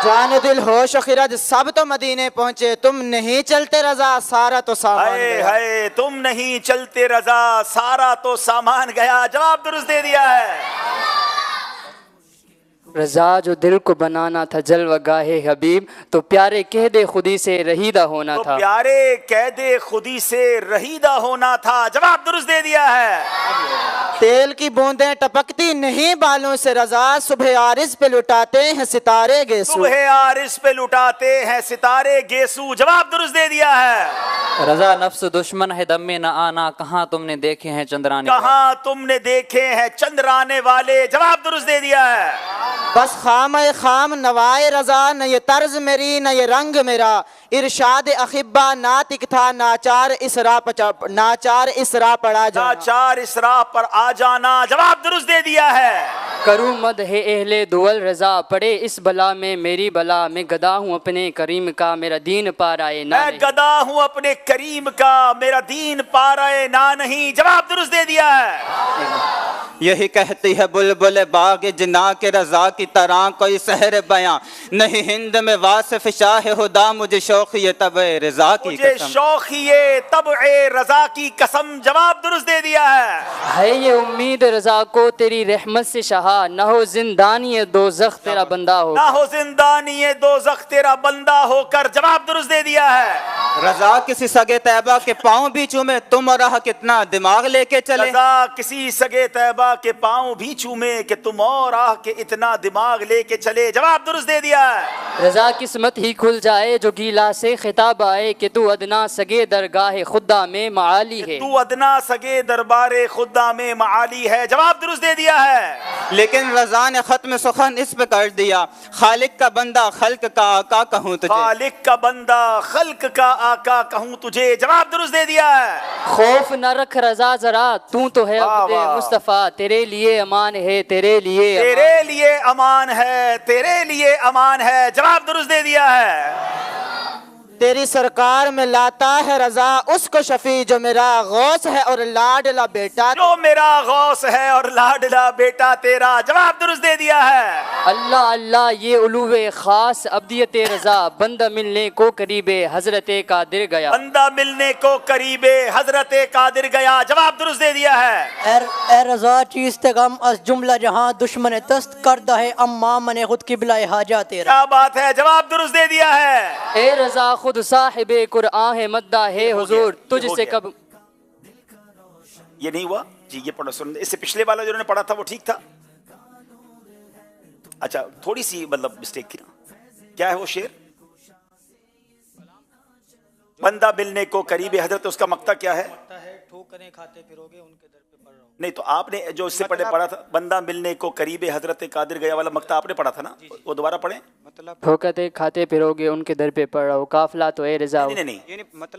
جان دل ہوش و خرد سب تو مدینے پہنچے، تم نہیں چلتے رضا سارا تو سامان گیا. ہے تم نہیں چلتے رضا سارا تو سامان گیا. جواب درست دے دیا ہے. رضا جو دل کو بنانا تھا جلوہ گاہ حبیب، تو پیارے کہہ دے خودی سے رہیدہ ہونا تھا. تو پیارے کہہ دے خودی سے رہیدہ ہونا تھا. جواب درست دے دیا ہے. تیل کی بوندیں ٹپکتی نہیں بالوں سے رضا، صبح عارض پہ لٹاتے ہیں ستارے گیسو. صبح عارض پہ لٹاتے ہیں ستارے گیسو. جواب درست دے دیا ہے. رضا نفس دشمن ہے دم میں نہ آنا، کہاں تم نے دیکھے ہیں چندرانے، کہاں تم نے دیکھے ہیں چندرانے والے. جواب درست دے دیا ہے. بس خام خام نوائے رضا، نہ یہ طرز میری نہ یہ رنگ میرا، ارشاد اخبا ناطق تھا ناچار اسرا پڑا جانا. ناچار اسرا پر آ جانا. جواب درست دے دیا ہے. کروں مد ہے اہل دول رضا، پڑے اس بلا میں میری بلا، میں گدا ہوں اپنے کریم کا میرا دین پارائے نہ میں گدا ہوں اپنے کریم کا میرا دین پارائے نہ نہیں. جواب درست دے دیا ہے. یہی کہتی ہے بلبل باغ جنا کے رضا کی طرح کوئی سحر بیاں نہیں، ہند میں واصف شاہ خدا مجھے شوق یہ طبع رضا کی قسم. مجھے شوق یہ طبع رضا کی قسم. جواب درست دے دیا ہے. یہ امید رضا کو تیری رحمت سے شہا، نہ ہو زندانی دوزخ تیرا بندہ ہو، نہ ہو زندانی دوزخ تیرا بندہ ہو کر. جواب درست دے دیا ہے. رضا کسی سگے طیبہ کے پاؤں بھی چومے، تم اور راہ کتنا دماغ لے کے چلے. رضا کسی سگے طیبہ रजा के पाँव भी चूमे कि तुम और आह के इतना दिमाग लेके चले। जवाब दुरुस्त दे दिया है। रजा किस्मत ही खुल जाए जो गीला से खिताब आए कि तू अदना सगे दरगाह खुदा में माली है। तू अदना सगे दरबारे खुदा में माली है। जवाब दुरुस्त दे दिया है। लेकिन रजा ने खत्म सुखन इस पे कर दिया, खालिक का बंदा खल्क का आका कहूँ तुझे। खालिक का बंदा खल्क का आका कहूँ तुझे। जवाब दुरुस्त दे दिया है। खौफ न रख रजा जरा, तू तो है अब्दे मुस्तफा, तेरे लिए अमान है, तेरे लिए अमान है, तेरे लिए अमान है। जवाब दुरुस्त दे दिया है। तेरी सरकार में लाता है रजा उसको शफी जो मेरा गौस है और लाडला बेटा, जो मेरा गौस है और लाडला बेटा तेरा। जवाब दुरुस्त दे दिया है। अल्लाह अल्लाह ये उलूवे खास अब्दियत रजा, बंदा मिलने को करीबे हजरत कादिर गया। बंदा मिलने को करीबे हजरत कादिर गया। जवाब दुरुस्त दे दिया है। ए रजा चीज़ गम अस जुमला जहां दुश्मन तस्त करदा है अम्मा मने खुद की बिलाए हाजा तेरा। क्या बात है। जवाब दुरुस्त दे दिया है। ए रजा खुद साहिबे कुरआन है मद्दा है हुजूर, तुझसे कब ये नहीं हुआ जी। ये पढ़ो सुन, इससे पिछले वाला जो उन्होंने पढ़ा था वो ठीक था। अच्छा थोड़ी सी मतलब मिस्टेक की ना। क्या है वो शेर? बंदा मिलने को करीब हजरत, उसका मक्ता क्या है? ठोकरें खाते फिरोगे उनके दर पे पढ़ रहा हूं। नहीं तो आपने जो इससे पहले पढ़ा था, बंदा मिलने को करीब हजरत कादिर गया वाला मक्ता आपने पढ़ा था ना, वो दोबारा पढ़ें। ठोकते खाते फिरोगे उनके दर पे पढ़ रहा हूँ। काफिला तो ए रजा। नहीं,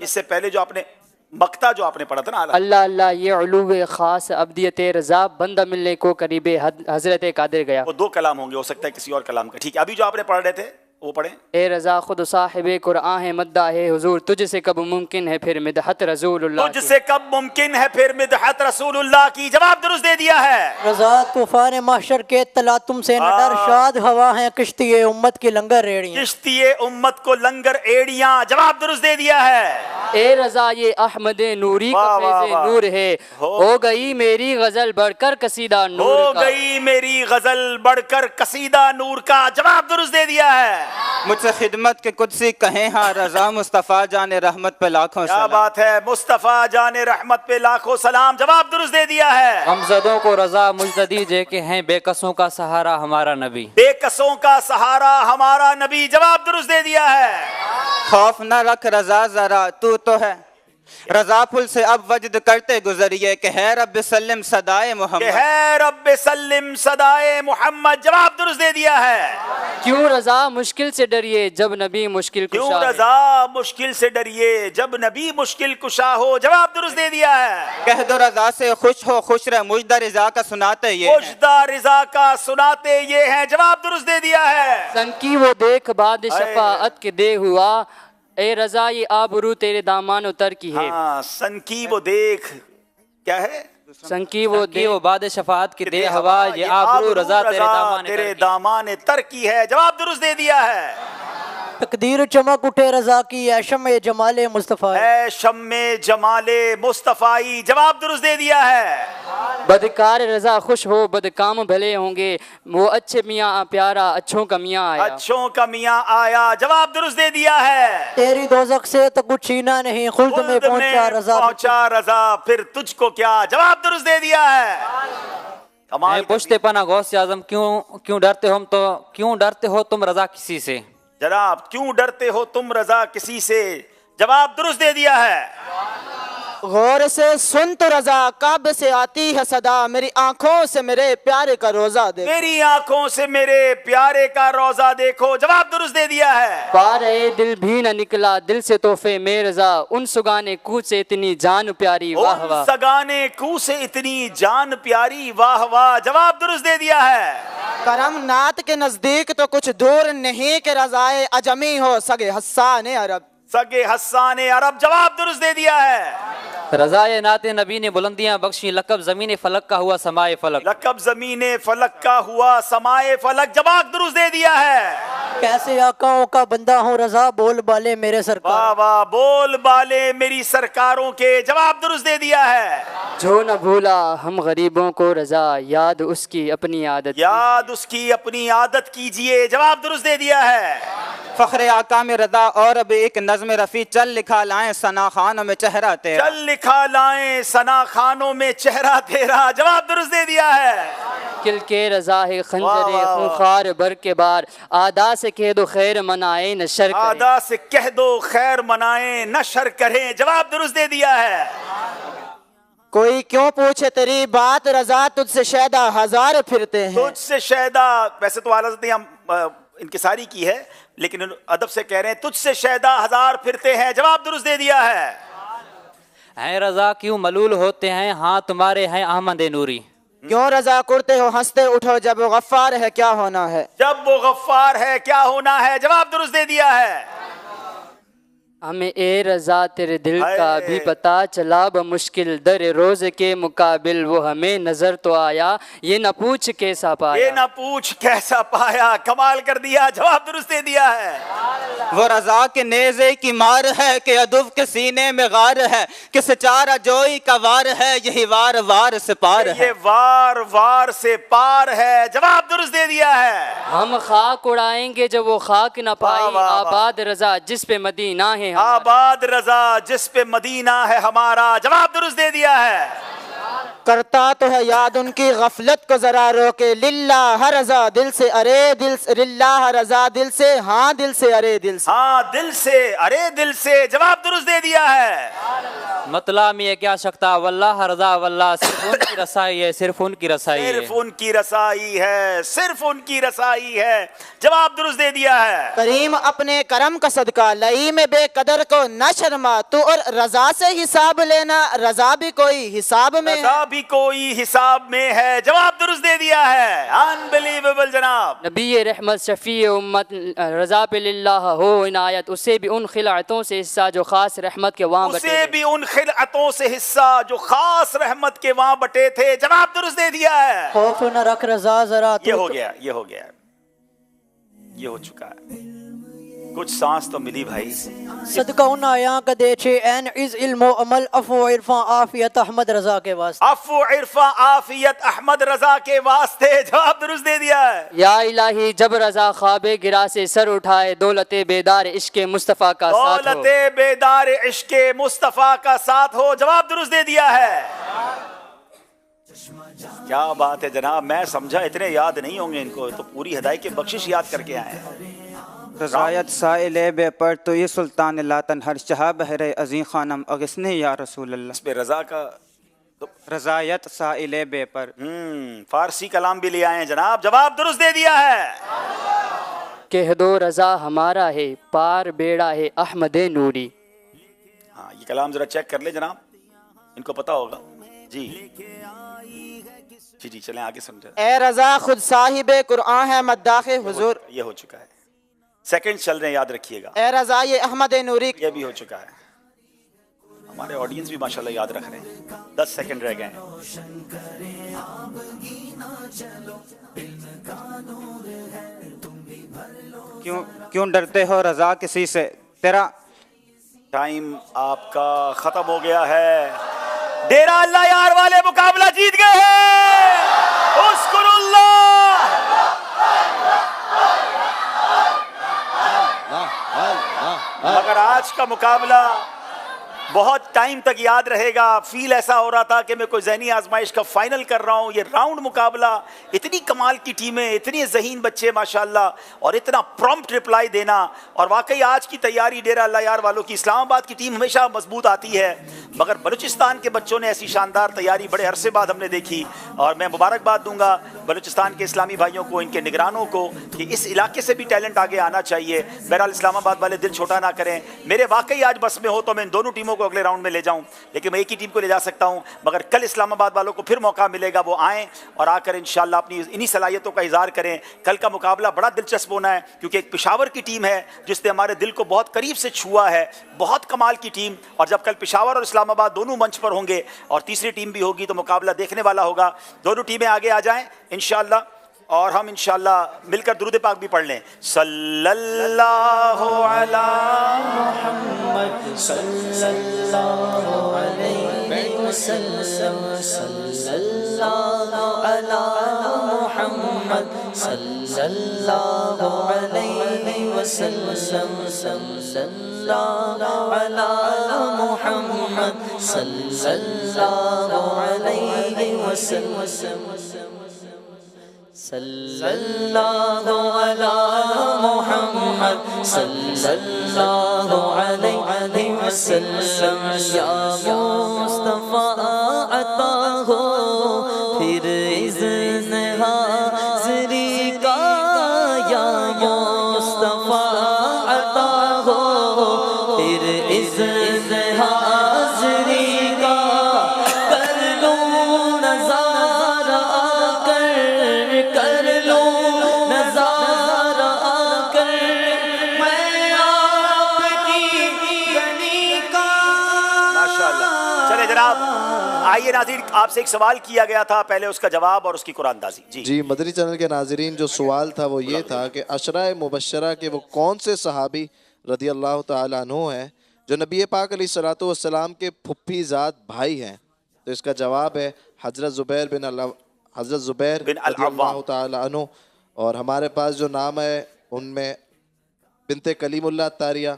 इससे पहले जो आपने मक्ता जो आपने पढ़ा था ना, अल्लाह अल्लाह ये उलूवे खास अब्दियत रजा, बंदा मिलने को करीबे हजरत कादिर गया। वो दो कलाम होंगे, हो सकता है किसी और कलाम का। ठीक है, अभी जो आपने पढ़ रहे थे वो पढ़ें। ए रजा खुद साहिबे कुरआन है मद्दा है हुजूर, तुझसे कब मुमकिन है फिर मिदहत रसूलुल्लाह, तुझसे कब मुमकिन है फिर मिदहत रसूलुल्लाह की। जवाब दुरुस्त दे दिया है। रजा तूफान महशर के तलातुम से न डर, शाद हवा है किश्ती उम्मत की लंगर एड़ियां, किश्ती उम्मत को लंगर एड़ियां। जवाब दुरुस्त दे दिया है। ए रजा ये अहमद नूरी का फैज़े नूर है, हो गई मेरी गजल बढ़कर कसीदा नूर का, हो गई मेरी गजल बढ़कर कसीदा नूर का। जवाब दुरुस्त दे दिया है। मुझसे खिदमत के कुदसी कहें हाँ रजा, मुस्तफ़ा जाने रहमत पे लाखों क्या सलाम। बात है। मुस्तफ़ा जाने रहमत पे लाखों सलाम। जवाब दुरुस्त दे दिया है। हमजदों को रजा मुजतदी जे के हैं, बेकसों का सहारा हमारा नबी, बेकसों का सहारा हमारा नबी। जवाब दुरुस्त दे दिया है। खौफ न रख रजा जरा, तू तो है रजा पुल से अब वजद करते गुजरिए कि है रब सल्लिम सदाए मोहम्मद, है रब सल्लिम सदाए मोहम्मद। जवाब दुरुस्त दे दिया है। क्यों रजा मुश्किल से डरिए जब नबी मुश्किल कुशा, क्यों रजा मुश्किल से डरिए जब नबी मुश्किल कुशा हो। जवाब दुरुस्त दे दिया है। कह दो रजा से खुश हो खुश रह, मुजदा रिजा का सुनाते ये, मुजदा रिजा का सुनाते ये हैं। जवाब दुरुस्त दे दिया है। संकी वो देख बाद शफाअत के दे हुआ, ए रजा ये आबरू तेरे दामान उतर की है। हाँ, सन की वो देख, क्या है? संकी वो बाद शफात की दे हवा, ये आबरू रजा तेरे दामान तर की है। जवाब दुरुस्त दे दिया है। तकदीर चमक उठे रजा की ऐशम जमाले मुस्तफ़ा, ऐशम जमाले मुस्तफ़ाई। जवाब दुरुस्त दे दिया है। बदकार रजा खुश हो बदकाम भले होंगे, वो अच्छे मियाँ प्यारा अच्छों का मियाँ आया, अच्छों का मियाँ आया। जवाब दुरुस्त दे दिया है। तेरी दोज़ख से तो कुछ छीना नहीं, खुल्द में पहुंचा रजा, पहुंचा रजा फिर तुझको क्या। जवाब दुरुस्त दे दिया है। कमाल पूछते पना गौस आजम, क्यों डरते हो तो क्यों डरते हो तुम रजा किसी से, जनाब क्यों डरते हो तुम रजा किसी से। जवाब दुरुस्त दे दिया है। गौर से सुन तो रजा कब से आती है सदा, मेरी आंखों से मेरे प्यारे का रोजा देखो, मेरी आंखों से मेरे प्यारे का रोजा देखो। जवाब दुरुस्त दे दिया है। पारे दिल भी न निकला दिल से तोहफे में रजा, उन सुगाने कू से इतनी जान प्यारी वाह वाह, सगाने कू से इतनी जान प्यारी वाह वाह। जवाब दुरुस्त दे दिया है। करम नात के नजदीक तो कुछ दूर नहीं के रजाए अजमी हो सगे हस्साने अरब, सगे हस्साने अरब। जवाब दुरुस्त दे दिया है। रज़ाए नाते नबी ने बुलंदियां बख्शी, लक़ब ज़मीन फलक का हुआ समाए फलक, लक़ब ज़मीन फलक का हुआ समाए फलक। जवाब दुरुस्त दे दिया है। कैसे आकाओं का बंदा हूँ रजा, बोल बाले मेरे सरकार, वाह वाह, बोल बाले मेरी सरकारों के। जवाब दुरुस्त दे दिया है। जो न भूला हम गरीबों को रजा, याद उसकी अपनी आदत, याद उसकी अपनी आदत कीजिए। जवाब दुरुस्त दे दिया है। فخر آقا میں رضا اور اب ایک نظم رفیع چل لکھا لائیں ثنا خانوں میں چہرہ تیرا. چل لکھا لائیں ثنا خانوں میں چہرہ تیرا. جواب درست دے دیا ہے. کل کے رضا ہے خنجر خونخوار بر کے بار آدا سے کہہ دو خیر منائے نہ شر کریں. آدا سے کہہ دو خیر منائیں نہ شر کریں. جواب درست دے دیا ہے. کوئی کیوں پوچھے تیری بات رضا تجھ سے شیدا ہزار پھرتے ہیں. تجھ سے شیدا، ویسے تو اعلیٰ حضرت نے ہم انکساری کی ہے لیکن ادب سے کہہ رہے ہیں تجھ سے شیدا ہزار پھرتے ہیں. جواب درست دے دیا ہے. ہیں رضا کیوں ملول ہوتے ہیں، ہاں تمہارے ہیں احمد نوری. کیوں رضا کرتے ہو ہنستے اٹھو جب وہ غفار ہے کیا ہونا ہے. جب وہ غفار ہے کیا ہونا ہے. جواب درست دے دیا ہے. ہمیں اے رضا تیرے دل کا بھی پتا چلا بمشکل در روز کے مقابل وہ ہمیں نظر تو آیا یہ نہ پوچھ کیسا پایا. یہ نہ پوچھ کیسا پایا. کمال کر دیا. جواب درست دے دیا ہے. وہ رضا کے نیزے کی مار ہے کہ ادب کے سینے میں غار ہے کہ سچارہ جوئی کا وار ہے یہی وار وار سے پار ہے. یہ وار وار سے پار ہے. جواب درست دے دیا ہے. ہم خاک اڑائیں گے جب وہ خاک نہ پائی آباد رضا جس پہ مدینہ ہے. آباد رضا جس پہ مدینہ ہے ہمارا. جواب درست دے دیا ہے. کرتا تو ہے یاد ان کی غفلت کو ذرا روکے للہ رضا دل سے ارے دل سے للہ رضا دل سے ہاں دل سے ارے دل سے. ہاں دل سے ارے دل سے. جواب درست دے دیا ہے. مطلب میں یہ کیا سکتا واللہ رضا واللہ صرف ان کی رسائی ہے، صرف ان کی رسائی ہے. صرف ان کی رسائی ہے. صرف ان کی رسائی ہے. جواب درست دے دیا ہے. کریم اپنے کرم کا صدقہ لئی میں بے قدر کو نہ شرما تو اور رضا سے حساب لینا رضا بھی کوئی حساب میں رضا بھی کوئی حساب میں ہے. جواب درست دے دیا ہے. انبلیویبل جناب. نبی رحمت شفیع امت رضا پہ للہ ہو عنایت اسے بھی ان خلعتوں سے حصہ جو خاص رحمت کے وہاں بٹے اسے بھی ان خلعتوں سے حصہ جو خاص رحمت کے وہاں بٹے تھے. جواب درست دے دیا ہے. خوف نہ رکھ رضا ذرا. یہ ہو گیا. یہ ہو گیا. یہ ہو چکا ہے. کچھ سانس تو ملی بھائی. صدقہ ان آیاں کا دے چھے این از علم و عمل افو عرفان آفیت احمد رضا کے واسطے. افو عرفان آفیت احمد رضا کے واسطے. جواب درست دے دیا ہے. یا الہی جب رضا خواب گرا سے سر اٹھائے دولت بیدار عشق مصطفیٰ کا ساتھ ہو. دولت بیدار عشق مصطفیٰ کا ساتھ ہو. جواب درست دے دیا ہے. کیا بات ہے جناب. میں سمجھا اتنے یاد نہیں ہوں گے ان کو. تو پوری ہدایت کی بخشش یاد کر کے آئے ہیں. رضایت سائل بے پر تو یہ سلطان لاتن ہر شہا بہر عظیم خانم اغسنے یا رسول اللہ. اس پہ رضا کا رضایت سائل بے پر فارسی کلام بھی لے آئے ہیں جناب. جواب درست دے دیا ہے. کہہ دو رضا ہمارا ہے پار بیڑا ہے احمد نوری. ہاں یہ کلام ذرا چیک کر لے جناب. ان کو پتا ہوگا. جی جی جی چلیں آگے سمجھیں. اے رضا خود صاحب قرآن ہے مداح حضور. یہ ہو چکا ہے. سیکنڈ چل رہے ہیں یاد رکھیے گا. اے رضا یہ احمد نوری. یہ بھی ہو چکا ہے. ہمارے آڈینس بھی ماشاءاللہ یاد رکھ رہے ہیں. 10 سیکنڈ رہ گئے ہیں. کیوں ڈرتے ہو رضا کسی سے تیرا ٹائم آپ کا ختم ہو گیا ہے. ڈیرہ اللہ یار والے مقابلہ جیت گئے ہیں. اذکر اللہ. مگر آج کا مقابلہ بہت ٹائم تک یاد رہے گا. فیل ایسا ہو رہا تھا کہ میں کوئی ذہنی آزمائش کا فائنل کر رہا ہوں. یہ راؤنڈ مقابلہ, اتنی کمال کی ٹیمیں, اتنی ذہین بچے ماشاءاللہ, اور اتنا پرومپٹ رپلائی دینا. اور واقعی آج کی تیاری ڈیرہ اللہ یار والوں کی, اسلام آباد کی ٹیم ہمیشہ مضبوط آتی ہے, مگر بلوچستان کے بچوں نے ایسی شاندار تیاری بڑے عرصے بعد ہم نے دیکھی. اور میں مبارکباد دوں گا بلوچستان کے اسلامی بھائیوں کو, ان کے نگرانوں کو, کہ اس علاقے سے بھی ٹیلنٹ آگے آنا چاہیے. بہرحال اسلام آباد والے دل چھوٹا نہ کریں. میرے واقعی آج بس میں ہو تو میں ان دونوں ٹیموں کو اگلے راؤنڈ میں لے جاؤں, لیکن میں ایک ہی ٹیم کو لے جا سکتا ہوں. مگر کل اسلام آباد والوں کو پھر موقع ملے گا, وہ آئیں اور آ کر انشاءاللہ اپنی انہی صلاحیتوں کا اظہار کریں. کل کا مقابلہ بڑا دلچسپ ہونا ہے, کیونکہ ایک پشاور کی ٹیم ہے جس نے ہمارے دل کو بہت قریب سے چھوا ہے, بہت کمال کی ٹیم. اور جب کل پشاور اور اسلام آباد دونوں منچ پر ہوں گے اور تیسری ٹیم بھی ہوگی تو مقابلہ دیکھنے والا ہوگا. دونوں ٹیمیں آگے آ جائیں انشاءاللہ, اور ہم انشاءاللہ مل کر درود پاک بھی پڑھ لیں. صلی اللہ علی محمد صلی اللہ علیہ وسلم, صلی اللہ علی محمد صلی اللہ علیہ وسلم صلی اللہ علی محمد صلی اللہ علیہ وسلم صلی اللہ علی محمد صلی اللہ علیہ وسلم یا مصطفیٰ عطا ہو پھر اذن حاضری کا یا مصطفیٰ عطا ہو پھر اذن حاضری کا کر لوں نظارہ کر لوں نظارہ کر میں آپ کی غنی کا. ماشاءاللہ. چلے جناب آئیے ناظرین، آپ سے ایک سوال کیا گیا تھا، پہلے اس کا جواب اور اس کی قرآن اندازی. جی مدنی چینل کے ناظرین، جو سوال تھا وہ یہ تھا کہ عشرہ مبشرہ کے وہ کون سے صحابی رضی اللہ تعالیٰ عنہ ہیں جو نبی پاک علیہ الصلوۃ والسلام کے پھپھی زاد بھائی ہیں؟ تو اس کا جواب ہے حضرت زبیر بن رضی اللہ تعالیٰ عنہ. اور ہمارے پاس جو نام ہے ان میں بنت کلیم اللہ عطاریہ،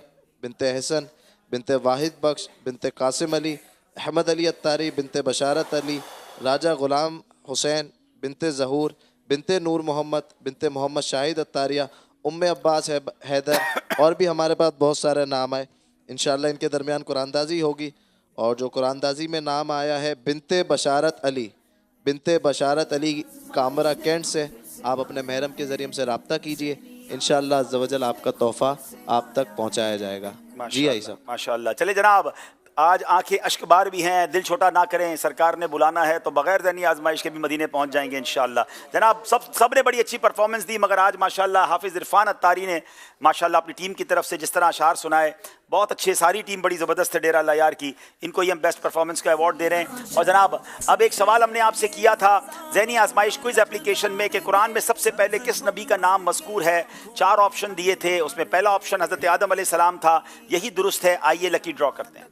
بنت حسن، بنت واحد بخش، بنت قاسم علی، احمد علی عطاری، بنت بشارت علی، راجہ غلام حسین، بنت ظہور، بنت نور محمد، بنت محمد شاہد عطاریہ، عباس حیدر، اور بھی ہمارے پاس بہت سارے نام آئے. انشاءاللہ ان کے درمیان قرآن دازی ہوگی. اور جو قرآن دازی میں نام آیا ہے بنت بشارت علی کامرہ کینٹ سے، آپ اپنے محرم کے ذریعے ہم سے رابطہ کیجئے، انشاءاللہ عز و جل آپ کا تحفہ آپ تک پہنچایا جائے گا. جی آئی صاحب. ماشاءاللہ. چلے جناب، آج آنکھیں اشک بار بھی ہیں، دل چھوٹا نہ کریں، سرکار نے بلانا ہے تو بغیر ذہنی آزمائش کے بھی مدینے پہنچ جائیں گے انشاءاللہ. جناب سب نے بڑی اچھی پرفارمنس دی، مگر آج ماشاءاللہ حافظ عرفان عطاری نے ماشاءاللہ اپنی ٹیم کی طرف سے جس طرح اشعار سنائے، بہت اچھے، ساری ٹیم بڑی زبردست ہے ڈیرہ اللہ یار کی، ان کو ہی ہم بیسٹ پرفارمنس کا ایوارڈ دے رہے ہیں. اور جناب اب ایک سوال ہم نے آپ سے کیا تھا ذہنی آزمائش کوئز اپلیکیشن میں کہ قرآن میں سب سے پہلے کس نبی کا نام مذکور ہے؟ 4 آپشن دیے تھے، اس میں پہلا آپشن حضرت آدم علیہ السلام تھا، یہی درست ہے. آئیے لکی ڈرا کرتے ہیں.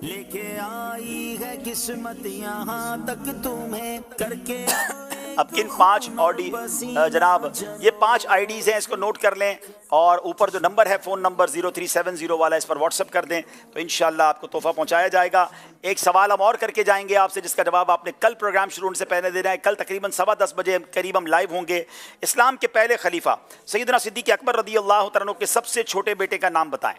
لے کے آئی ہے قسمت یہاں تک تمہیں کر کے. اب کن 5 جناب یہ 5 آئی ڈیز ہیں، اس کو نوٹ کر لیں اور اوپر جو نمبر ہے فون نمبر 0370 والا، اس پر واٹس ایپ کر دیں تو انشاءاللہ آپ کو تحفہ پہنچایا جائے گا. ایک سوال ہم اور کر کے جائیں گے آپ سے جس کا جواب آپ نے کل پروگرام شروع ہونے سے پہلے دینا ہے. کل تقریباً 10:15 بجے قریب ہم لائیو ہوں گے. اسلام کے پہلے خلیفہ سیدنا صدیق اکبر رضی اللہ تعالیٰ عنہ کے سب سے چھوٹے بیٹے کا نام بتائیں.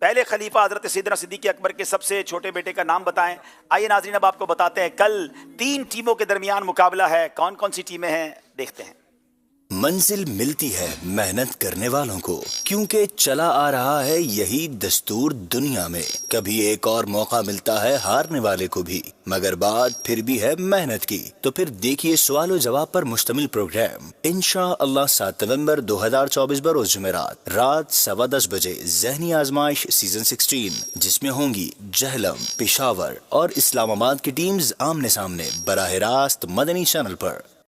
پہلے خلیفہ حضرت سیدنا صدیق اکبر کے سب سے چھوٹے بیٹے کا نام بتائیں. آئیے ناظرین اب آپ کو بتاتے ہیں کل 3 ٹیموں کے درمیان مقابلہ ہے. کون کون سی ٹیمیں ہیں دیکھتے ہیں. منزل ملتی ہے محنت کرنے والوں کو، کیونکہ چلا آ رہا ہے یہی دستور دنیا میں. کبھی ایک اور موقع ملتا ہے ہارنے والے کو بھی، مگر بات پھر بھی ہے محنت کی. تو پھر دیکھیے سوال و جواب پر مشتمل پروگرام انشاءاللہ 7 نومبر 2024 بروز جمعرات رات 10:15 بجے ذہنی آزمائش سیزن 16، جس میں ہوں گی جہلم، پشاور اور اسلام آباد کی ٹیمز آمنے سامنے براہ راست مدنی چینل پر.